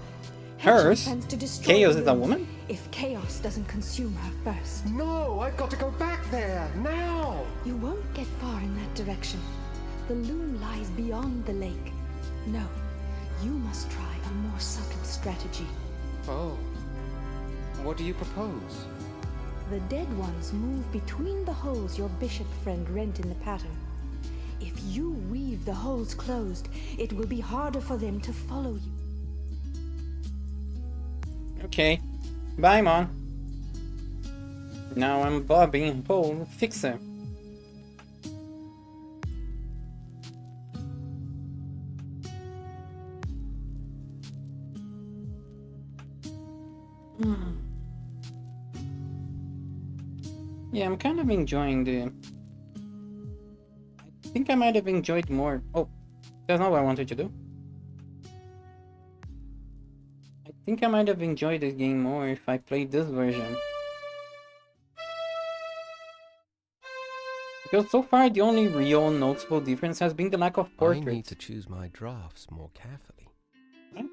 Hers? Hetchel plans to destroy Chaos the is a loom woman? if Chaos doesn't consume her first. No, I've got to go back there, now! You won't get far in that direction. The loom lies beyond the lake. No, you must try a more subtle strategy. Oh. What do you propose? The Dead Ones move between the holes your bishop friend rent in the pattern. If you weave the holes closed, it will be harder for them to follow you. Okay. Bye, Mom. Now I'm Bobby, hole fixer. Yeah, I'm kind of enjoying the... I think I might have enjoyed more... Oh, that's not what I wanted to do. I think I might have enjoyed this game more if I played this version. Because so far the only real noticeable difference has been the lack of portraits. I need to choose my drafts more carefully. Huh?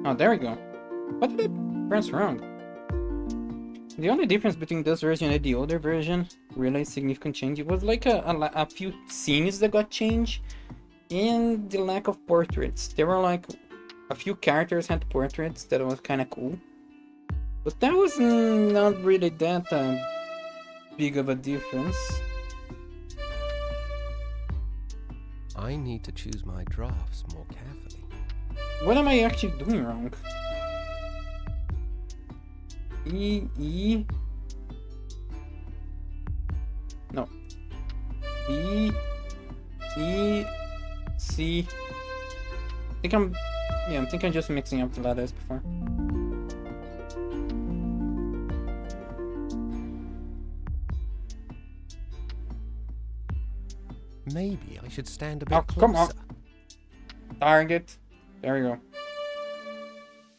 Oh, there we go. What did I press wrong? The only difference between this version and the older version, really significant change, it was like a few scenes that got changed, and the lack of portraits. There were like a few characters had portraits that was kind of cool, but that was not really that big of a difference. I need to choose my drafts more carefully. What am I actually doing wrong? E. No. B. E. C. I think I'm just mixing up the letters before. Maybe I should stand a bit closer. Come on. Target. There we go.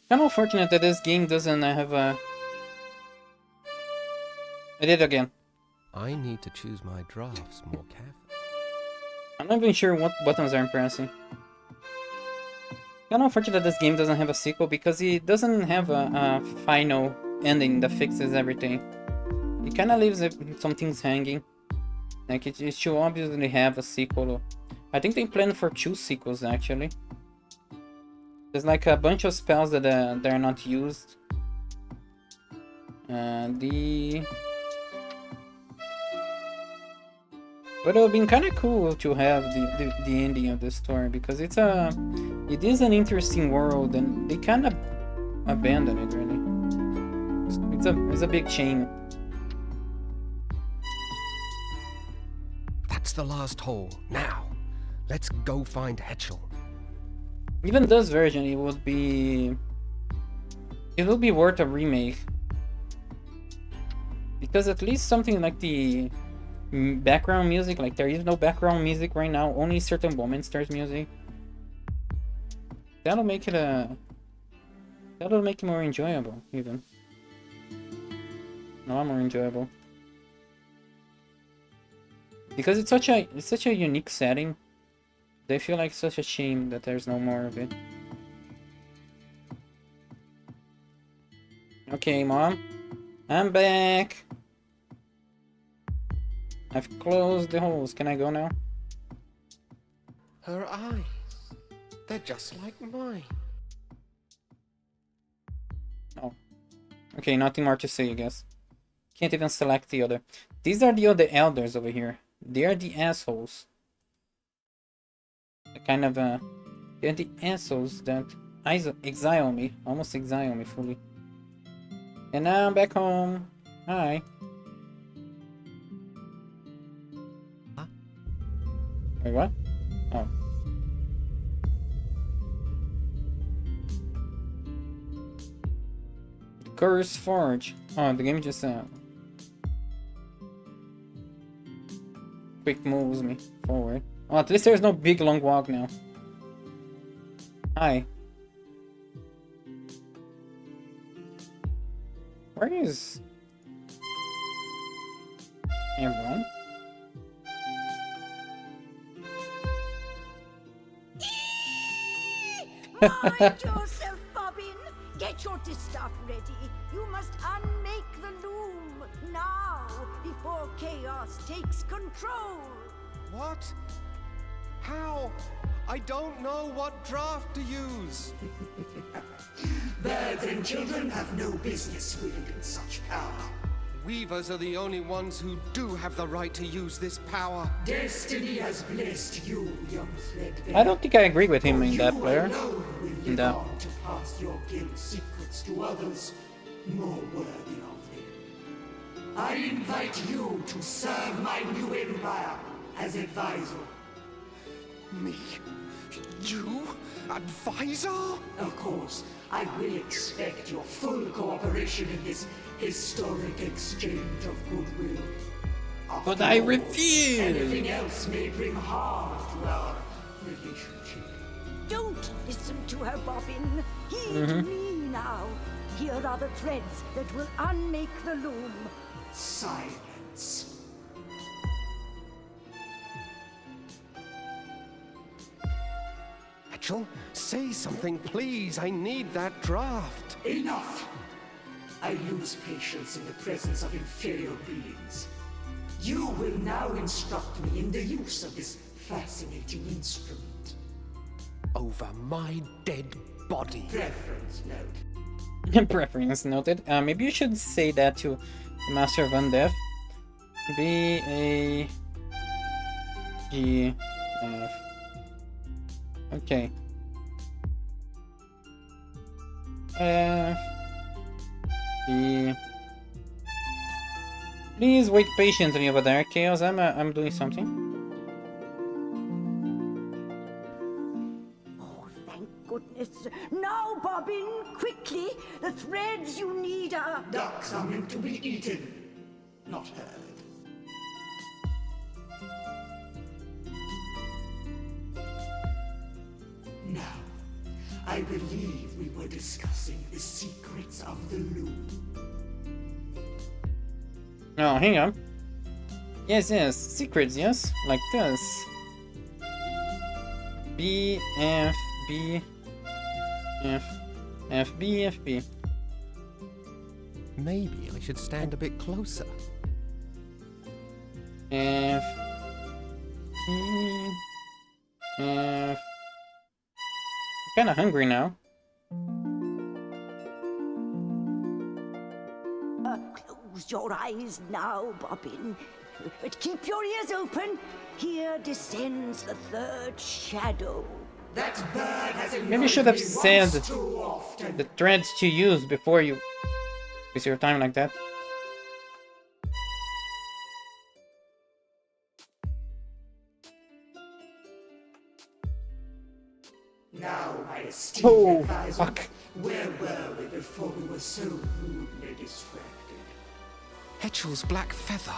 Kind of unfortunate that this game doesn't have a... I did it again. I need to choose my drafts more carefully. I'm not even sure what buttons I'm pressing. Kind of unfortunate that this game doesn't have a sequel because it doesn't have a final ending that fixes everything. It kind of leaves some things hanging. Like it should obviously have a sequel. I think they plan for 2 sequels actually. There's like a bunch of spells that they're not used. But it would have been kind of cool to have the ending of the story because it is an interesting world and they kind of abandoned it really. It's a big shame. the last hole. Now, let's go find Hetchel. Even this version, it will be worth a remake. Because at least something like the background music, like there is no background music right now, only certain moments there's music. That'll make it more enjoyable, even. A lot more enjoyable. Because it's such a unique setting. They feel like such a shame that there's no more of it. Okay, Mom. I'm back. I've closed the holes. Can I go now? Her eyes. They're just like mine. Oh. Okay, nothing more to say, I guess. Can't even select the other. These are the other elders over here. They are the assholes. Kind of, they're the assholes that exile me. Almost exile me fully. And now I'm back home. Hi. Huh? Wait, what? Oh. The Curse Forge. Oh, the game just, quick moves me forward. Oh, at least there's no big long walk now. Hi. Where is everyone? Mind yourself, Bobbin. Get your distaff ready. You must unmake the loom now before chaos takes control. What? How? I don't know what draft to use. Birds and children have no business wielding such power. Weavers are the only ones who do have the right to use this power. Destiny has blessed you, young threadbare. I don't think I agree with him in that You player. alone will In live that. on to pass your guild's secrets to others more worthy of them. I invite you to serve my new empire as advisor. Me? You? Advisor? Of course, I will expect your full cooperation in this historic exchange of goodwill. But After I all, refuse. Anything else may bring harm to our relationship. Don't listen to her, Bobbin. Heed me now. Here are the threads that will unmake the loom. Silence. Hetchel, say something, please. I need that draft. Enough! I lose patience in the presence of inferior beings. You will now instruct me in the use of this fascinating instrument. Over my dead body. Preference note. Preference noted. Maybe you should say that to Master of Undeath. B-A-G-F. Okay. F. B. Please wait patiently over there, Chaos. I'm doing something. Oh, thank goodness. Now, Bobbin, quickly. The threads you need are... Ducks are meant to be eaten, not heard. Now, I believe we were discussing the secrets of the loom. Oh, hang on. Yes, secrets, yes? Like this. B, F, B, F, F, B, F, B. Maybe I should stand a bit closer. F, E, F. I'm kinda hungry now. Close your eyes now, Bobbin. But keep your ears open. Here descends the third shadow. That bird has Maybe you should have me said once too often. the threads to use before you waste your time like that. Oh, advisor, fuck. where were we before we were so rudely distracted? Hetchel's black feather.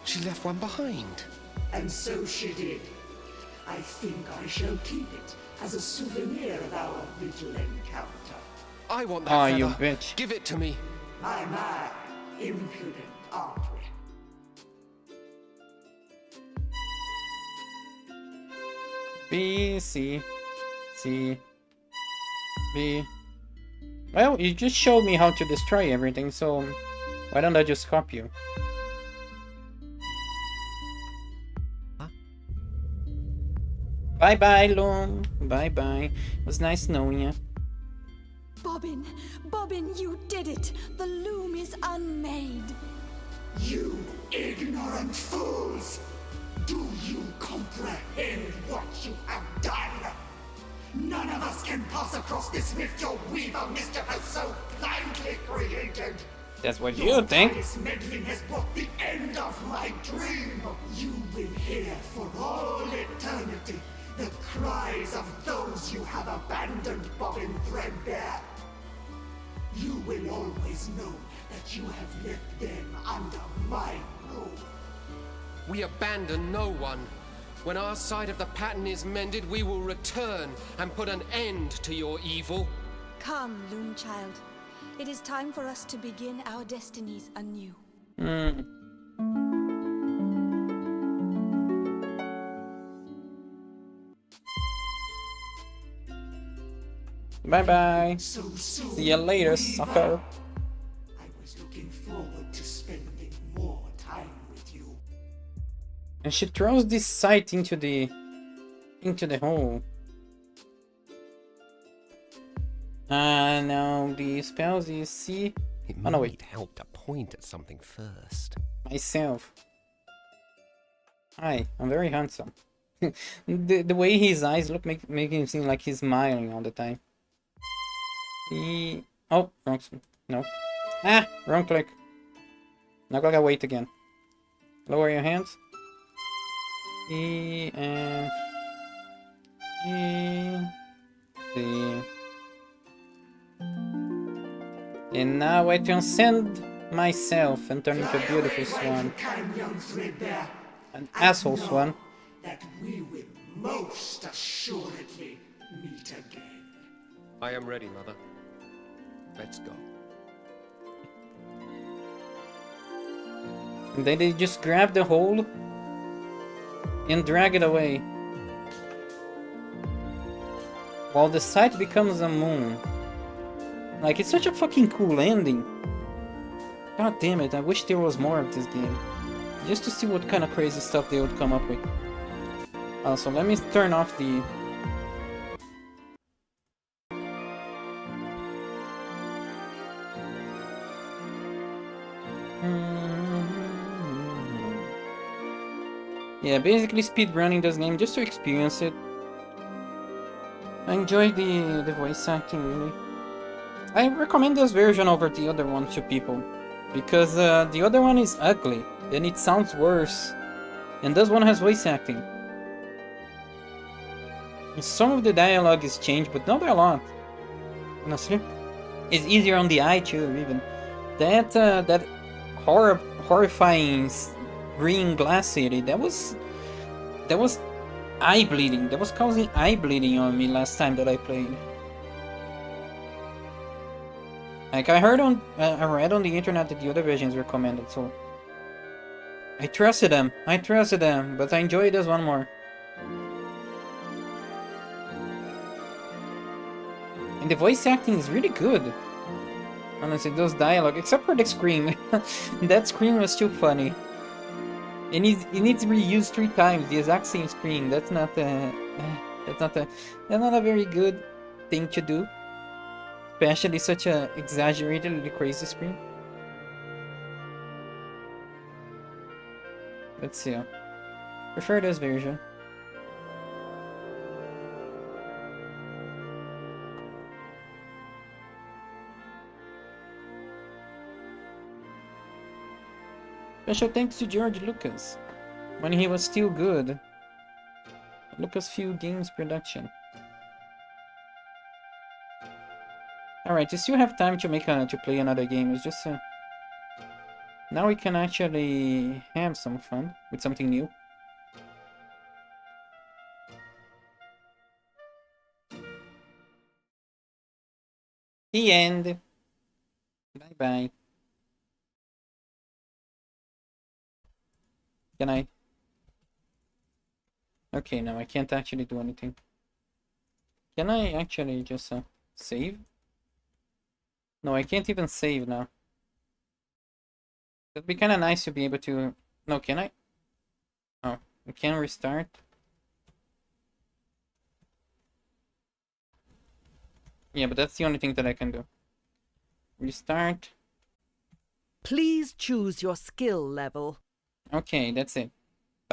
She left one behind. And so she did. I think I shall keep it as a souvenir of our little encounter. I want that Ah, feather. you bitch. Give it to me. My, impudent, aren't we? B, C, C, B. Well, you just showed me how to destroy everything, so why don't I just copy you? Bye-bye, Loom. Bye-bye. It was nice knowing you. Bobbin, Bobbin, you did it! The loom is unmade. You ignorant fools! Do you comprehend what you have done? None of us can pass across this rift your weaver mischief has so blindly created. That's what you think. This meddling has brought the end of my dream. You will hear for all eternity the cries of those you have abandoned, Bobbin Threadbare. You will always know that you have left them under my roof. We abandon no one. When our side of the pattern is mended, we will return and put an end to your evil. Come, Loom Child. It is time for us to begin our destinies anew. Bye-bye. So soon, See you later, Weaver. sucker. I was looking forward to spending more time with you. And she throws this sight into the hole. Now the spells you see. It Oh no, might wait. help to point at something first. Myself. Hi, I'm very handsome. the way his eyes look make him seem like he's smiling all the time. Oh, wrong. No. Ah, wrong click. Now gotta wait again. Lower your hands. E, F, G, C. And now I transcend myself and turn into a beautiful swan. Kind young Threadbare, An asshole swan. that we will most assuredly meet again. I am ready, Mother. Let's go. And then they just grab the hole and drag it away. While the sight becomes a moon. Like, it's such a fucking cool ending. God damn it, I wish there was more of this game. Just to see what kind of crazy stuff they would come up with. Also, let me turn off the... Yeah, basically speedrunning this game just to experience it. I enjoyed the voice acting, really. I recommend this version over the other one to people. Because the other one is ugly, and it sounds worse. And this one has voice acting. And some of the dialogue is changed, but not a lot. Honestly. It's easier on the eye too, even. That horrifying green glass city, that was eye bleeding. That was causing eye bleeding on me last time that I played. Like I read on the internet that the other versions recommended, so I trusted them, but I enjoyed this one more. And the voice acting is really good. Honestly, those dialogue, except for the scream. That scream was too funny. It needs to be used 3 times, the exact same scream. That's not a very good thing to do. Especially such a exaggeratedly crazy scream. Let's see. Prefer this version. Special thanks to George Lucas, when he was still good. Lucasfilm Games production. Alright, you still have time to to play another game. It's just now we can actually have some fun with something new. The end. Bye bye. Can I? Okay, no, I can't actually do anything. Can I actually just save? No, I can't even save now. It'd be kind of nice to be able to... No, can I? Oh, I can restart. Yeah, but that's the only thing that I can do. Restart. Please choose your skill level. Okay, that's it.